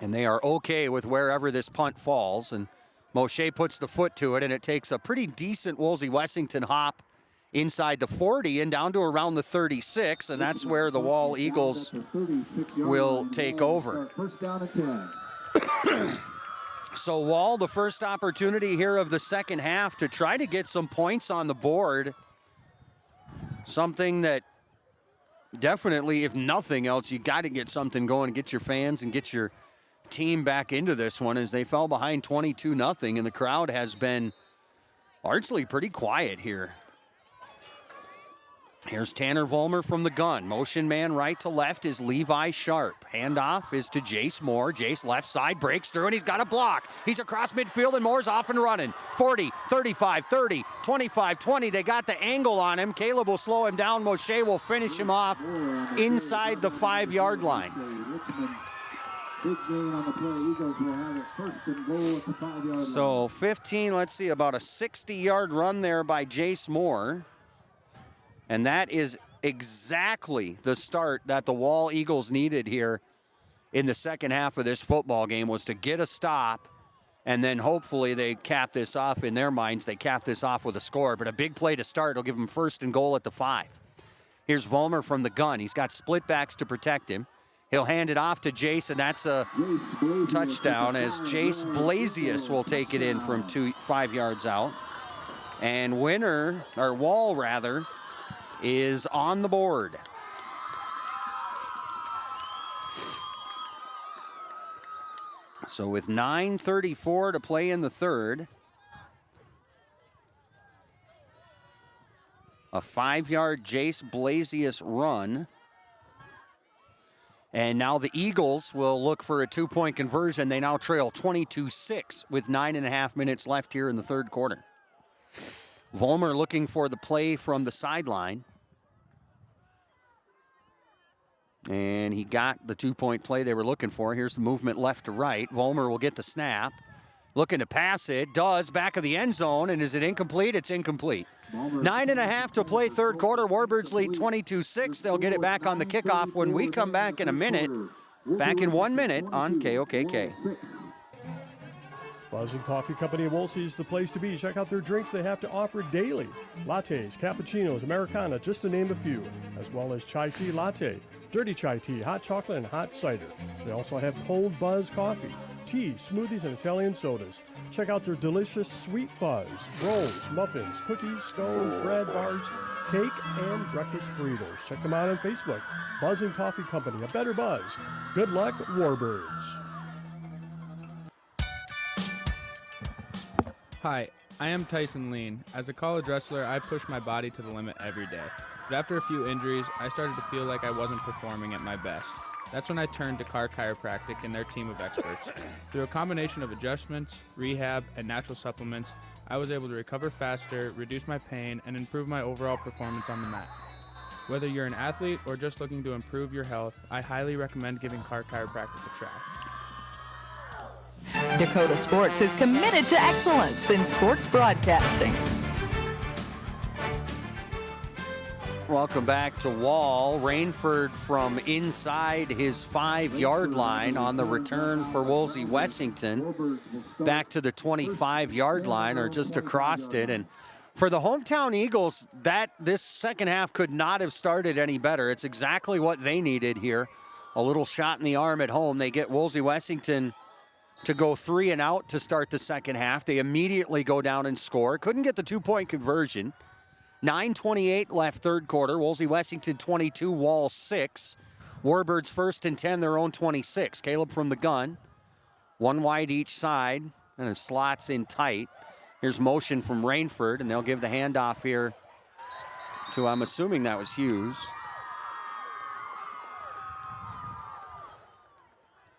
S17: And they are okay with wherever this punt falls. And Moshe puts the foot to it, and it takes a pretty decent Wolsey Wessington hop inside the 40 and down to around the 36, and that's where the Wall Eagles will take over.
S13: First down and 10.
S17: So Wall, the first opportunity here of the second half to try to get some points on the board. Something that definitely, if nothing else, you got to get something going, get your fans and get your team back into this one, as they fell behind 22-0, and the crowd has been largely pretty quiet here. Here's Tanner Vollmer from the gun. Motion man right to left is Levi Sharp. Handoff is to Jace Moore. Jace left side breaks through, and he's got a block. He's across midfield, and Moore's off and running. 40, 35, 30, 25, 20. They got the angle on him. Caleb will slow him down. Moshe will finish him off inside the 5-yard line.
S13: Big gain on the play. Eagles will have it 1st and goal at the 5-yard line.
S17: So 15, let's see, about a 60-yard run there by Jace Moore. And that is exactly the start that the Wall Eagles needed here in the second half of this football game, was to get a stop, and then hopefully they cap this off in their minds. They cap this off with a score, but a big play to start will give them 1st and goal at the 5. Here's Vollmer from the gun. He's got split backs to protect him. He'll hand it off to Jace, and that's a touchdown, as Jace Blasius will take it in from 5 yards out. And Wall rather, is on the board. So with 9:34 to play in the third, a 5-yard Jace Blasius run. And now the Eagles will look for a 2-point conversion. They now trail 22-6 with 9.5 minutes left here in the third quarter. Vollmer looking for the play from the sideline. And he got the 2-point play they were looking for. Here's the movement left to right. Vollmer will get the snap. Looking to pass it. Does. Back of the end zone. And is it incomplete? It's incomplete. 9.5 to play third quarter. Warbirds lead 22-6. They'll get it back on the kickoff when we come back in a minute. Back in 1 minute on KOKK.
S1: Buzz and Coffee Company of Wolsey is the place to be. Check out their drinks they have to offer daily. Lattes, cappuccinos, Americana, just to name a few, as well as chai tea latte, dirty chai tea, hot chocolate, and hot cider. They also have cold Buzz coffee, tea, smoothies, and Italian sodas. Check out their delicious sweet buzz, rolls, muffins, cookies, scones, bread, bars, cake and breakfast burritos. Check them out on Facebook. Buzz and Coffee Company, a better buzz. Good luck, Warbirds.
S3: Hi, I am Tyson Lean. As a college wrestler, I push my body to the limit every day. But after a few injuries, I started to feel like I wasn't performing at my best. That's when I turned to Carr Chiropractic and their team of experts. Through a combination of adjustments, rehab, and natural supplements, I was able to recover faster, reduce my pain, and improve my overall performance on the mat. Whether you're an athlete or just looking to improve your health, I highly recommend giving Carr Chiropractic a try.
S4: Dakota Sports is committed to excellence in sports broadcasting.
S17: Welcome back to Wall. Rainford from inside his 5-yard line on the return for Wolsey Wessington. Back to the 25-yard line or just across it. And for the hometown Eagles, this second half could not have started any better. It's exactly what they needed here. A little shot in the arm at home. They get Wolsey Wessington to go 3 and out to start the second half. They immediately go down and score. Couldn't get the 2-point conversion. 9:28 left third quarter. Wolsey Wessington 22, Wall 6. Warbirds 1st and 10, their own 26. Caleb from the gun. One wide each side, and it slots in tight. Here's motion from Rainford, and they'll give the handoff here to, I'm assuming that was Hughes.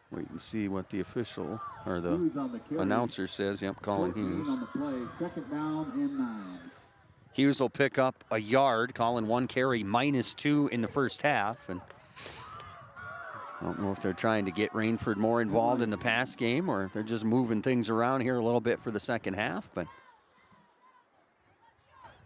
S17: Wait and see what the official or the announcer says. Yep, calling Hughes.
S13: On the play, 2nd down and 9.
S17: Hughes will pick up a yard, calling one carry -2 in the first half. And I don't know if they're trying to get Rainford more involved in the pass game or if they're just moving things around here a little bit for the second half. But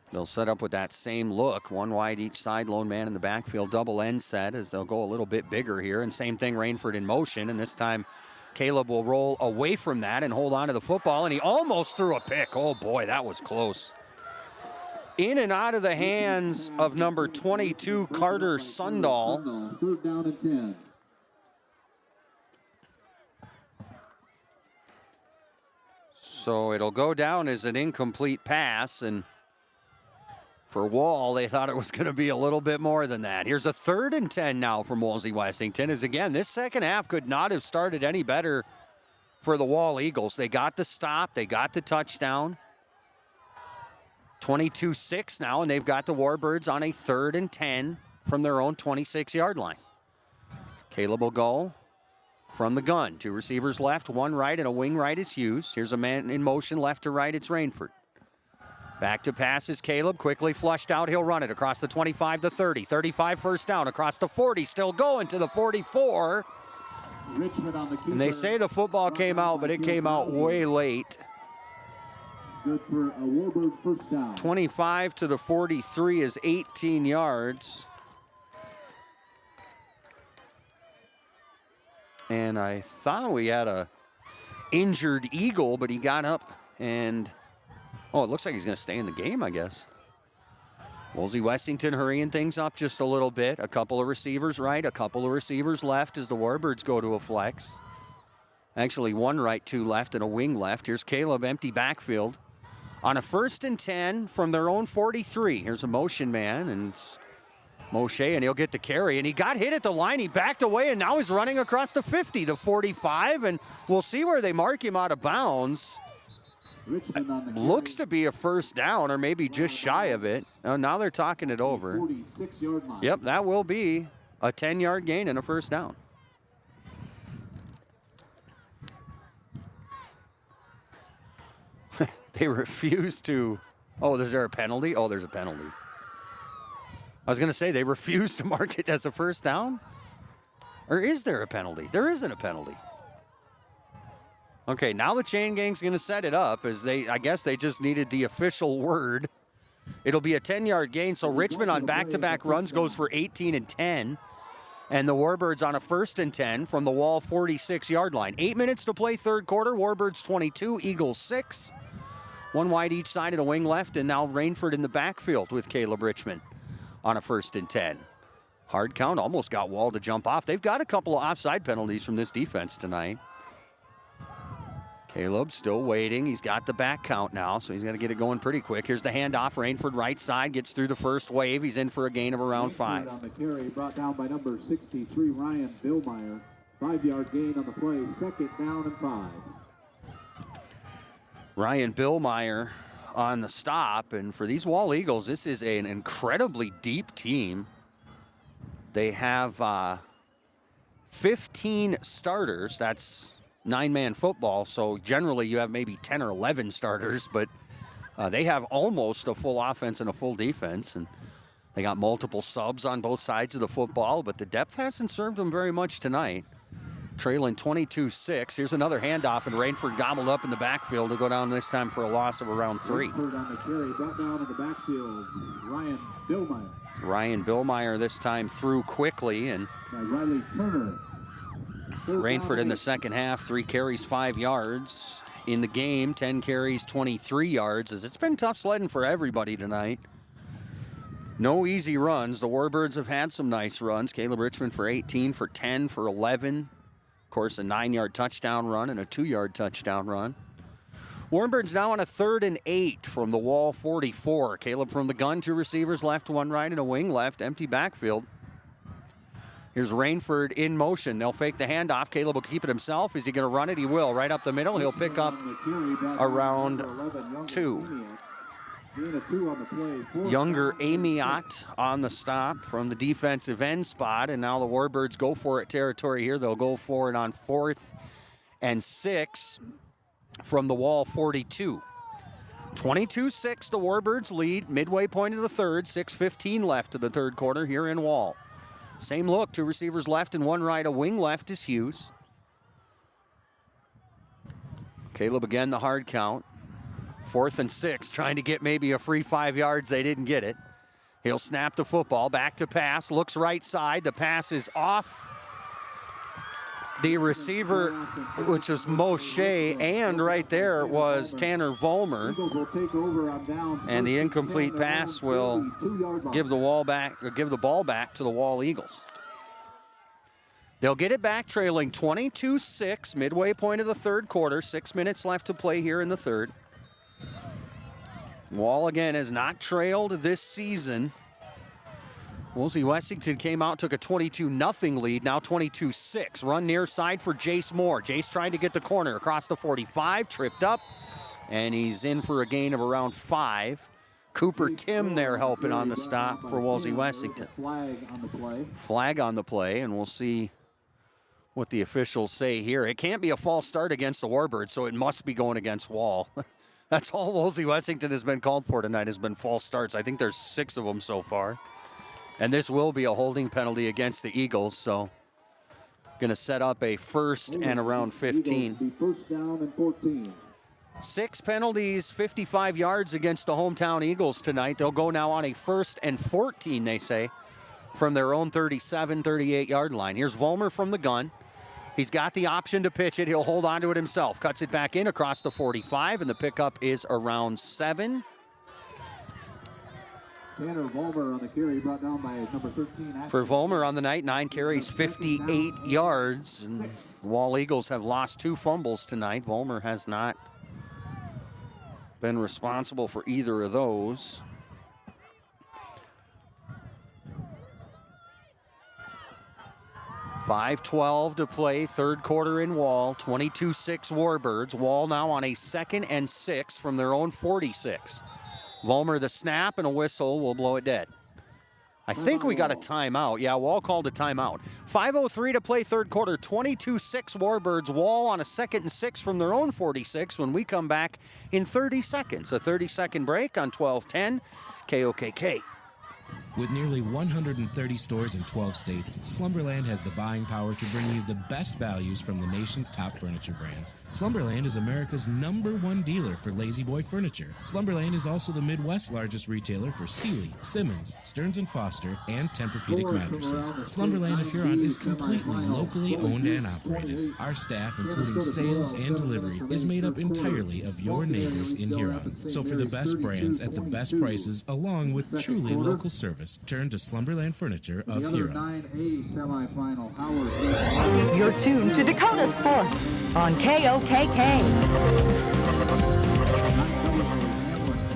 S17: they'll set up with that same look. One wide each side, lone man in the backfield, double end set as they'll go a little bit bigger here. And same thing, Rainford in motion. And this time Caleb will roll away from that and hold on to the football. And he almost threw a pick. Oh boy, that was close. In and out of the hands of number 22, Carter Sundahl.
S13: 3rd down and 10.
S17: So it'll go down as an incomplete pass, and for Wall, they thought it was going to be a little bit more than that. Here's a 3rd and 10 now from Wolsey Wessington, as again, this second half could not have started any better for the Wall Eagles. They got the stop, they got the touchdown. 22-6 now, and they've got the Warbirds on a 3rd and 10 from their own 26-yard line. Caleb will go from the gun. 2 receivers left, 1 right, and a wing right is Hughes. Here's a man in motion left to right, it's Rainford. Back to pass is Caleb, quickly flushed out, he'll run it across the 25 to 30. 35 first down, across the 40, still going to the 44.
S13: Richmond on the keeper.
S17: And they say the football came out, but it came out way late.
S13: Good for a Warbird first down.
S17: 25 to the 43 is 18 yards. And I thought we had a injured Eagle, but he got up and, it looks like he's going to stay in the game, I guess. Wolsey Wessington hurrying things up just a little bit. A couple of receivers right, a couple of receivers left as the Warbirds go to a flex. Actually, 1 right, 2 left, and a wing left. Here's Caleb, empty backfield. On a 1st and 10 from their own 43. Here's a motion man, and it's Moshe, and he'll get the carry. And he got hit at the line. He backed away, and now he's running across the 50, the 45, and we'll see where they mark him out of bounds. Looks to be a first down, or maybe just shy of it. Now they're talking it over.
S13: 46-yard line.
S17: Yep, that will be a 10-yard gain and a first down. They refuse to. Oh, is there a penalty? Oh, there's a penalty. I was going to say they refuse to mark it as a first down. Or is there a penalty? There isn't a penalty. Okay, now the chain gang's going to set it up as I guess they just needed the official word. It'll be a 10-yard gain, so Richmond on back-to-back runs goes for 18 and 10. And the Warbirds on a 1st and 10 from the Wall 46-yard line. 8 minutes to play third quarter. Warbirds 22, Eagles 6. 1 wide each side and a wing left, and now Rainford in the backfield with Caleb Richmond on a 1st and 10. Hard count, almost got Wall to jump off. They've got a couple of offside penalties from this defense tonight. Caleb still waiting. He's got the back count now, so he's going to get it going pretty quick. Here's the handoff. Rainford right side, gets through the first wave. He's in for a gain of around 5.
S13: On the carry, brought down by number 63, Ryan Billmeyer. 5-yard gain on the play, 2nd down and 5.
S17: Ryan Billmeyer on the stop, and for these Wall Eagles, this is an incredibly deep team. They have 15 starters. That's 9-man football, so generally you have maybe 10 or 11 starters, but they have almost a full offense and a full defense, and they got multiple subs on both sides of the football, but the depth hasn't served them very much tonight. Trailing 22-6. Here's another handoff, and Rainford gobbled up in the backfield to go down this time for a loss of around 3.
S13: Rainford on the carry, brought down in the backfield, Ryan Billmeyer.
S17: Ryan Billmeyer this time threw quickly, and
S13: By Riley Turner.
S17: Rainford in the second half, 3 carries, 5 yards. In the game, 10 carries, 23 yards. As it's been tough sledding for everybody tonight. No easy runs. The Warbirds have had some nice runs. Caleb Richmond for 18, for 10, for 11. Of course, a 9-yard touchdown run and a 2-yard touchdown run. Warbirds now on a 3rd and 8 from the Wall 44. Caleb from the gun, 2 receivers left, 1 right, and a wing left. Empty backfield. Here's Rainford in motion. They'll fake the handoff. Caleb will keep it himself. Is he going to run it? He will. Right up the middle. He'll pick up around 2. Younger Amiot on the stop from the defensive end spot. And now the Warbirds go for it territory here. They'll go for it on 4th and 6 from the Wall 42. 22-6, the Warbirds lead. Midway point of the third. 6:15 left to the third quarter here in Wall. Same look, 2 receivers left and 1 right. A wing left is Hughes. Caleb again, the hard count. 4th and 6, trying to get maybe a free 5 yards. They didn't get it. He'll snap the football, back to pass, looks right side. The pass is off the receiver, which was Moshe, and right there was Tanner Vollmer. And the incomplete pass will give the ball back to the Wall Eagles. They'll get it back trailing 22-6, midway point of the third quarter. 6 minutes left to play here in the third. Wall again has not trailed this season. Wolsey Wessington came out, took a 22-0 lead, now 22-6. Run near side for Jace Moore. Jace trying to get the corner across the 45, tripped up, and he's in for a gain of around 5. Cooper Tim there helping on the stop for Wolsey Wessington. Flag on the play, and we'll see what the officials say here. It can't be a false start against the Warbirds, so it must be going against Wall. That's all Wolsey Wessington has been called for tonight, has been false starts. I think there's 6 of them so far. And this will be a holding penalty against the Eagles, so going to set up a 1st and around 15.
S13: 1st down and 14.
S17: 6 penalties, 55 yards against the hometown Eagles tonight. They'll go now on a 1st and 14, they say, from their own 37, 38-yard line. Here's Vollmer from the gun. He's got the option to pitch it. He'll hold on to it himself. Cuts it back in across the 45, and the pickup is around 7.
S13: Tanner Vollmer on the carry, brought down by number 13.
S17: For Vollmer on the night, 9 carries, 58 yards. And the Wall Eagles have lost 2 fumbles tonight. Vollmer has not been responsible for either of those. .5:12 to play, third quarter in Wall, 22-6 Warbirds. Wall now on a 2nd and 6 from their own 46. Vollmer the snap, and a whistle will blow it dead. I think we got a timeout. Yeah, Wall called a timeout. 5:03 to play third quarter, 22-6 Warbirds. Wall on a 2nd and 6 from their own 46 when we come back in 30 seconds. A 30-second break on 12:10 KOKK.
S18: With nearly 130 stores in 12 states, Slumberland has the buying power to bring you the best values from the nation's top furniture brands. Slumberland is America's #1 dealer for Lazy Boy furniture. Slumberland is also the Midwest's largest retailer for Sealy, Simmons, Stearns & Foster, and Tempur-Pedic mattresses. Slumberland of Huron is completely locally owned and operated. Our staff, including sales and delivery, is made up entirely of your neighbors in Huron. So for the best brands at the best prices, along with truly local service, service. Turn to Slumberland Furniture of
S13: The other
S18: Huron.
S13: 9A semifinal, Howard.
S4: You're tuned to Dakota Sports on KOKK.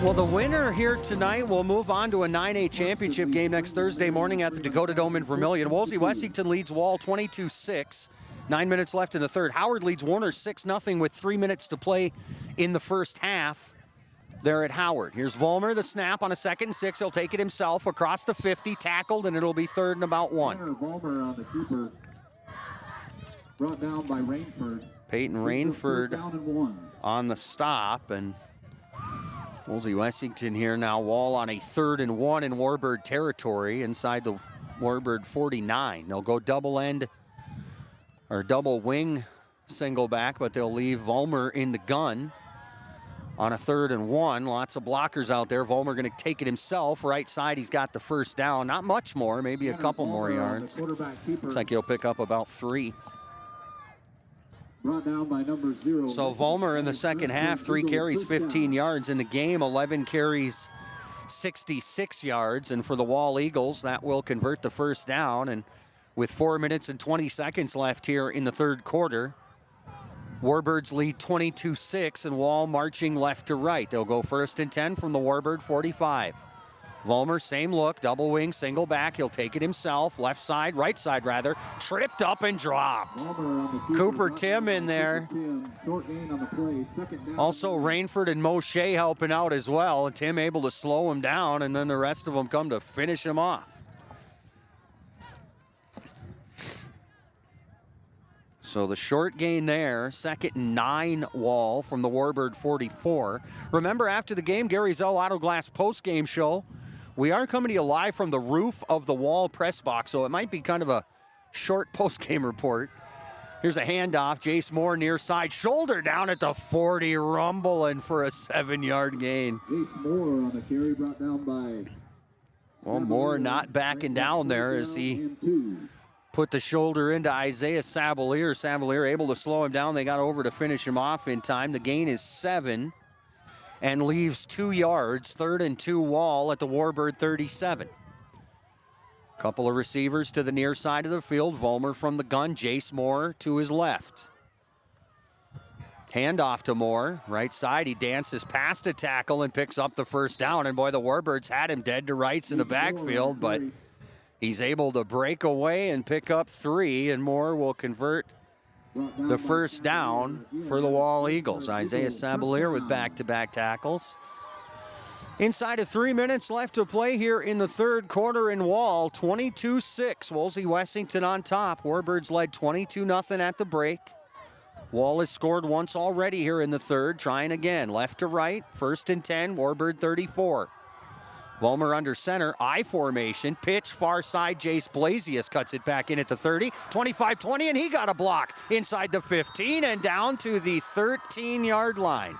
S17: Well, the winner here tonight will move on to a 9A championship game next Thursday morning at the Dakota Dome in Vermilion. Wolsey Wessington leads Wall 22-6. 9 minutes left in the third. Howard leads Warner 6-0 with 3 minutes to play in the first half. There at Howard. Here's Vollmer, the snap on a 2nd and 6. He'll take it himself across the 50, tackled, and it'll be 3rd and about 1.
S13: Vollmer on the keeper. Brought down by Rainford.
S17: Peyton Rainford
S13: Down and 1.
S17: on the stop, and Wolsey Wessington here now. Wall on a 3rd and 1 in Warbird territory inside the Warbird 49. They'll go double end or double wing single back, but they'll leave Vollmer in the gun on a 3rd and 1. Lots of blockers out there. Vollmer going to take it himself. Right side, he's got the first down. Not much more, maybe a couple more yards. Looks like he'll pick up about 3.
S13: Brought down by number 0.
S17: So Vollmer in the second half, 3 carries, 15 yards. In the game, 11 carries, 66 yards. And for the Wall Eagles, that will convert the first down. And with 4 minutes and 20 seconds left here in the third quarter, Warbirds lead 22-6, and Wall marching left to right. They'll go 1st and 10 from the Warbird 45. Vollmer, same look, double wing, single back. He'll take it himself, left side, right side rather. Tripped up and dropped. Cooper Tim in there. Also Rainford and Moshe helping out as well. Tim able to slow him down, and then the rest of them come to finish him off. So the short gain there, 2nd and 9 Wall from the Warbird 44. Remember, after the game, Gary Zell Auto Glass post-game show, we are coming to you live from the roof of the Wall press box, so it might be kind of a short post-game report. Here's a handoff. Jace Moore near side, shoulder down at the 40, rumbling for a 7-yard gain.
S13: Jace Moore on the carry, brought down by...
S17: Well, Moore not backing down there as he put the shoulder into Isaiah Savalier. Savalier able to slow him down. They got over to finish him off in time. The gain is 7 and leaves 2 yards. 3rd and 2 Wall at the Warbird 37. Couple of receivers to the near side of the field. Vollmer from the gun. Jace Moore to his left. Handoff to Moore. Right side, he dances past a tackle and picks up the first down. And boy, the Warbirds had him dead to rights in the backfield, but he's able to break away and pick up 3, and Moore will convert the first down for the Wall Eagles. Isaiah Savalier with back-to-back tackles. Inside of 3 minutes left to play here in the third quarter in Wall. 22-6. Wolsey Wessington on top. Warbirds led 22-0 at the break. Wall has scored once already here in the third. Trying again. Left to right. 1st and 10. Warbird 34. Vollmer under center. I formation. Pitch far side. Jace Blasius cuts it back in at the 30. 25-20, and he got a block inside the 15 and down to the 13-yard line.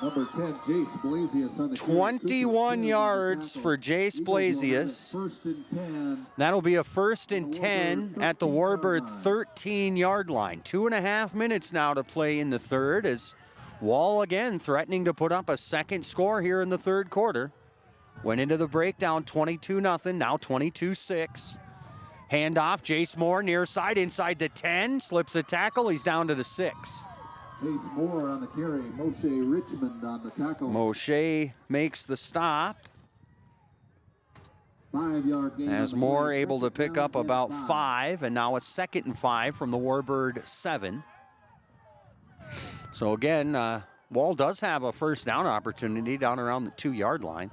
S13: Number 10, Jace Blasius on the
S17: 21 yards for Jace Blasius.
S13: 1st and 10.
S17: That'll be a 1st and 10 at the Warbird 13-yard line. 2.5 minutes now to play in the third as Wall again threatening to put up a second score here in the third quarter. Went into the breakdown 22-0, now 22-6. Handoff, Jace Moore near side, inside the 10, slips a tackle, he's down to the 6.
S13: Jace Moore on the carry, Moshe Richmond on the tackle.
S17: Moshe makes the stop.
S13: 5-yard gain.
S17: As Moore able to pick up about 5, and now a 2nd and 5 from the Warbird 7. So again, Wall does have a first down opportunity down around the 2-yard line.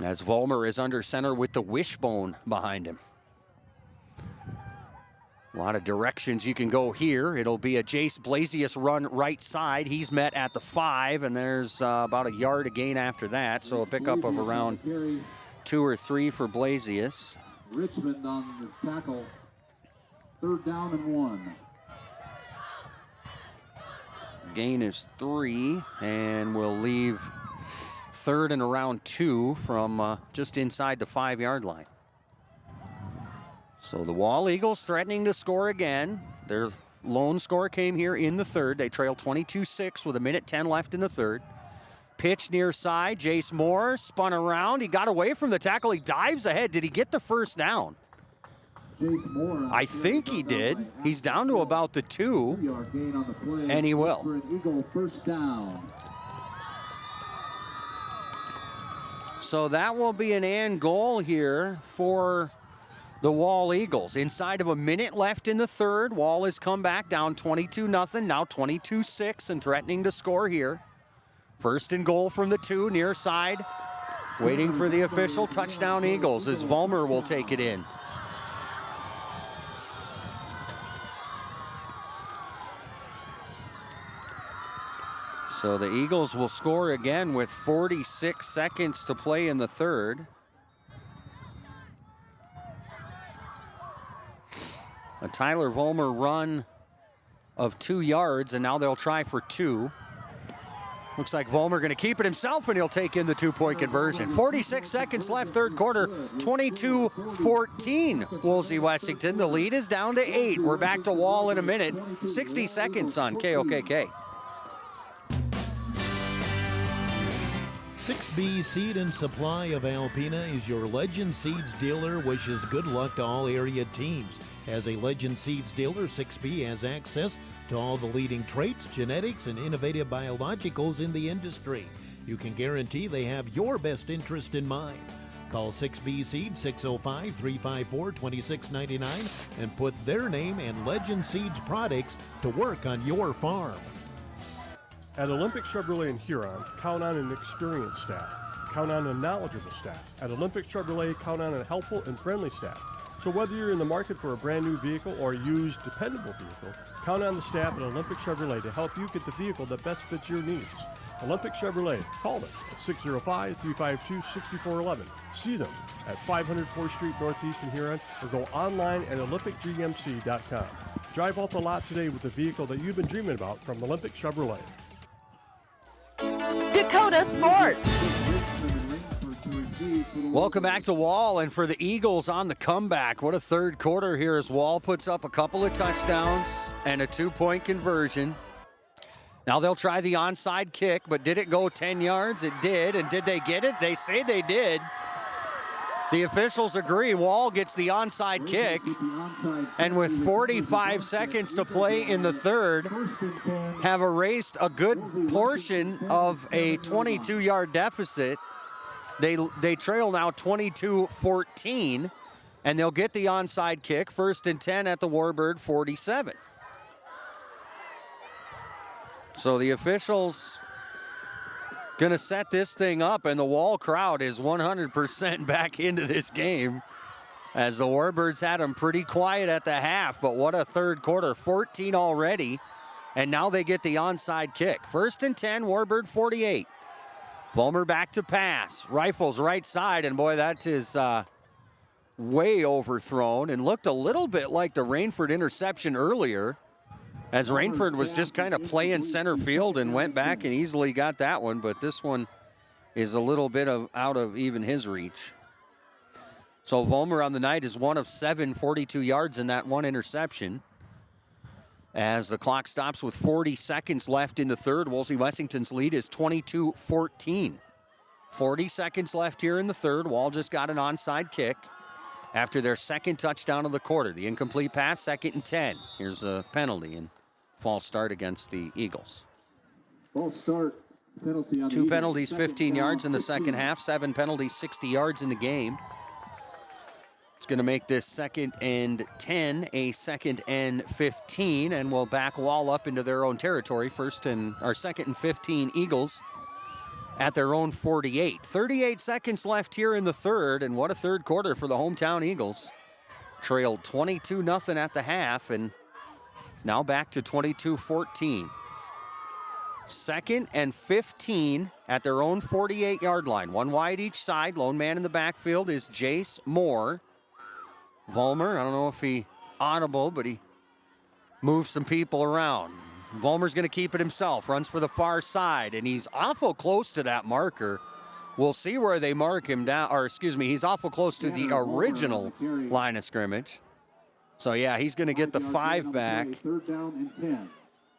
S17: As Vollmer is under center with the wishbone behind him. A lot of directions you can go here. It'll be a Jace Blasius run right side. He's met at the 5, and there's about a yard of gain after that. So a pickup of around 2 or 3 for Blasius.
S13: Richmond on the tackle. 3rd down and 1.
S17: Gain is 3, and we'll leave 3rd and around 2 from just inside the 5-yard line. So the Wall Eagles threatening to score again. Their lone score came here in the third. They trail 22-6 with 1:10 left in the third. Pitch near side. Jace Moore spun around. He got away from the tackle. He dives ahead. Did he get the first down? I think he did. He's down to about the 2, and he will.
S13: For an Eagle first down.
S17: So that will be an and goal here for the Wall Eagles. Inside of a minute left in the third. Wall has come back down 22-0, now 22-6 and threatening to score here. First and goal from the 2, near side. Waiting for the official. Touchdown Eagles as Vollmer will take it in. So the Eagles will score again with 46 seconds to play in the third. A Tyler Vollmer run of 2 yards, and now they'll try for 2. Looks like Vollmer going to keep it himself, and he'll take in the 2-point conversion. 46 seconds left, third quarter, 22-14, Wolsey Wessington. The lead is down to 8. We're back to Wall in a minute. 60 seconds on KOKK.
S7: 6B Seed and Supply of Alpena is your Legend Seeds dealer. Wishes good luck to all area teams. As a Legend Seeds dealer, 6B has access to all the leading traits, genetics, and innovative biologicals in the industry. You can guarantee they have your best interest in mind. Call 6B Seed 605-354-2699 and put their name and Legend Seeds products to work on your farm.
S1: At Olympic Chevrolet in Huron, count on an experienced staff. Count on a knowledgeable staff. At Olympic Chevrolet, count on a helpful and friendly staff. So whether you're in the market for a brand new vehicle or a used, dependable vehicle, count on the staff at Olympic Chevrolet to help you get the vehicle that best fits your needs. Olympic Chevrolet, call them at 605-352-6411. See them at 500 4th Street Northeast in Huron, or go online at olympicgmc.com. Drive off the lot today with the vehicle that you've been dreaming about from Olympic Chevrolet.
S4: Dakota Sports.
S17: Welcome back to Wall, and for the Eagles on the comeback. What a third quarter here as Wall puts up a couple of touchdowns and a 2-point conversion. Now they'll try the onside kick, but did it go 10 yards? It did. And did they get it? They say they did. The officials agree. Wall gets the onside kick. And with 45 seconds to play in the third, have erased a good portion of a 22-yard deficit. They trail now 22-14, and they'll get the onside kick. First and 10 at the Warbird 47. So the officials going to set this thing up, and the Wall crowd is 100% back into this game as the Warbirds had them pretty quiet at the half, but what a third quarter, 14 already, and now they get the onside kick. First and 10, Warbird 48. Vollmer back to pass, rifles right side, and boy, that is way overthrown and looked a little bit like the Rainford interception earlier, as Rainford was just kind of playing center field and went back and easily got that one, but this one is a little bit out of even his reach. So Vollmer on the night is 1 of 7, 42 yards in that one interception. As the clock stops with 40 seconds left in the third, Wolsey Wessington's lead is 22-14. 40 seconds left here in the third. Wall just got an onside kick after their second touchdown of the quarter. The incomplete pass, 2nd and 10. Here's a penalty and false start against the Eagles.
S13: False start penalty on
S17: 2 penalties, 15 yards in the second half. 7 penalties, 60 yards in the game. It's going to make this 2nd and 10 a 2nd and 15, and will back Wall up into their own territory. 2nd and 15 Eagles at their own 48. 38 seconds left here in the third, and what a third quarter for the hometown Eagles. Trailed 22-0 at the half, and now back to 22-14. 2nd and 15 at their own 48-yard line. 1 wide each side. Lone man in the backfield is Jace Moore. Vollmer, I don't know if he audible, but he moves some people around. Vollmer's going to keep it himself. Runs for the far side, and he's awful close to that marker. We'll see where they mark him down, or excuse me, he's awful close to the original line of scrimmage. So, yeah, he's going to get the 5 back.
S13: Third down and 10.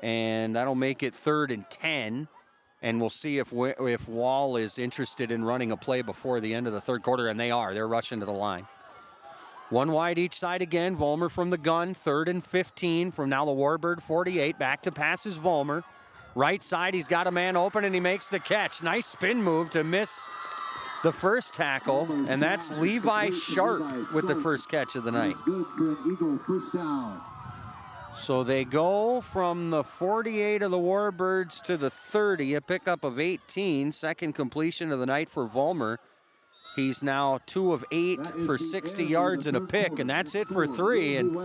S17: And that'll make it 3rd and 10. And we'll see if Wall is interested in running a play before the end of the third quarter, and they are. They're rushing to the line. One wide each side again. Vollmer from the gun, 3rd and 15 from now the Warbird 48. Back to pass is Vollmer. Right side, he's got a man open, and he makes the catch. Nice spin move to miss the first tackle, and that's Levi Sharp with the first catch of the night.
S13: Good for an Eagle first down.
S17: So they go from the 48 of the Warbirds to the 30, a pickup of 18. Second completion of the night for Vollmer. He's now 2 of 8 for 60 yards and a pick, and that's it for 3. And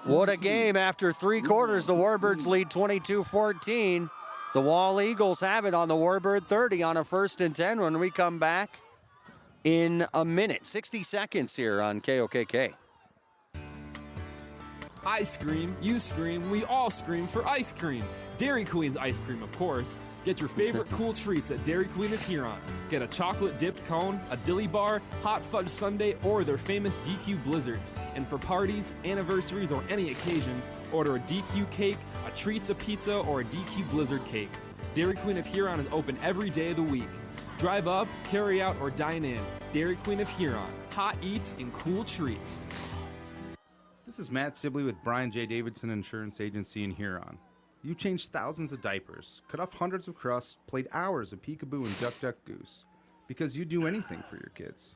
S17: what a game. After 3 quarters, the Warbirds lead 22-14. The Wall Eagles have it on the Warbird 30 on a 1st and 10 when we come back in a minute. 60 seconds here on KOKK.
S2: I scream, you scream, we all scream for ice cream. Dairy Queen's ice cream, of course. Get your favorite cool treats at Dairy Queen of Huron. Get a chocolate-dipped cone, a dilly bar, hot fudge sundae, or their famous DQ blizzards. And for parties, anniversaries, or any occasion, order a DQ cake, a Treats a pizza, or a DQ blizzard cake. Dairy Queen of Huron is open every day of the week. Drive up, carry out, or dine in. Dairy Queen of Huron. Hot eats and cool treats.
S19: This is Matt Sibley with Brian J. Davidson Insurance Agency in Huron. You changed thousands of diapers, cut off hundreds of crusts, played hours of peekaboo and duck duck goose, because you do anything for your kids.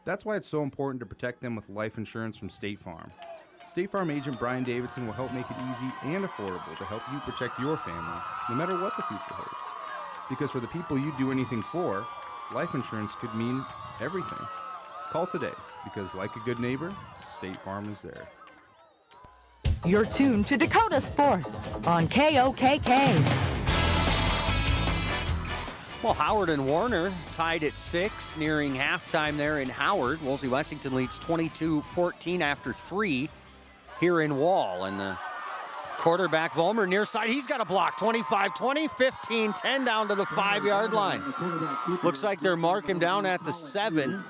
S19: That's why it's so important to protect them with life insurance from State Farm. State Farm agent Brian Davidson will help make it easy and affordable to help you protect your family, no matter what the future holds. Because for the people you do anything for, life insurance could mean everything. Call today, because like a good neighbor, State Farm is there.
S4: You're tuned to Dakota Sports on KOKK.
S17: Well, Howard and Warner tied at 6, nearing halftime there in Howard. Wolsey Wessington leads 22-14 after 3 here in Wall. And the quarterback, Vollmer, near side, he's got a block. 25-20, 15-10 down to the 5-yard line. Looks like they're marking down at the 7.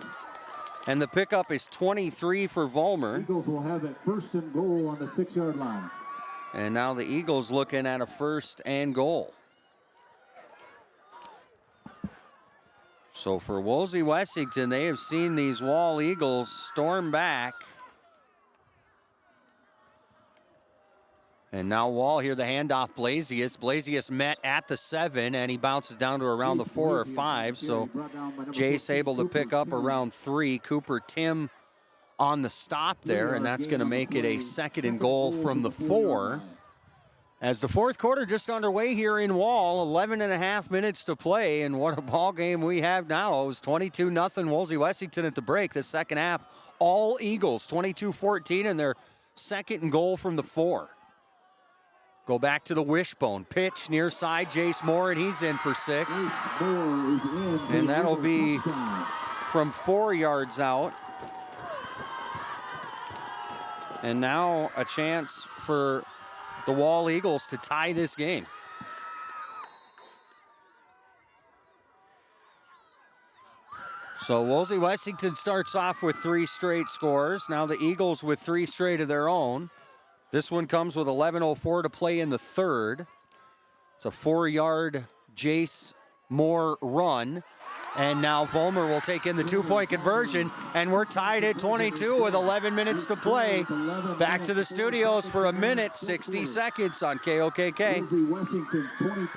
S17: And the pickup is 23 for Vollmer.
S13: Eagles will have it 1st and goal on the 6-yard line.
S17: And now the Eagles looking at a 1st and goal. So for Wolsey Wessington, they have seen these Wall Eagles storm back. And now Wall here, the handoff, Blasius. Blasius met at the 7, and he bounces down to around the 4 or 5. So Jace able to pick up around 3. Cooper Tim on the stop there, and that's going to make it a 2nd and goal from the 4. As the 4th quarter just underway here in Wall, 11 and a half minutes to play, and what a ball game we have now. It was 22-0 Wolsey Wessington at the break. The second half, all Eagles, 22-14, and their 2nd and goal from the 4. Go back to the wishbone. Pitch near side, Jace Moore, and he's in for 6. And that'll be from 4 yards out. And now a chance for the Wall Eagles to tie this game. So Wolsey Wessington starts off with 3 straight scores. Now the Eagles with 3 straight of their own. This one comes with 11:04 to play in the 3rd. It's a 4-yard Jace Moore run. And now Vollmer will take in the 2-point conversion, and we're tied at 22 with 11 minutes to play. Back to the studios for a minute, 60 seconds on KOKK.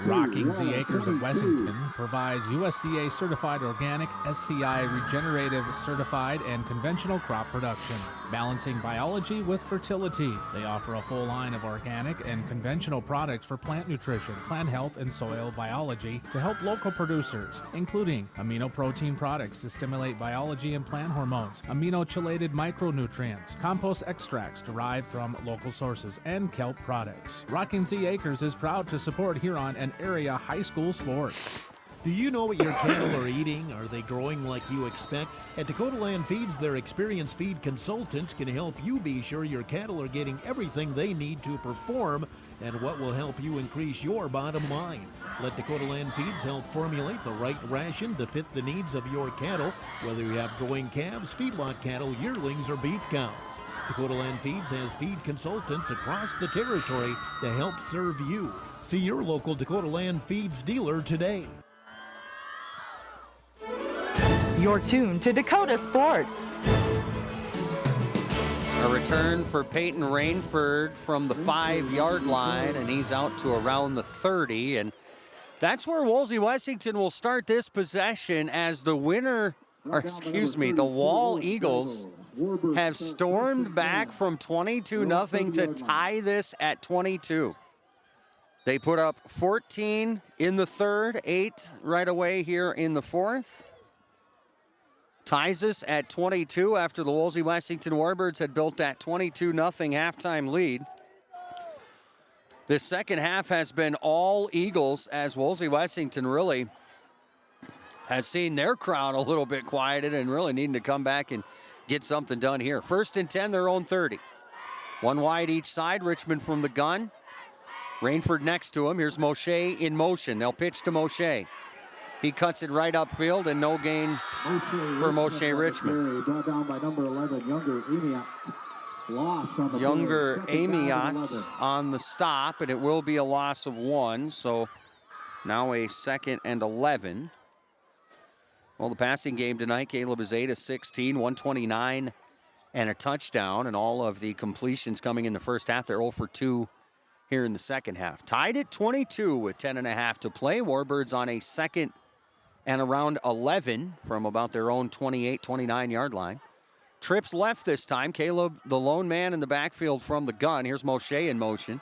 S20: Rocking Z Acres of Wessington provides USDA certified organic, SCI regenerative certified, and conventional crop production, balancing biology with fertility. They offer a full line of organic and conventional products for plant nutrition, plant health, and soil biology to help local producers, including amino protein products to stimulate biology and plant hormones, amino-chelated micronutrients, compost extracts derived from local sources, and kelp products. Rocking Z Acres is proud to support Huron and area high school sports.
S7: Do you know what your cattle are eating? Are they growing like you expect? At Dakota Land Feeds, their experienced feed consultants can help you be sure your cattle are getting everything they need to perform and what will help you increase your bottom line. Let Dakota Land Feeds help formulate the right ration to fit the needs of your cattle, whether you have growing calves, feedlot cattle, yearlings, or beef cows. Dakota Land Feeds has feed consultants across the territory to help serve you. See your local Dakota Land Feeds dealer today.
S4: You're tuned to Dakota Sports.
S17: A return for Peyton Rainford from the 5-yard line, and he's out to around the 30. And that's where Wolsey Wessington will start this possession as the the Wall Eagles have stormed back from 22-0 to tie this at 22. They put up 14 in the third, 8 right away here in the fourth. Ties us at 22 after the Wolsey Wessington Warbirds had built that 22-0 halftime lead. This second half has been all Eagles as Wolsey Wessington really has seen their crowd a little bit quieted and really needing to come back and get something done here. 1st and 10, their own 30. One wide each side, Richmond from the gun. Rainford next to him. Here's Moshe in motion. They'll pitch to Moshe. He cuts it right upfield and no gain for Moshe Richmond.
S13: Brought down by number 11, Younger Amiot. Loss on the
S17: Younger
S13: play.
S17: Amiot on the stop, and it will be a loss of 1. So now a 2nd and 11. Well, the passing game tonight, Caleb is 8 of 16, 129 and a touchdown, and all of the completions coming in the first half. They're 0 for 2 here in the second half. Tied at 22 with 10.5 to play. Warbirds on a 2nd and around 11 from about their own 28, 29-yard line. Trips left this time. Caleb, the lone man in the backfield from the gun. Here's Moshe in motion.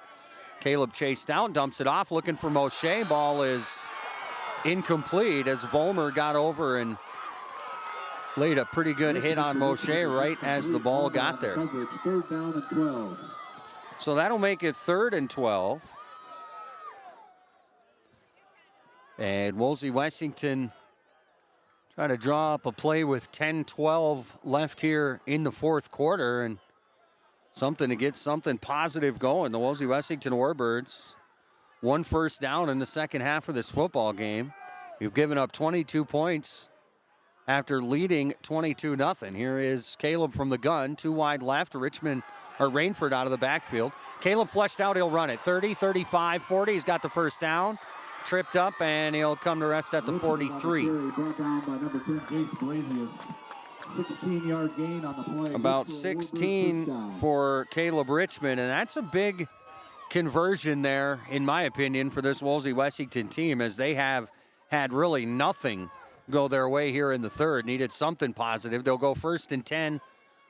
S17: Caleb chased out, dumps it off, looking for Moshe. Ball is incomplete as Vollmer got over and laid a pretty good hit on Moshe right as the ball got there.
S13: 3rd down and 12.
S17: So that'll make it 3rd and 12. And Wolsey Wessington trying to draw up a play with 10-12 left here in the fourth quarter, and something to get something positive going. The Wolsey Wessington Warbirds, 1 first down in the second half of this football game. You've given up 22 points after leading 22-0. Here is Caleb from the gun, 2 wide left. Rainford out of the backfield. Caleb fleshed out, he'll run it. 30, 35, 40. He's got the first down. Tripped up, and he'll come to rest at the 43.
S13: Brought down by number 10, Jace Blasius. 16-yard gain on the play.
S17: About 16 for Caleb Richmond, and that's a big conversion there, in my opinion, for this Wolsey Wessington team, as they have had really nothing go their way here in the third. Needed something positive. They'll go 1st and 10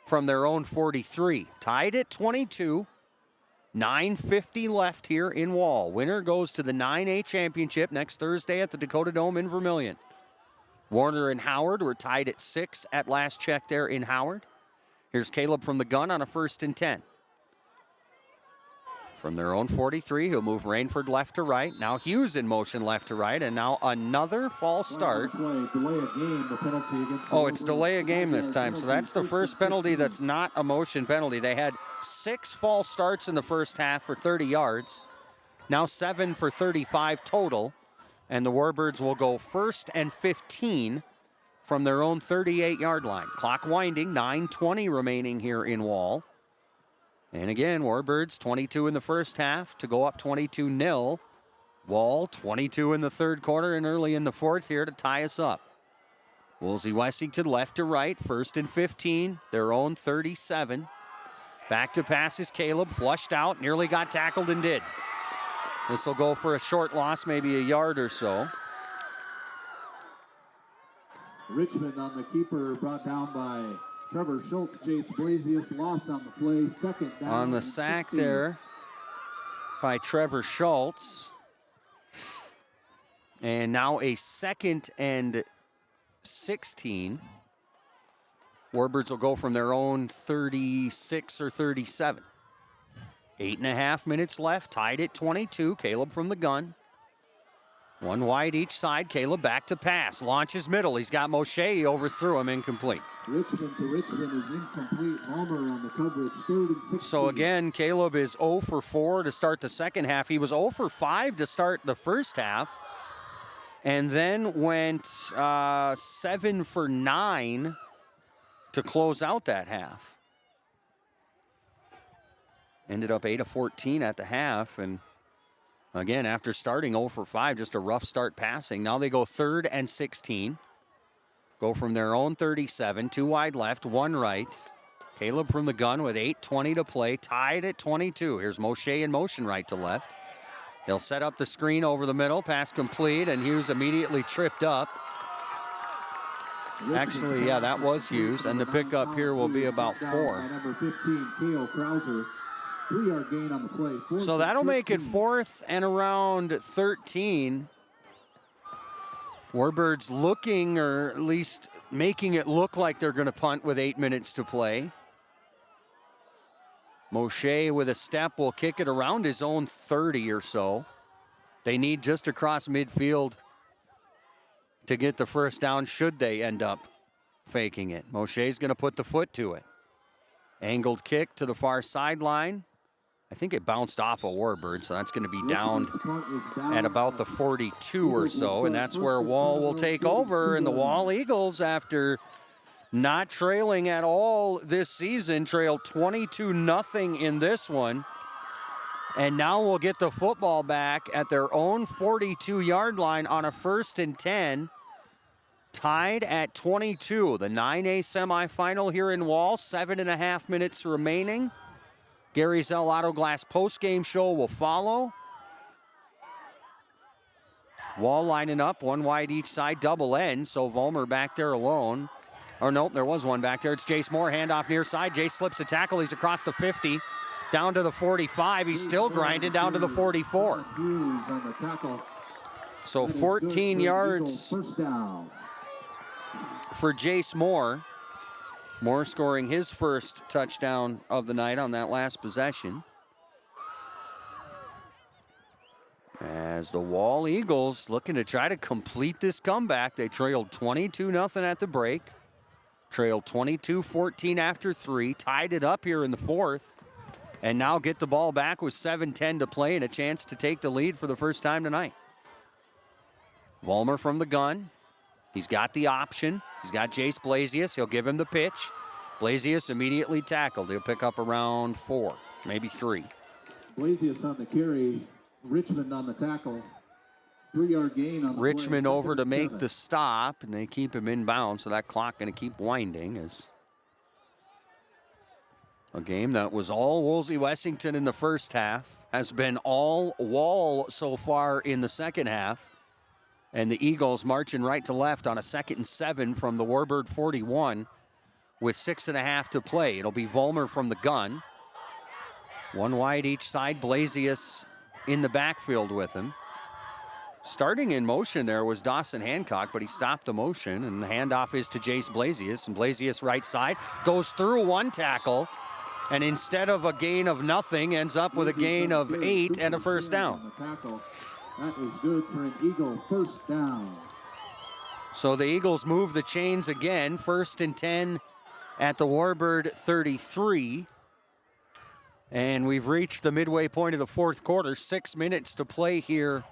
S17: from their own 43. Tied at 22. 9:50 left here in Wall. Winner goes to the 9A championship next Thursday at the Dakota Dome in Vermilion. Warner and Howard were tied at 6 at last check there in Howard. Here's Caleb from the gun on a 1st and 10. From their own 43, he'll move Rainford left to right. Now Hughes in motion left to right, and now another false start. It's delay a game this time, so that's the first penalty that's not a motion penalty. They had 6 false starts in the first half for 30 yards. Now 7 for 35 total, and the Warbirds will go 1st and 15 from their own 38-yard line. Clock winding, 9:20 remaining here in Wall. And again, Warbirds 22 in the first half to go up 22-0. Wall 22 in the third quarter and early in the fourth here to tie us up. Wolsey Wessington left to right, 1st and 15, their own 37. Back to pass is Caleb, flushed out, nearly got tackled and did. This will go for a short loss, maybe a yard or so.
S13: Richmond on the keeper, brought down by Trevor Schultz. Jace Blasius lost on the play. 2nd down.
S17: On the sack there by Trevor Schultz. And now a 2nd and 16. Warbirds will go from their own 36 or 37. 8.5 minutes left, tied at 22. Caleb from the gun. 1 wide each side. Caleb back to pass. Launches middle. He's got Moshe. He overthrew him. Incomplete.
S13: Richmond to Richmond is incomplete. Homer on the coverage. 3rd and 16.
S17: So again, Caleb is 0 for 4 to start the second half. He was 0 for 5 to start the first half. And then went 7 for 9 to close out that half. Ended up 8 of 14 at the half. And Again, after starting 0 for 5, just a rough start passing. Now they go 3rd and 16. Go from their own 37, 2 wide left, 1 right. Caleb from the gun with 8:20 to play, tied at 22. Here's Moshe in motion right to left. They'll set up the screen over the middle, pass complete, and Hughes immediately tripped up. Actually, yeah, that was Hughes, and the pickup here will be about 4.
S13: Number 15, Kale Krauser. 3-yard gain on the play.
S17: So that'll make it 4th and around 13. Warbirds looking, or at least making it look like they're going to punt with 8 minutes to play. Moshe with a step will kick it around his own 30 or so. They need just across midfield to get the first down should they end up faking it. Moshe's going to put the foot to it. Angled kick to the far sideline. I think it bounced off a Warbird, so that's going to be down at about the 42 or so, and that's where Wall will take over. And the Wall Eagles, after not trailing at all this season, trail 22-0 in this one. And now we'll get the football back at their own 42-yard line on a 1st and 10. Tied at 22. The 9A semifinal here in Wall, 7.5 minutes remaining. Gary Zell Auto Glass post-game show will follow. Wall lining up, 1 wide each side, double end. So Vollmer back there alone. Or nope, there was one back there. It's Jace Moore, handoff near side. Jace slips a tackle. He's across the 50, down to the 45. He's still grinding down to the 44. So 14 yards for Jace Moore. Moore scoring his first touchdown of the night on that last possession. As the Wall Eagles looking to try to complete this comeback. They trailed 22-0 at the break. Trailed 22-14 after 3. Tied it up here in the 4th. And now get the ball back with 7:10 to play and a chance to take the lead for the first time tonight. Vollmer from the gun. He's got the option. He's got Jace Blasius. He'll give him the pitch. Blasius immediately tackled. He'll pick up around 4, maybe 3.
S13: Blasius on the carry. Richmond on the tackle. 3-yard gain on the
S17: Richmond
S13: play.
S17: over to make the stop, and they keep him inbound, so that clock going to keep winding. As a game that was all Wolsey Wessington in the first half has been all Wall so far in the second half. And the Eagles marching right to left on a 2nd and 7 from the Warbird 41 with 6.5 to play. It'll be Vollmer from the gun. 1 wide each side. Blasius in the backfield with him. Starting in motion there was Dawson Hancock, but he stopped the motion, and the handoff is to Jace Blasius. And Blasius right side goes through 1 tackle, and instead of a gain of nothing, ends up with a gain of 8 and a first down.
S13: That is good for an Eagle first down.
S17: So the Eagles move the chains again. 1st and 10 at the Warbird 33. And we've reached the midway point of the 4th quarter. 6 minutes to play here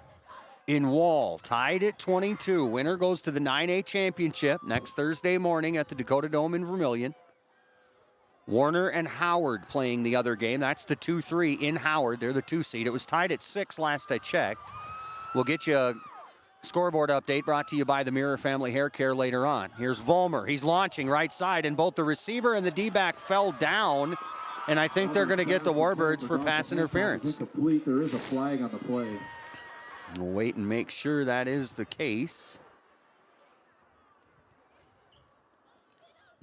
S17: in Wall. Tied at 22. Winner goes to the 9A championship next Thursday morning at the Dakota Dome in Vermilion. Warner and Howard playing the other game. That's the 2-3 in Howard. They're the 2 seed. It was tied at 6 last I checked. We'll get you a scoreboard update brought to you by the Mirror Family Hair Care later on. Here's Vollmer. He's launching right side, and both the receiver and the D-back fell down, and I think they're going to get the Warbirds for pass interference.
S13: There is a flag on the play.
S17: We'll wait and make sure that is the case.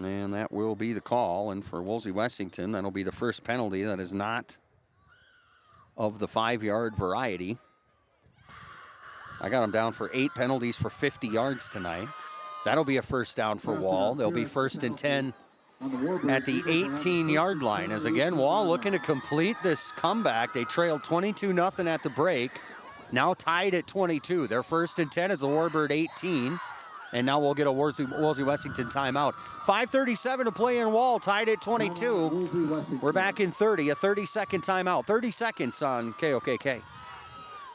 S17: And that will be the call. And for Wolsey Wessington, that'll be the first penalty that is not of the 5-yard variety. I got them down for 8 penalties for 50 yards tonight. That'll be a first down for Wall. They'll be 1st and 10 at the 18-yard line. As again, Wall looking to complete this comeback. They trailed 22-0 at the break. Now tied at 22. They're 1st and 10 at the Warbird 18. And now we'll get a Wolsey Wessington timeout. 5:37 to play in Wall, tied at 22. We're back in 30, a 30-second timeout. 30 seconds on KOKK.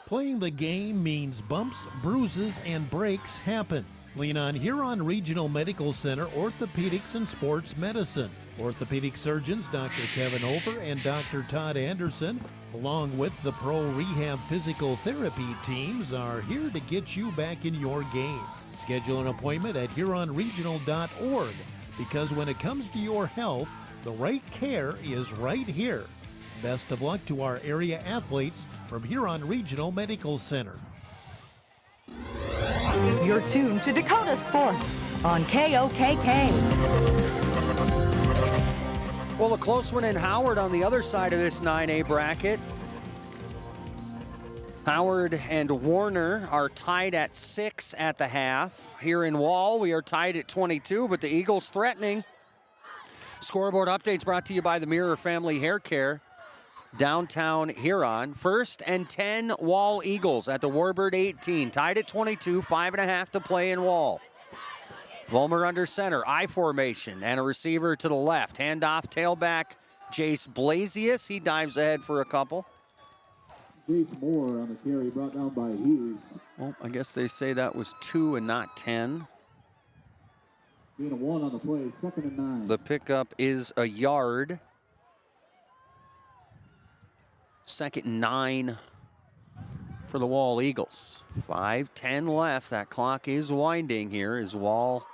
S7: Playing the game means bumps, bruises, and breaks happen. Lean on Huron Regional Medical Center Orthopedics and Sports Medicine. Orthopedic surgeons Dr. Kevin Over and Dr. Todd Anderson, along with the Pro Rehab Physical Therapy teams, are here to get you back in your game. Schedule an appointment at HuronRegional.org, because when it comes to your health, the right care is right here. Best of luck to our area athletes from Huron Regional Medical Center.
S4: You're tuned to Dakota Sports on KOKK.
S17: Well, a close one in Howard on the other side of this 9A bracket. Howard and Warner are tied at 6 at the half. Here in Wall, we are tied at 22, but the Eagles threatening. Scoreboard updates brought to you by the Mirror Family Hair Care, downtown Huron. 1st and 10 Wall Eagles at the Warbird 18, tied at 22, 5.5 to play in Wall. Vollmer under center, I formation, and a receiver to the left. Handoff, tailback, Jace Blasius. He dives ahead for a couple.
S13: Jace Moore on the carry, brought down by Hughes.
S17: Well, I guess they say that was 2 and not 10.
S13: Being a 1 on the play, 2nd and 9.
S17: The pickup is a yard. 2nd and 9 for the Wall Eagles. 5:10 left. That clock is winding here as Wall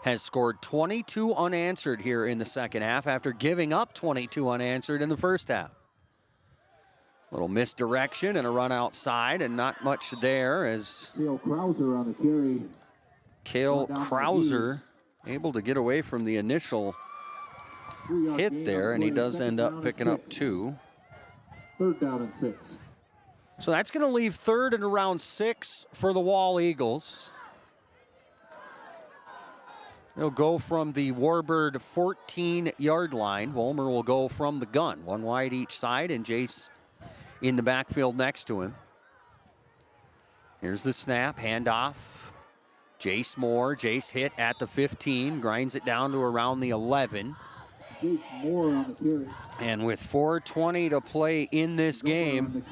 S17: has scored 22 unanswered here in the second half after giving up 22 unanswered in the first half. Little misdirection and a run outside, and not much there as
S13: Cale Krauser on the carry.
S17: Cale Krauser able to get away from the initial hit there, and he does end up picking up 2.
S13: 3rd down and 6.
S17: So that's going to leave 3rd and around 6 for the Wall Eagles. They'll go from the Warbird 14-yard line. Vollmer will go from the gun, 1 wide each side, and Jace in the backfield next to him. Here's the snap, handoff. Jace Moore, Jace hit at the 15, grinds it down to around the 11.
S13: Jace Moore on the carry.
S17: And with 4:20 to play in this game,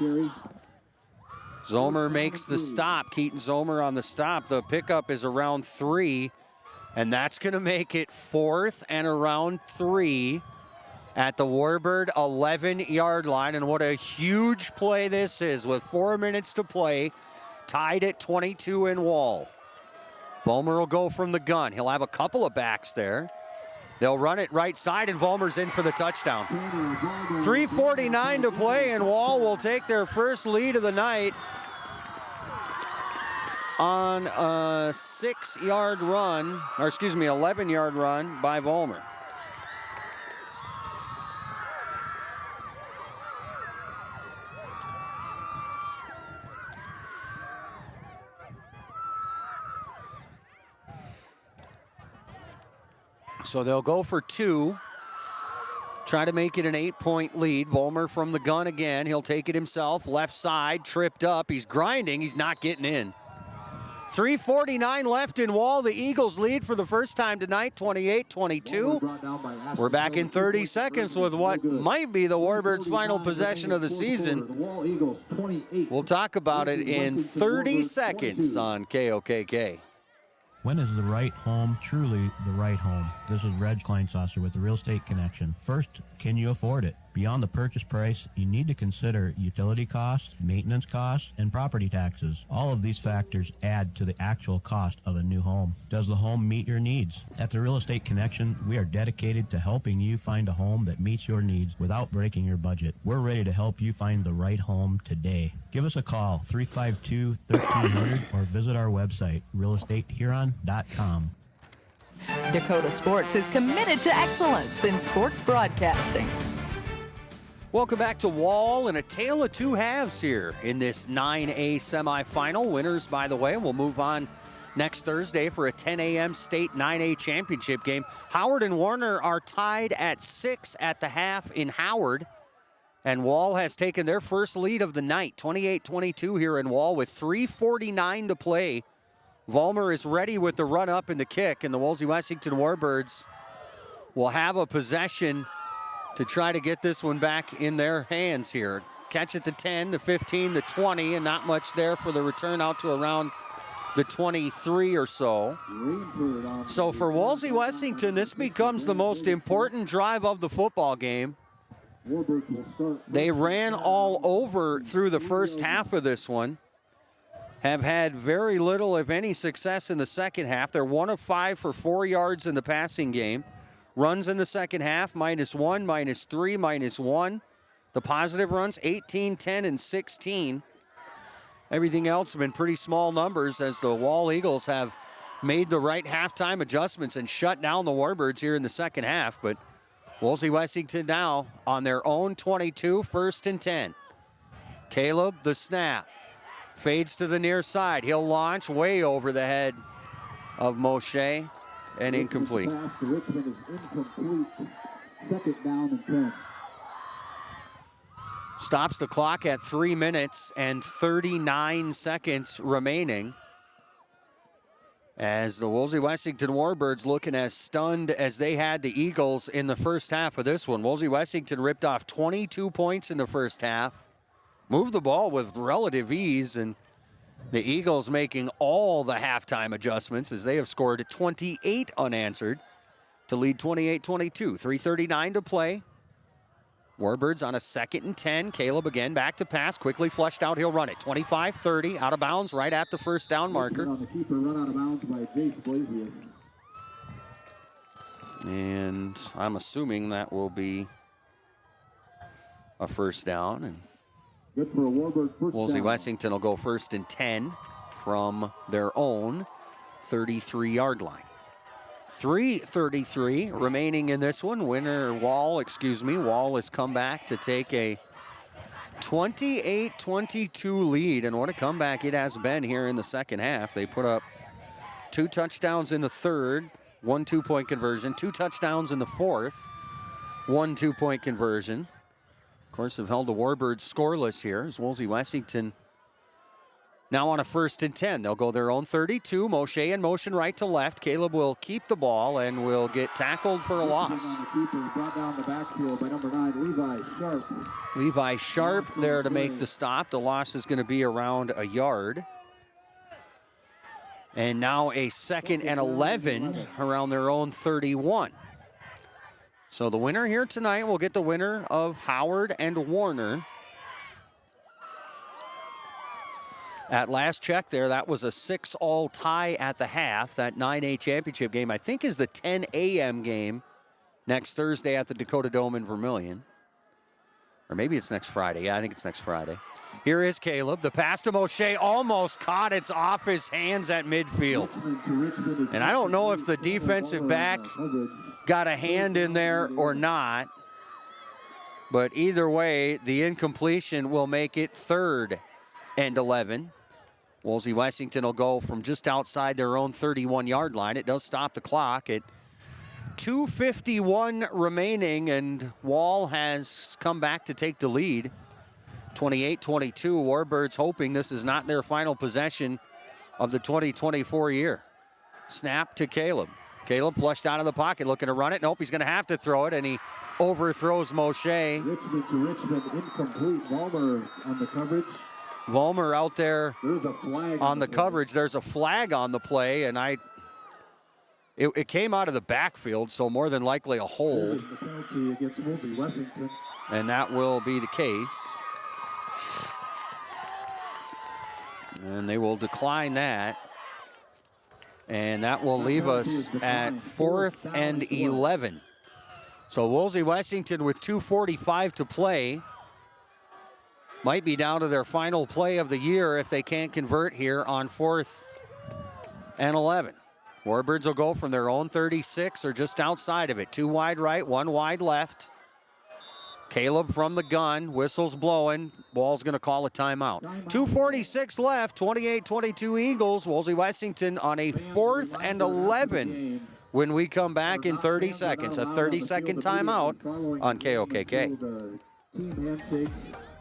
S17: Zomer makes the stop. Keaton Zomer on the stop. The pickup is around 3, and that's going to make it 4th and around 3 at the Warbird 11-yard line. And what a huge play this is with 4 minutes to play, tied at 22 in Wall. Vollmer will go from the gun. He'll have a couple of backs there. They'll run it right side, and Vollmer's in for the touchdown. 3:49 to play, and Wall will take their first lead of the night on a 6-yard run, or excuse me, 11-yard run by Vollmer. So they'll go for 2. Try to make it an 8-point lead. Vollmer from the gun again. He'll take it himself. Left side, tripped up. He's grinding. He's not getting in. 3:49 left in Wall. The Eagles lead for the first time tonight, 28-22. We're back in 30 seconds with what might be the Warbirds' final possession of the season. We'll talk about it in 30 seconds on KOKK.
S8: When is the right home truly the right home? This is Reg Kleinsasser with the Real Estate Connection. First, can you afford it? Beyond the purchase price, you need to consider utility costs, maintenance costs, and property taxes. All of these factors add to the actual cost of a new home. Does the home meet your needs? At the Real Estate Connection, we are dedicated to helping you find a home that meets your needs without breaking your budget. We're ready to help you find the right home today. Give us a call, 352-1300, or visit our website, realestatehuron.com.
S4: Dakota Sports is committed to excellence in sports broadcasting.
S17: Welcome back to Wall, and a tale of two halves here in this 9A semifinal. Winners, by the way, will move on next Thursday for a 10 a.m. state 9A championship game. Howard and Warner are tied at 6 at the half in Howard, and Wall has taken their first lead of the night, 28-22 here in Wall with 3:49 to play. Vollmer is ready with the run up and the kick, and the Wolsey Wessington Warbirds will have a possession to try to get this one back in their hands here. Catch at the 10, the 15, the 20, and not much there for the return out to around the 23 or so. So for Wolsey Wessington, this becomes the most important drive of the football game. They ran all over through the first half of this one. Have had very little, if any, success in the second half. They're 1 of 5 for 4 yards in the passing game. Runs in the second half, -1, -3, -1. The positive runs, 18, 10, and 16. Everything else have been pretty small numbers as the Wall Eagles have made the right halftime adjustments and shut down the Warbirds here in the second half. But Wolsey Wessington now on their own 22, 1st and 10. Caleb, the snap. Fades to the near side. He'll launch way over the head of Moshe and incomplete.
S13: Pass to Richmond is incomplete. 2nd down and 10.
S17: Stops the clock at 3 minutes and 39 seconds remaining. As the Wolsey Wessington Warbirds looking as stunned as they had the Eagles in the first half of this one. Wolsey Wessington ripped off 22 points in the first half. Moved the ball with relative ease, and the Eagles making all the halftime adjustments as they have scored 28 unanswered to lead 28-22. 3:39 to play. Warbirds on a 2nd and 10. Caleb again back to pass, quickly flushed out. He'll run it. 25-30, out of bounds right at the first down marker.
S13: On the keeper, run out of bounds by Jace Blasius.
S17: And I'm assuming that will be a first down. And
S13: good for a Warbird first
S17: Wolsey
S13: down.
S17: Wessington will go 1st and 10 from their own 33-yard line. 3:33 remaining in this one. Wall has come back to take a 28-22 lead, and what a comeback it has been here in the second half. They put up 2 touchdowns in the third, 1 2-point conversion, 2 touchdowns in the fourth, 1 2-point conversion. Of course, have held the Warbirds scoreless here as Wolsey Wessington now on a 1st and 10. They'll go their own 32. Moshe in motion right to left. Caleb will keep the ball and will get tackled for a loss.
S13: Brought down the backfield by number 9, Levi Sharp.
S17: Levi Sharp there to make the stop. The loss is going to be around a yard. And now a 2nd and 11 around their own 31. So the winner here tonight will get the winner of Howard and Warner. At last check there, that was a 6-all tie at the half. That 9A championship game, I think, is the 10 a.m. game next Thursday at the Dakota Dome in Vermilion. Or maybe it's next Friday. Yeah, I think it's next Friday. Here is Caleb. The pass to Moshe almost caught. It's off his hands at midfield. And I don't know if the defensive back got a hand in there or not. But either way, the incompletion will make it 3rd and 11. Wolsey Wessington will go from just outside their own 31-yard line. It does stop the clock at 2:51 remaining, and Wall has come back to take the lead. 28-22, Warbirds hoping this is not their final possession of the 2024 year. Snap to Caleb. Caleb flushed out of the pocket, looking to run it. Nope, he's going to have to throw it, and he overthrows Moshe.
S13: Richmond to Richmond, incomplete. Vollmer on the coverage.
S17: Vollmer out there on the
S13: play.
S17: coverage. There's a flag on the play, and it came out of the backfield, so more than likely a hold.
S13: The penalty against Wolsey Wessington.
S17: And that will be the case. And they will decline that. And that will leave us at 4th and 11. So Wolsey Wessington with 2:45 to play might be down to their final play of the year if they can't convert here on 4th and 11. Warbirds will go from their own 36 or just outside of it. 2 wide right, 1 wide left. Caleb from the gun, whistle's blowing. Ball's going to call a timeout. 2:46 left, 28-22 Eagles. Wolsey Wessington on a 4th and 11 when we come back in 30 seconds. A 30-second timeout on KOKK.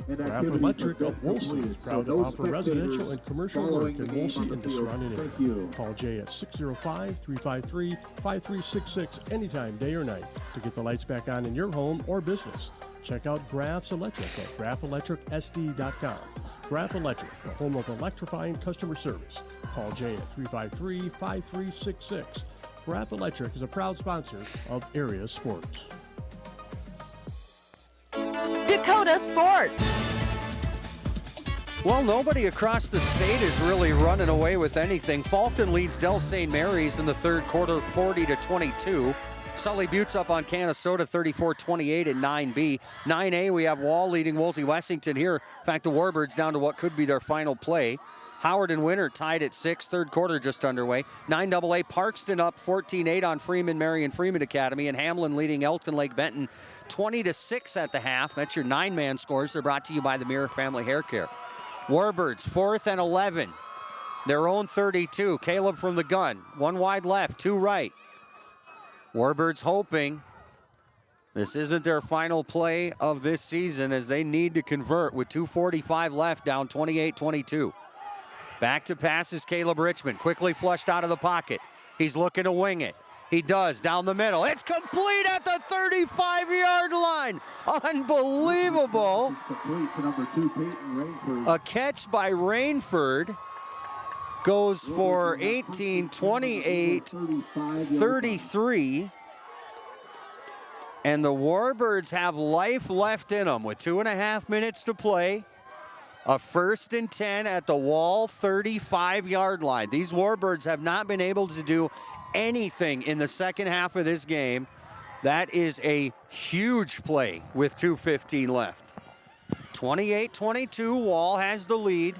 S1: Graph Electric of Wolsey is proud to offer residential and commercial work in Wolsey and the surrounding area. Call Jay at 605-353-5366 anytime, day or night, to get the lights back on in your home or business. Check out Graff's Electric at graphelectricsd.com. Graff Electric, the home of electrifying customer service. Call Jay at 353-5366. Graff Electric is a proud sponsor of Area Sports.
S4: Dakota Sports.
S17: Well, nobody across the state is really running away with anything. Fulton leads Del St. Mary's in the third quarter, 40-22. Sully Butte's up on Canastota, 34-28 in 9B. 9A, we have Wall leading Wolsey Wessington here. In fact, the Warbirds down to what could be their final play. Howard and Winter tied at 6, third quarter just underway. 9AA, Parkston up 14-8 on Freeman, Marion Freeman Academy, and Hamlin leading Elkton Lake Benton 20-6 at the half. That's your 9-man scores. They're brought to you by the Mirror Family Hair Care. Warbirds, 4th and 11. Their own 32. Caleb from the gun. 1 wide left, 2 right. Warbirds hoping this isn't their final play of this season as they need to convert with 2:45 left, down 28-22. Back to pass is Caleb Richmond, quickly flushed out of the pocket. He's looking to wing it. He does, down the middle. It's complete at the 35-yard line. Unbelievable. A catch by Rainford. Goes for 18, 28, 33. And the Warbirds have life left in them with 2.5 minutes to play. A 1st and 10 at the Wall 35-yard line. These Warbirds have not been able to do anything in the second half of this game. That is a huge play with 2:15 left. 28-22, Wall has the lead.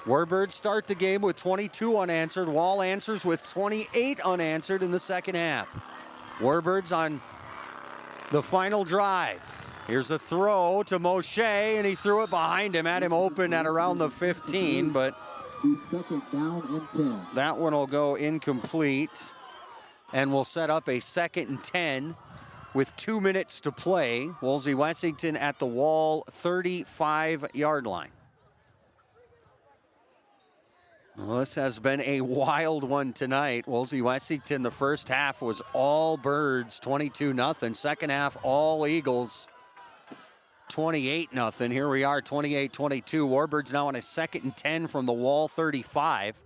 S17: Warbirds start the game with 22 unanswered. Wall answers with 28 unanswered in the second half. Warbirds on the final drive. Here's a throw to Moshe, and he threw it behind him, had him open at around the 15, but
S13: down and 10.
S17: That one will go incomplete, and we'll set up a 2nd and 10 with 2 minutes to play. Wolsey Wessington at the Wall 35-yard line. Well, this has been a wild one tonight. Wolsey Wessington, the first half was all Birds, 22-0. Second half, all Eagles, 28-0. Here we are, 28-22. Warbirds now on a 2nd and 10 from the Wall 35.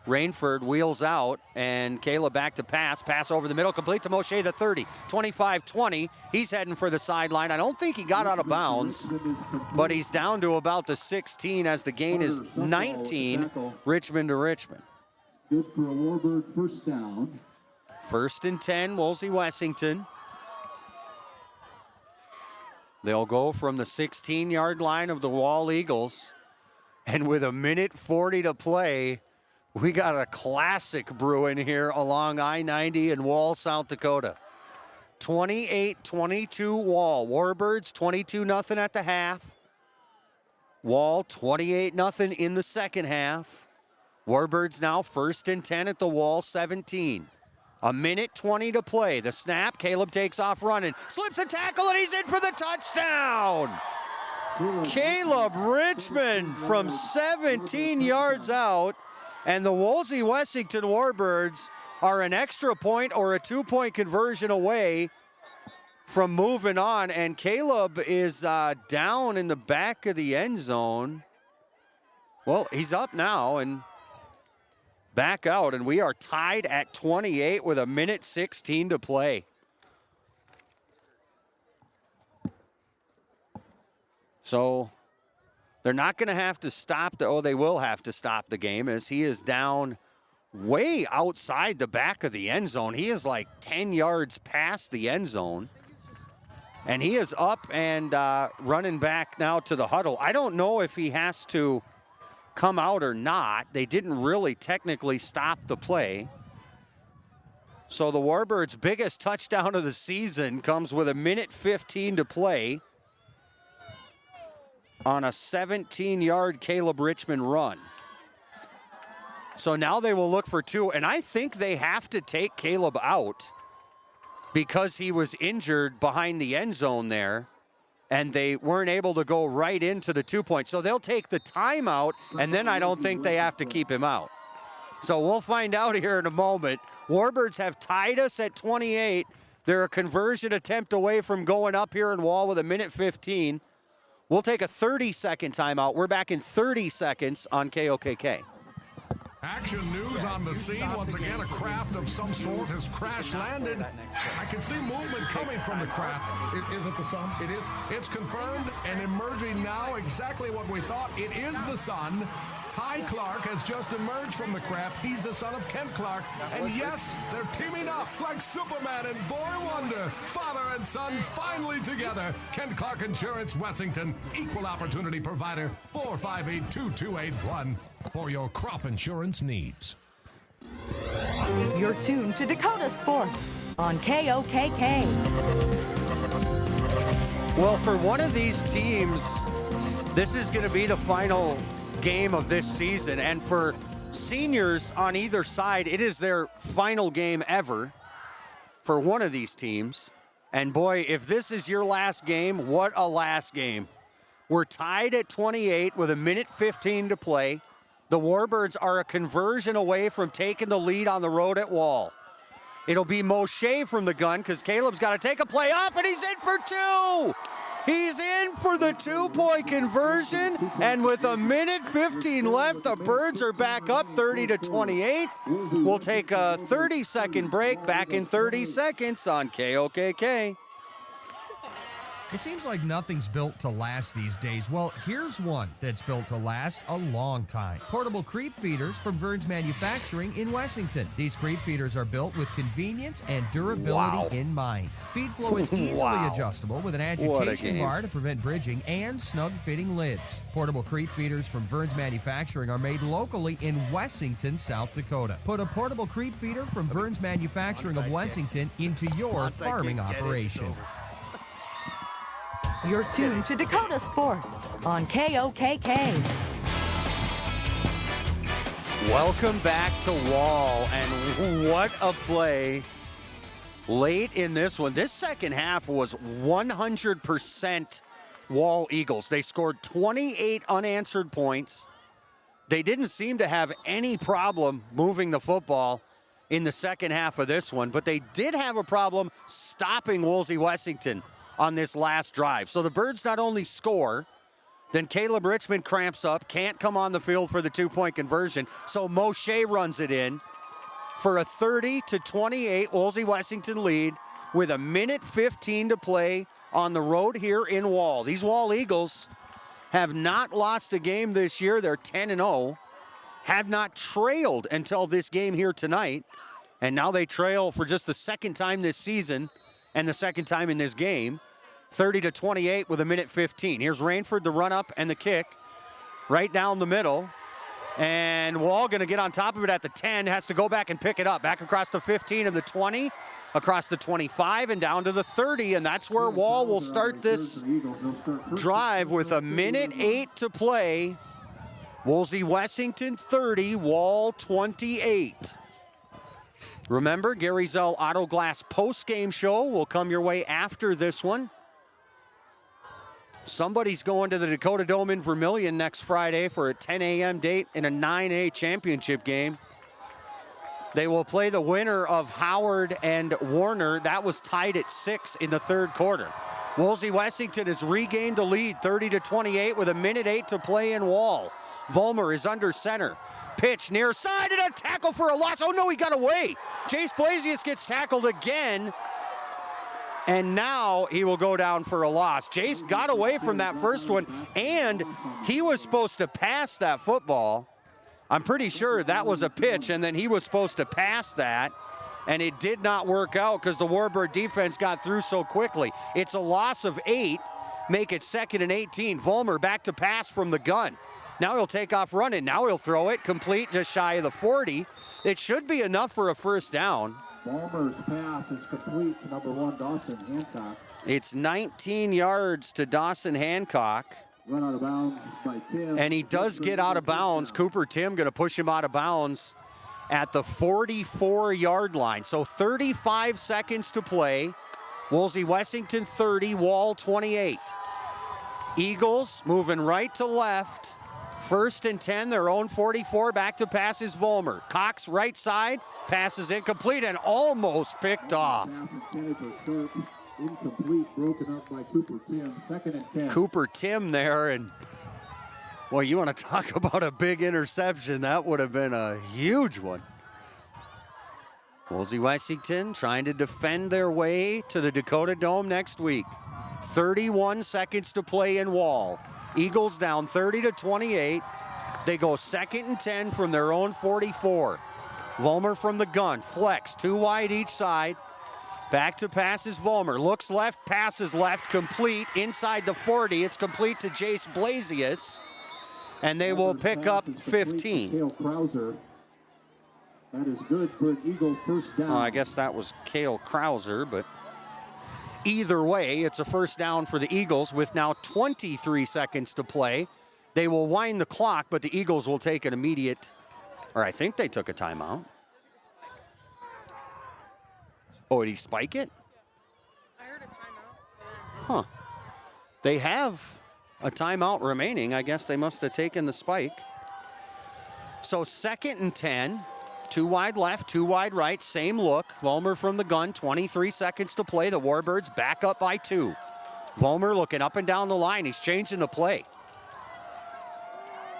S17: Rainford wheels out, and Caleb back to pass. Pass over the middle, complete to Moshe, the 30. 25-20. He's heading for the sideline. I don't think he got out of bounds, but he's down to about the 16 as the gain is 19, Richmond to Richmond.
S13: Good for a Warbird first down.
S17: 1st and 10, Wolsey Wessington. They'll go from the 16-yard line of the Wall Eagles, and with 1:40 to play, we got a classic brewing here along I-90 in Wall, South Dakota. 28-22 Wall. Warbirds 22-0 at the half. Wall 28-0 in the second half. Warbirds now 1st and 10 at the Wall 17. 1:20 to play. The snap, Caleb takes off running. Slips a tackle and he's in for the touchdown. Caleb Richmond from 17 yards out. And the Wolsey Wessington Warbirds are an extra point or a 2-point conversion away from moving on. And Caleb is down in the back of the end zone. Well, he's up now and back out. And we are tied at 28 with 1:16 to play. So they're not going to have to stop they will have to stop the game as he is down way outside the back of the end zone. He is like 10 yards past the end zone. And he is up and running back now to the huddle. I don't know if he has to come out or not. They didn't really technically stop the play. So the Warbirds' biggest touchdown of the season comes with 1:15 to play on a 17-yard Caleb Richmond run. So now they will look for 2, and I think they have to take Caleb out because he was injured behind the end zone there, and they weren't able to go right into the 2-point. So they'll take the timeout, and then I don't think they have to keep him out. So we'll find out here in a moment. Warbirds have tied us at 28. They're a conversion attempt away from going up here in Wall with 1:15. We'll take a 30-second timeout. We're back in 30 seconds on KOKK.
S10: Action news on the scene. Once again, a craft of some sort has crash landed. I can see movement coming from the craft. Is it the sun? It is. It's confirmed and emerging now exactly what we thought. It is the sun. Ty Clark has just emerged from the craft. He's the son of Kent Clark. And yes, they're teaming up like Superman and Boy Wonder. Father and son finally together. Kent Clark Insurance, Wessington. Equal opportunity provider. 458-2281 for your crop insurance needs.
S4: You're tuned to Dakota Sports on KOKK.
S17: Well, for one of these teams, this is going to be the final game of this season. And for seniors on either side, it is their final game ever for one of these teams. And boy, if this is your last game, what a last game. We're tied at 28 with 1:15 to play. The Warbirds are a conversion away from taking the lead on the road at Wall. It'll be Moshe from the gun because Caleb's got to take a play off, and he's in for two. He's in for the 2-point conversion, and with 1:15 left, the Birds are back up 30-28. We'll take a 30-second break. Back in 30 seconds on KOKK.
S11: It seems like nothing's built to last these days. Well, here's one that's built to last a long time. Portable creep feeders from Burns Manufacturing in Wessington. These creep feeders are built with convenience and durability in mind. Feed flow is easily adjustable with an agitation bar to prevent bridging and snug-fitting lids. Portable creep feeders from Burns Manufacturing are made locally in Wessington, South Dakota. Put a portable creep feeder from Burns Manufacturing of Wessington into your farming operation.
S4: You're tuned to Dakota Sports on KOKK.
S17: Welcome back to Wall, and what a play late in this one. This second half was 100% Wall Eagles. They scored 28 unanswered points. They didn't seem to have any problem moving the football in the second half of this one, but they did have a problem stopping Wolsey Wessington on this last drive. So the Birds not only score, then Caleb Richmond cramps up, can't come on the field for the 2-point conversion, so Moshe runs it in for a 30-28 Wolsey Wessington lead with 1:15 to play on the road here in Wall. These Wall Eagles have not lost a game this year. They're 10-0, have not trailed until this game here tonight, and now they trail for just the second time this season and the second time in this game, 30-28 with 1:15. Here's Rainford, the run up and the kick right down the middle. And Wall going to get on top of it at the 10, has to go back and pick it up. Back across the 15 and the 20, across the 25 and down to the 30. And that's where Wall will start this drive with 1:08 to play. Wolsey Wessington 30, Wall 28. Remember, Gary Zell Auto Glass post-game show will come your way after this one. Somebody's going to the Dakota Dome in Vermilion next Friday for a 10 a.m. date in a 9A championship game. They will play the winner of Howard and Warner. That was tied at 6 in the third quarter. Wolsey Wessington has regained the lead, 30-28 with 1:08 to play in Wall. Vollmer is under center. Pitch near side and a tackle for a loss. Oh no, he got away. Chase Blasius gets tackled again. And now he will go down for a loss. Jace got away from that first one, and he was supposed to pass that football. I'm pretty sure that was a pitch, and then he was supposed to pass that, and it did not work out because the Warbird defense got through so quickly. It's a loss of 8, make it 2nd and 18. Vollmer back to pass from the gun. Now he'll take off running. Now he'll throw it complete just shy of the 40. It should be enough for a first down.
S13: Vollmer's pass is complete to number 1, Dawson Hancock.
S17: It's 19 yards to Dawson Hancock.
S13: Run out of bounds by Tim.
S17: And he does get out of bounds. Cooper Tim going to push him out of bounds at the 44-yard line. So 35 seconds to play. Wolsey Wessington 30, Wall 28. Eagles moving right to left. 1st and 10, their own 44, back to pass is Vollmer. Cox right side, pass is incomplete and almost picked off.
S13: Incomplete, broken up by Cooper Tim, 2nd and 10.
S17: Cooper Tim there, and boy, you want to talk about a big interception. That would have been a huge one. Wolsey Wessington trying to defend their way to the Dakota Dome next week. 31 seconds to play in Wall. Eagles down 30-28. They go 2nd and 10 from their own 44. Vollmer from the gun, flex, 2 wide each side. Back to pass is Vollmer. Looks left, passes left, complete. Inside the 40, it's complete to Jace Blasius. And they will pick up 15.
S13: Cale Krauser. That is good for an Eagle first down.
S17: Well, I guess that was Cale Krauser, but either way, it's a first down for the Eagles with now 23 seconds to play. They will wind the clock, but the Eagles will take an immediate, or I think they took a timeout. Oh, did he spike it?
S21: I heard a timeout.
S17: Huh. They have a timeout remaining. I guess they must have taken the spike. So 2nd and 10. 2 wide left, 2 wide right, same look. Vollmer from the gun, 23 seconds to play. The Warbirds back up by 2. Vollmer looking up and down the line. He's changing the play.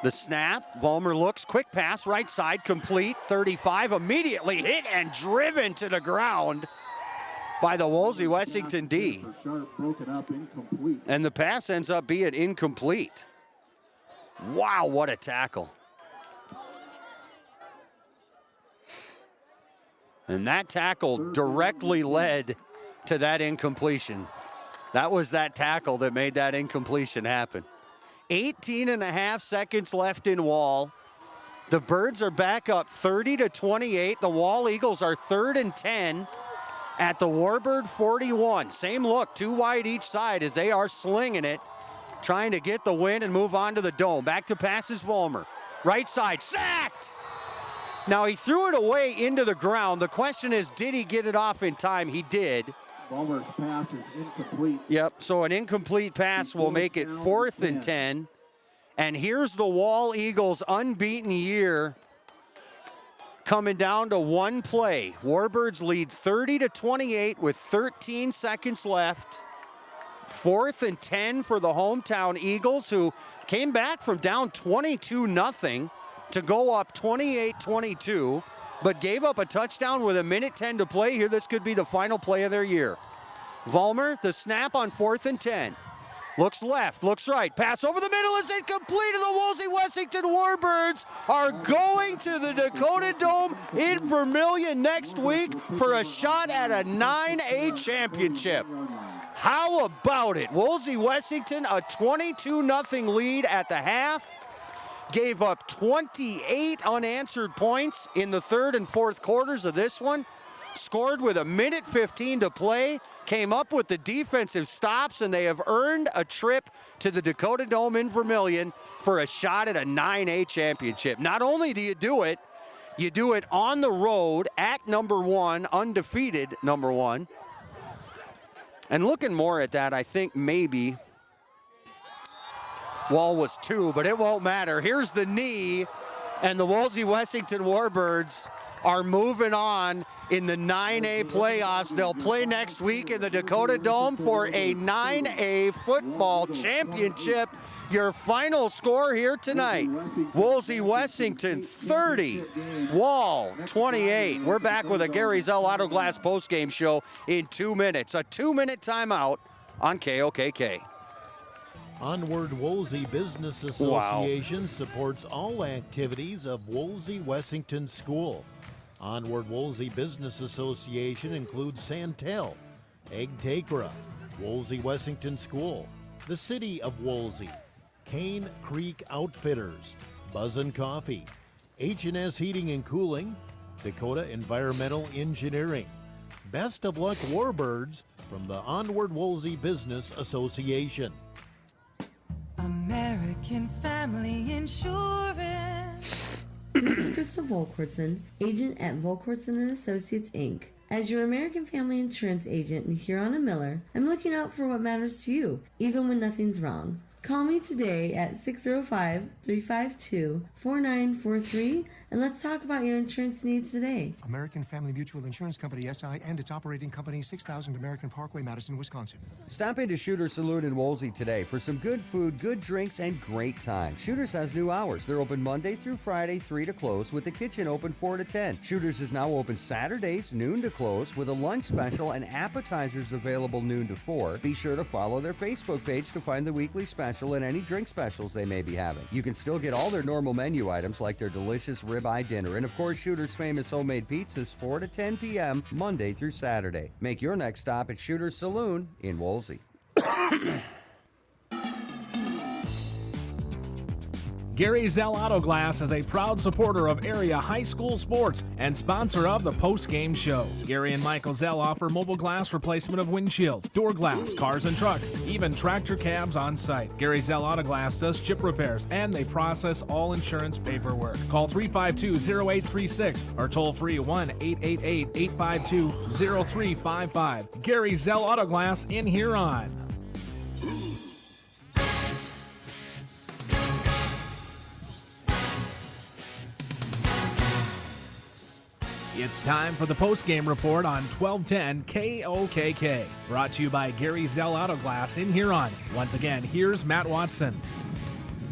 S17: The snap, Vollmer looks, quick pass, right side, complete. 35, immediately hit and driven to the ground by the Wolsey Wessington D. And the pass ends up being incomplete. Wow, what a tackle. And that tackle directly led to that incompletion. That was that tackle that made that incompletion happen. 18 and a half seconds left in Wall. The Birds are back up 30-28. The Wall Eagles are 3rd and 10 at the Warbird 41. Same look, 2 wide each side as they are slinging it, trying to get the win and move on to the Dome. Back to passes Vollmer. Right side, sacked! Now, he threw it away into the ground. The question is, did he get it off in time? He did.
S13: Vollmer's pass is incomplete.
S17: Yep, so an incomplete pass will make it 4th and 10. And here's the Wall Eagles' unbeaten year coming down to one play. Warbirds lead 30-28 with 13 seconds left. 4th and 10 for the hometown Eagles, who came back from down 22-0. to go up 28-22, but gave up a touchdown with 1:10 to play here. This could be the final play of their year. Vollmer, the snap on 4th and 10. Looks left, looks right, pass over the middle is incomplete, and the Wolsey Wessington Warbirds are going to the Dakota Dome in Vermilion next week for a shot at a 9A championship. How about it? Wolsey Wessington, a 22-0 lead at the half. Gave up 28 unanswered points in the 3rd and 4th quarters of this one. Scored with 1:15 to play. Came up with the defensive stops, and they have earned a trip to the Dakota Dome in Vermilion for a shot at a 9A championship. Not only do you do it on the road at number 1, undefeated number 1. And looking more at that, I think maybe Wall was 2, but it won't matter. Here's the knee, and the Wolsey Wessington Warbirds are moving on in the 9A playoffs. They'll play next week in the Dakota Dome for a 9A football championship. Your final score here tonight, Wolsey Wessington 30, Wall 28. We're back with a Gary Zell Auto Glass postgame show in 2 minutes. A 2-minute timeout on KOKK.
S7: Onward Wolsey Business Association supports all activities of Wolsey Wessington School. Onward Wolsey Business Association includes Santel, Egg Takra, Wolsey Wessington School, the City of Wolsey, Cane Creek Outfitters, Buzzin' Coffee, H&S Heating and Cooling, Dakota Environmental Engineering. Best of luck, Warbirds, from the Onward Wolsey Business Association.
S14: American Family Insurance.
S15: This is Crystal Volkwartson, agent at Volkwartson & Associates, Inc. As your American Family Insurance agent in Huron and Miller, I'm looking out for what matters to you, even when nothing's wrong. Call me today at 605-352-4943 and let's talk about your insurance needs today.
S16: American Family Mutual Insurance Company, SI, and its operating company, 6000 American Parkway, Madison, Wisconsin.
S5: Stop into Shooter's Saloon in Wolsey today for some good food, good drinks, and great time. Shooter's has new hours. They're open Monday through Friday, 3 to close, with the kitchen open 4 to 10. Shooter's is now open Saturdays, noon to close, with a lunch special and appetizers available noon to 4. Be sure to follow their Facebook page to find the weekly special and any drink specials they may be having. You can still get all their normal menu items like their delicious ribeye dinner and, of course, Shooter's famous homemade pizzas 4 to 10 p.m. Monday through Saturday. Make your next stop at Shooter's Saloon in Wolsey.
S20: Gary Zell Auto Glass is a proud supporter of area high school sports and sponsor of the post-game show. Gary and Michael Zell offer mobile glass replacement of windshields, door glass, cars and trucks, even tractor cabs on site. Gary Zell Auto Glass does chip repairs and they process all insurance paperwork. Call 352-0836 or toll free 1-888-852-0355. Gary Zell Auto Glass in Huron. It's time for the post-game report on 1210 KOKK. Brought to you by Gary Zell Auto Glass in Huron. Once again, here's Matt Watson.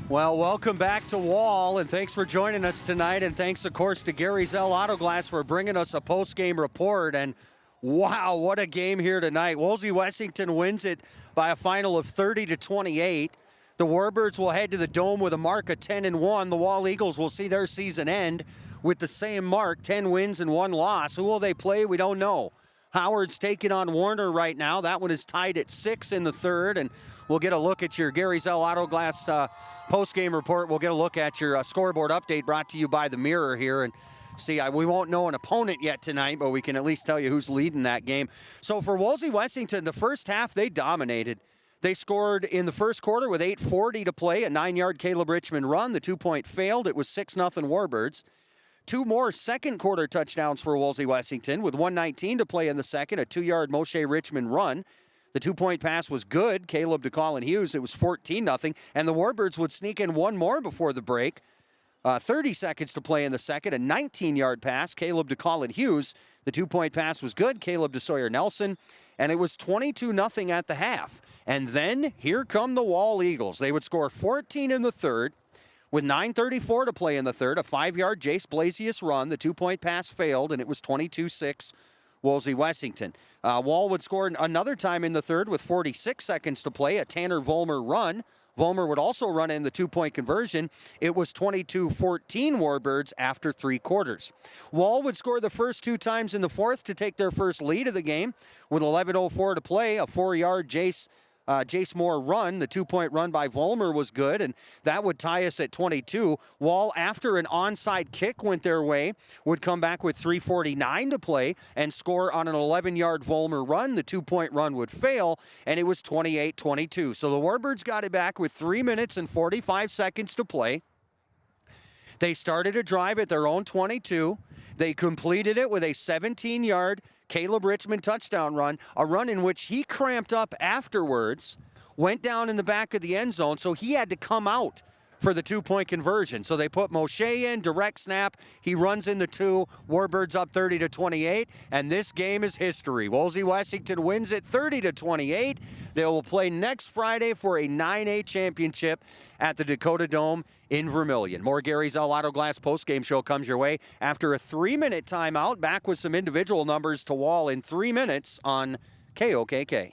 S17: Well, welcome back to Wall, and thanks for joining us tonight. And thanks, of course, to Gary Zell Auto Glass for bringing us a post-game report. And wow, what a game here tonight. Wolsey Wessington wins it by a final of 30-28. The Warbirds will head to the Dome with a mark of 10-1. The Wall Eagles will see their season end with the same mark, 10 wins and 1 loss. Who will they play? We don't know. Howard's taking on Warner right now. That one is tied at 6 in the third, and we'll get a look at your Gary Zell Auto Glass post-game report. We'll get a look at your scoreboard update brought to you by the Mirror here, and see, we won't know an opponent yet tonight, but we can at least tell you who's leading that game. So for Wolsey Wessington, the first half, they dominated. They scored in the first quarter with 8:40 to play, a 9-yard Caleb Richmond run. The 2-point failed. It was 6-0 Warbirds. 2 more second quarter touchdowns for Wolsey Wessington with 1:19 to play in the second, a 2-yard Moshe Richmond run. The 2-point pass was good. Caleb to Colin Hughes. It was 14-0, and the Warbirds would sneak in one more before the break. 30 seconds to play in the second, a 19-yard pass. Caleb to Colin Hughes. The 2-point pass was good. Caleb to Sawyer Nelson, and it was 22-0 at the half. And then here come the Wall Eagles. They would score 14 in the third. With 9:34 to play in the third, a 5-yard Jace Blasius run. The 2-point pass failed, and it was 22-6 Wolsey Wessington. Wall would score another time in the third with 46 seconds to play, a Tanner Vollmer run. Vollmer would also run in the 2-point conversion. It was 22-14 Warbirds after 3 quarters. Wall would score the first 2 times in the fourth to take their first lead of the game. With 11:04 to play, a 4-yard Jace Moore run. The 2-point run by Vollmer was good, and that would tie us at 22. Wall, after an onside kick went their way, would come back with 3:49 to play and score on an 11-yard Vollmer run. The 2-point run would fail, and it was 28-22. So the Warbirds got it back with 3 minutes and 45 seconds to play. They started a drive at their own 22. They completed it with a 17-yard Caleb Richmond touchdown run, a run in which he cramped up afterwards, went down in the back of the end zone, so he had to come out for the 2-point conversion. So they put Moshe in, direct snap. He runs in the 2. Warbirds up 30-28, and this game is history. Wolsey Wessington wins it 30-28. They will play next Friday for a 9A championship at the Dakota Dome in Vermilion. More Gary Zell Auto Glass postgame show comes your way after a 3-minute timeout. Back with some individual numbers to Wall in 3 minutes on KOKK.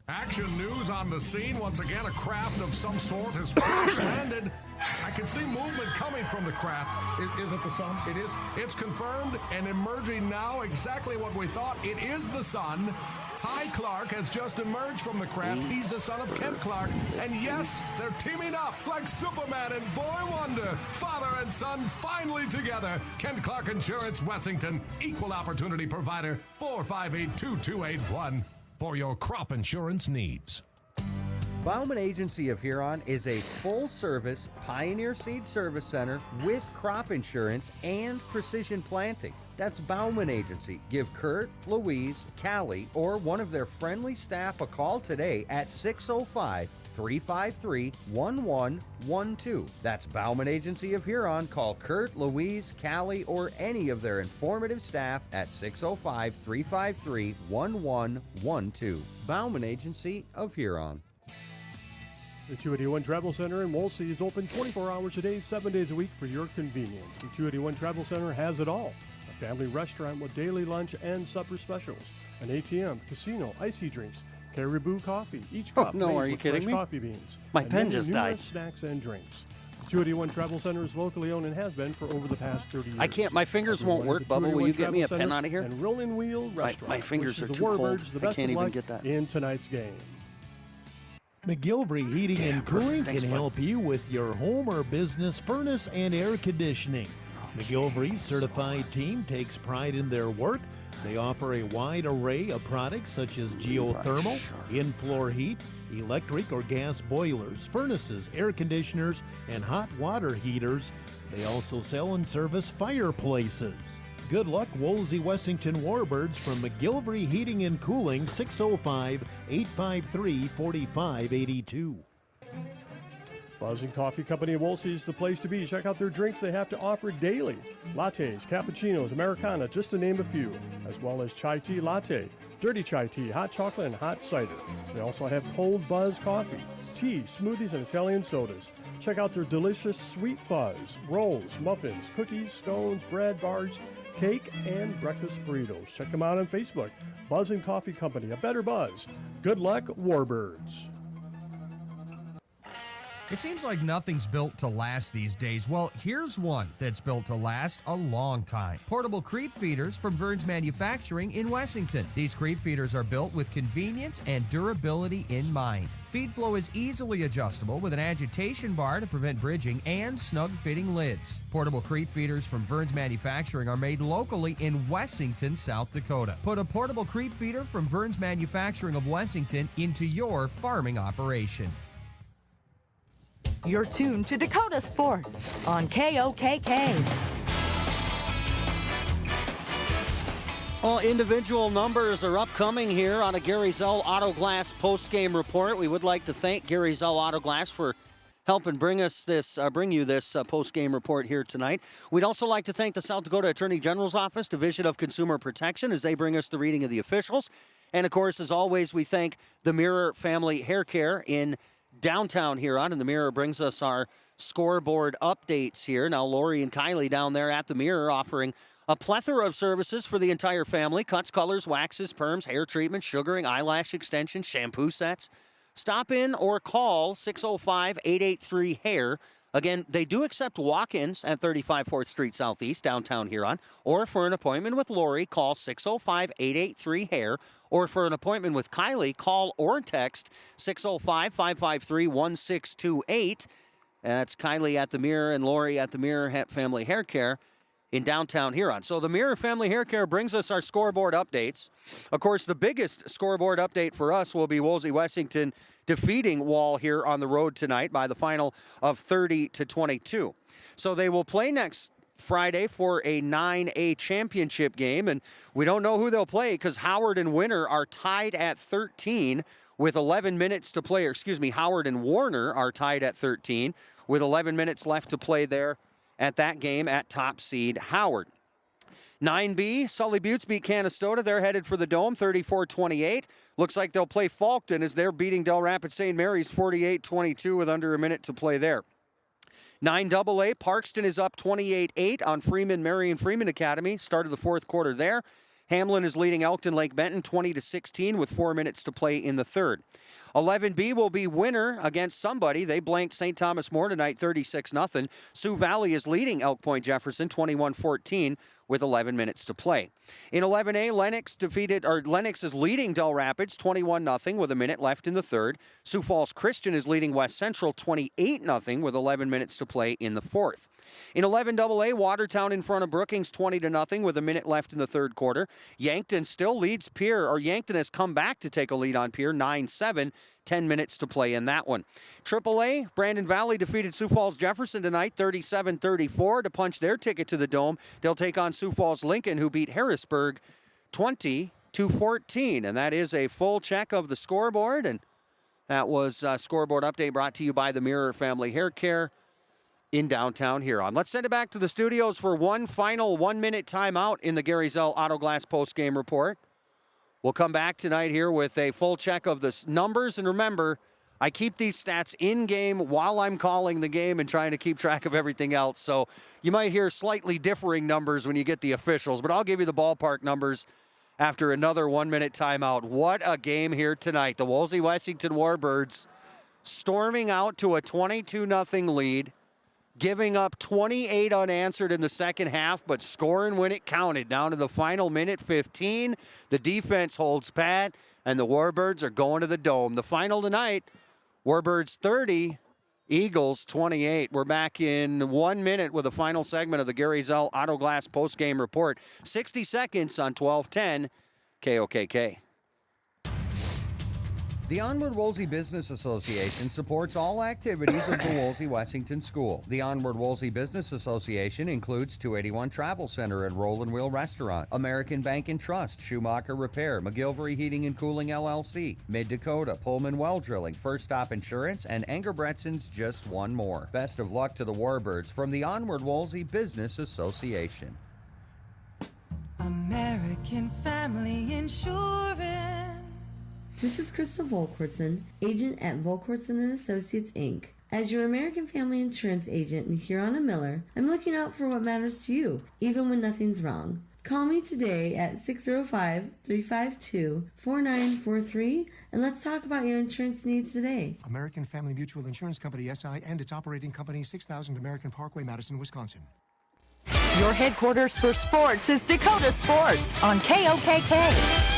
S10: Action news on the scene. Once again, a craft of some sort has crash landed. I can see movement coming from the craft. Is it the sun? It is. It's confirmed and emerging now exactly what we thought. It is the sun. Ty Clark has just emerged from the craft. He's the son of Kent Clark. And yes, they're teaming up like Superman and Boy Wonder. Father and son finally together. Kent Clark Insurance, Wessington. Equal opportunity provider. 458-2281 for your crop insurance needs.
S5: Bauman Agency of Huron is a full-service Pioneer Seed Service Center with crop insurance and precision planting. That's Bauman Agency. Give Kurt, Louise, Callie, or one of their friendly staff a call today at 605-3 605-353-1112. That's Bauman Agency of Huron. Call Kurt, Louise, Callie, or any of their informative staff at 605-353-1112. Bauman Agency of Huron.
S1: The 281 Travel Center in Wolsey is open 24 hours a day, 7 days a week for your convenience. The 281 Travel Center has it all. A family restaurant with daily lunch and supper specials. An ATM, casino, icy drinks, Caribou coffee, each cup made
S17: are you
S1: with
S17: kidding
S1: fresh
S17: me?
S1: coffee beans.
S17: My
S1: and
S17: pen
S1: many
S17: just
S1: numerous
S17: died.
S1: Snacks and drinks. The 281 Travel Center is locally owned and has been for over the past 30 years.
S17: I can't. My fingers won't work, Bubba. Will you get me a pen out of here?
S1: And Rolling Wheel Restaurant.
S17: My fingers
S1: which
S17: are
S1: is
S17: too
S1: the
S17: cold.
S1: Warbirds, the
S17: I
S1: best
S17: can't
S1: of
S17: even
S1: luck
S17: get that.
S1: in tonight's game.
S7: McGilvery Heating and Cooling
S17: Thanks,
S7: can
S17: bud.
S7: help you with your home or business furnace and air conditioning. McGilvery's certified team takes pride in their work. They offer a wide array of products such as geothermal, in-floor heat, electric or gas boilers, furnaces, air conditioners, and hot water heaters. They also sell and service fireplaces. Good luck, Wolsey Wessington Warbirds from McGilvery Heating and Cooling, 605-853-4582.
S1: Buzzing Coffee Company of Wolsey is the place to be. Check out their drinks they have to offer daily. Lattes, cappuccinos, Americana, just to name a few, as well as chai tea latte, dirty chai tea, hot chocolate, and hot cider. They also have cold buzz coffee, tea, smoothies, and Italian sodas. Check out their delicious sweet buzz, rolls, muffins, cookies, scones, bread, bars, cake, and breakfast burritos. Check them out on Facebook. Buzzing Coffee Company, a better buzz. Good luck, Warbirds.
S11: It seems like nothing's built to last these days. Well, here's one that's built to last a long time. Portable creep feeders from Burns Manufacturing in Wessington. These creep feeders are built with convenience and durability in mind. Feed flow is easily adjustable with an agitation bar to prevent bridging and snug-fitting lids. Portable creep feeders from Burns Manufacturing are made locally in Wessington, South Dakota. Put a portable creep feeder from Burns Manufacturing of Wessington into your farming operation.
S4: You're tuned to Dakota Sports on KOKK.
S17: Well, individual numbers are upcoming here on a Gary Zell Auto Glass post-game report. We would like to thank Gary Zell Auto Glass for helping bring you this post-game report here tonight. We'd also like to thank the South Dakota Attorney General's Office, Division of Consumer Protection, as they bring us the reading of the officials. And, of course, as always, we thank the Mirror Family Hair Care in downtown Huron, and the Mirror brings us our scoreboard updates here. Now, Lori and Kylie down there at the Mirror offering a plethora of services for the entire family. Cuts, colors, waxes, perms, hair treatments, sugaring, eyelash extensions, shampoo sets. Stop in or call 605-883-HAIR. Again, they do accept walk-ins at 35 4th Street Southeast, downtown Huron. Or for an appointment with Lori, call 605-883-HAIR. Or for an appointment with Kylie, call or text 605-553-1628. That's Kylie at the Mirror and Lori at the Mirror Family Hair Care in downtown Huron. So the Mirror Family Hair Care brings us our scoreboard updates. Of course, the biggest scoreboard update for us will be Wolsey Wessington defeating Wall here on the road tonight by the final of 30-22. So they will play next Friday for a 9A championship game, and we don't know who they'll play because Howard and Winter are tied at 13 with 11 minutes to play. Howard and Warner are tied at 13 with 11 minutes left to play there at that game at top seed Howard. 9B, Sully Buttes beat Canastota. They're headed for the Dome, 34-28. Looks like they'll play Faulkton as they're beating Del Rapids St. Mary's 48-22 with under a minute to play there. 9AA, Parkston is up 28-8 on Marion Freeman Academy. Started the fourth quarter there. Hamlin is leading Elkton Lake Benton 20-16 with 4 minutes to play in the third. 11B will be Winner against somebody. They blanked St. Thomas More tonight 36-0. Sioux Valley is leading Elk Point Jefferson 21-14 with 11 minutes to play. In 11A, Lennox is leading Del Rapids 21-0 with a minute left in the third. Sioux Falls Christian is leading West Central 28-0 with 11 minutes to play in the fourth. In 11AA, Watertown in front of Brookings 20-0 with a minute left in the third quarter. Yankton still leads Yankton has come back to take a lead on Pierre 9-7. 10 minutes to play in that one. AAA, Brandon Valley defeated Sioux Falls Jefferson tonight 37-34 to punch their ticket to the Dome. They'll take on Sioux Falls Lincoln, who beat Harrisburg 20-14. And that is a full check of the scoreboard. And That was Scoreboard Update brought to you by the Mirror Family Hair Care in downtown Huron. Let's send it back to the studios for one final 1-minute timeout in the Gary Zell Auto Glass postgame report. We'll come back tonight here with a full check of the numbers. And remember, I keep these stats in-game while I'm calling the game and trying to keep track of everything else. So you might hear slightly differing numbers when you get the officials, but I'll give you the ballpark numbers after another 1-minute timeout. What a game here tonight. The Wolsey Wessington Warbirds storming out to a 22-0 lead, giving up 28 unanswered in the second half, but scoring when it counted. Down to the final minute 15, the defense holds pat, and the Warbirds are going to the Dome. The final tonight, Warbirds 30, Eagles 28. We're back in 1 minute with the final segment of the Gary Zell Auto Glass postgame report. 60 seconds on 1210 KOKK.
S5: The Onward Wolsey Business Association supports all activities of the Wolsey Wessington School. The Onward Wolsey Business Association includes 281 Travel Center and Roll and Wheel Restaurant, American Bank and Trust, Schumacher Repair, McGilvery Heating and Cooling LLC, Mid-Dakota, Pullman Well Drilling, First Stop Insurance, and Engerbretsen's Just One More. Best of luck to the Warbirds from the Onward Wolsey Business Association.
S14: American Family Insurance.
S15: This is Crystal Volkwartson, agent at Volkwartson & Associates, Inc. As your American Family Insurance agent in Huron and Miller, I'm looking out for what matters to you, even when nothing's wrong. Call me today at 605-352-4943, and let's talk about your insurance needs today.
S16: American Family Mutual Insurance Company, SI, and its operating company, 6000 American Parkway, Madison, Wisconsin.
S4: Your headquarters for sports is Dakota Sports on KOKK.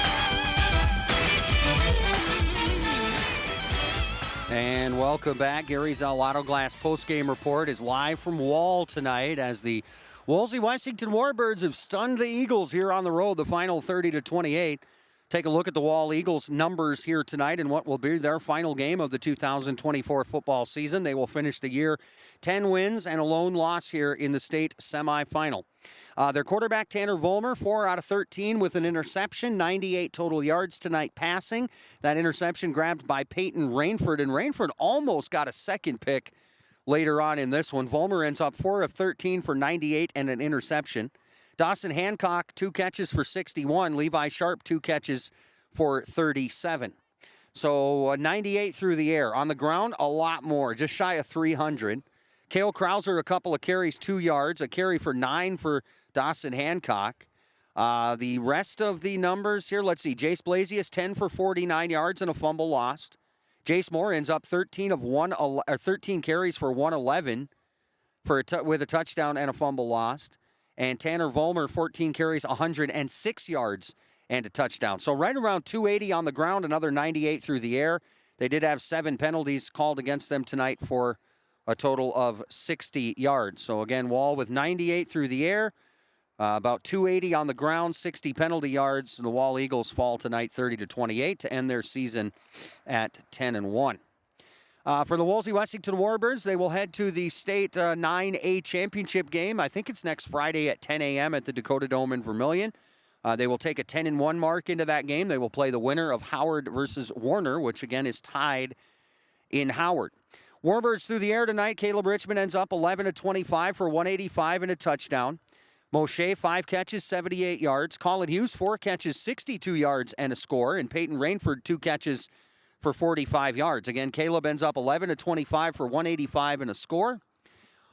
S17: And welcome back. Gary Zell Auto Glass postgame report is live from Wall tonight as the Wolsey Wessington Warbirds have stunned the Eagles here on the road, the final 30-28. Take a look at the Wall Eagles numbers here tonight and what will be their final game of the 2024 football season. They will finish the year 10 wins and a lone loss here in the state semifinal. Their quarterback, Tanner Vollmer, 4 out of 13 with an interception, 98 total yards tonight passing. That interception grabbed by Peyton Rainford, and Rainford almost got a second pick later on in this one. Vollmer ends up 4 of 13 for 98 and an interception. Dawson Hancock, 2 catches for 61. Levi Sharp, 2 catches for 37. So 98 through the air. On the ground, a lot more, just shy of 300. Cale Krauser, a couple of carries, 2 yards, a carry for 9 for Dawson Hancock. The rest of the numbers here, let's see. Jace Blasius, 10 for 49 yards and a fumble lost. Jace Moore ends up 13 carries for 111 with a touchdown and a fumble lost. And Tanner Vollmer, 14 carries, 106 yards and a touchdown. So right around 280 on the ground, another 98 through the air. They did have 7 penalties called against them tonight for a total of 60 yards. So again, Wall with 98 through the air, about 280 on the ground, 60 penalty yards. The Wall Eagles fall tonight 30-28 to end their season at 10-1. For the Wolsey Wessington Warbirds, they will head to the state 9A championship game. I think it's next Friday at 10 a.m. at the Dakota Dome in Vermilion. They will take a 10-1 mark into that game. They will play the winner of Howard versus Warner, which again is tied in Howard. Warbirds through the air tonight. Caleb Richmond ends up 11-25 for 185 and a touchdown. Moshe, 5 catches, 78 yards. Colin Hughes, 4 catches, 62 yards and a score. And Peyton Rainford, 2 catches for 45 yards. Again, Caleb ends up 11-25 for 185 and a score.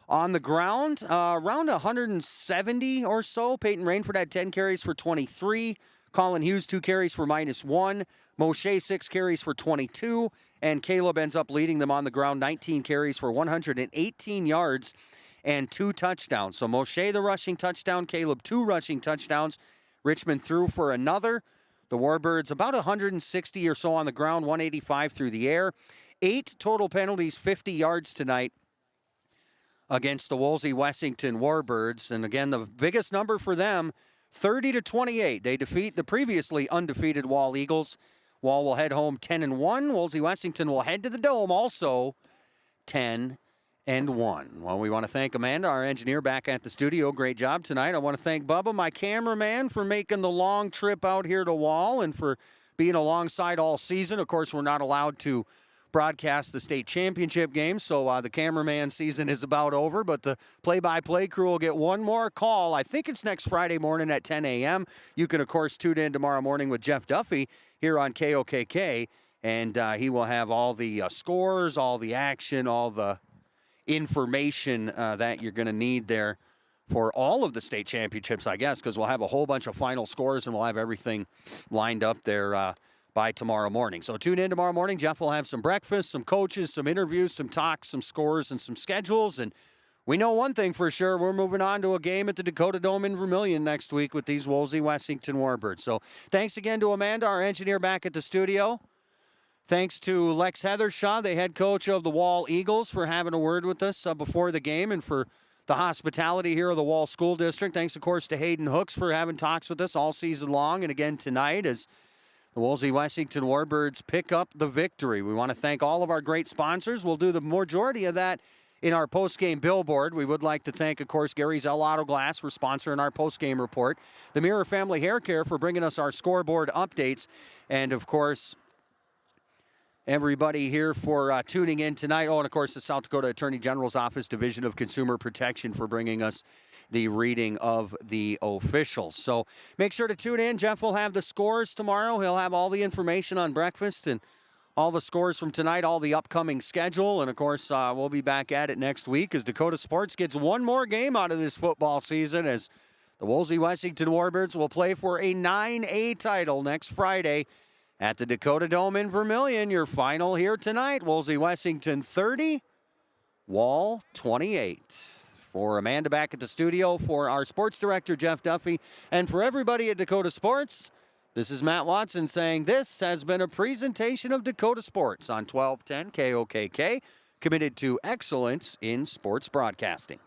S17: On the ground, around 170 or so. Peyton Rainford had 10 carries for 23. Colin Hughes, 2 carries for -1. Moshe, 6 carries for 22. And Caleb ends up leading them on the ground, 19 carries for 118 yards and 2 touchdowns. So Moshe, the rushing touchdown. Caleb, 2 rushing touchdowns. Richmond threw for another. The Warbirds about 160 or so on the ground, 185 through the air. 8 total penalties, 50 yards tonight against the Wolsey Wessington Warbirds. And again, the biggest number for them, 30-28. They defeat the previously undefeated Wall Eagles. Wall will head home 10-1. Wolsey Wessington will head to the Dome also 10-1. Well, we want to thank Amanda, our engineer, back at the studio. Great job tonight. I want to thank Bubba, my cameraman, for making the long trip out here to Wall and for being alongside all season. Of course, we're not allowed to broadcast the state championship game, so the cameraman season is about over, but the play-by-play crew will get one more call. I think it's next Friday morning at 10 a.m. You can, of course, tune in tomorrow morning with Jeff Duffy here on KOKK, and he will have all the scores, all the action, all the information that you're going to need there for all of the state championships, I guess, because we'll have a whole bunch of final scores and we'll have everything lined up there by tomorrow morning. So tune in tomorrow morning. Jeff will have some breakfast, some coaches, some interviews, some talks, some scores, and some schedules. And we know one thing for sure. We're moving on to a game at the Dakota Dome in Vermilion next week with these Wolsey Wessington Warbirds. So thanks again to Amanda, our engineer back at the studio. Thanks to Lex Heathershaw, the head coach of the Wall Eagles, for having a word with us before the game and for the hospitality here of the Wall School District. Thanks, of course, to Hayden Hooks for having talks with us all season long. And again tonight as the Wolsey Wessington Warbirds pick up the victory. We want to thank all of our great sponsors. We'll do the majority of that in our post-game billboard. We would like to thank, of course, Gary's El Auto Glass for sponsoring our post-game report, the Mirror Family Hair Care for bringing us our scoreboard updates, and, of course, everybody here for tuning in tonight. Oh, and of course, the South Dakota Attorney General's Office Division of Consumer Protection for bringing us the reading of the officials. So make sure to tune in. Jeff will have the scores tomorrow. He'll have all the information on breakfast and all the scores from tonight, all the upcoming schedule. And of course, we'll be back at it next week as Dakota Sports gets one more game out of this football season as the Wolsey Wessington Warbirds will play for a 9A title next Friday at the Dakota Dome in Vermilion. Your final here tonight, Wolsey Wessington 30, Wall 28. For Amanda back at the studio, for our sports director, Jeff Duffy, and for everybody at Dakota Sports, this is Matt Watson saying this has been a presentation of Dakota Sports on 1210 KOKK, committed to excellence in sports broadcasting.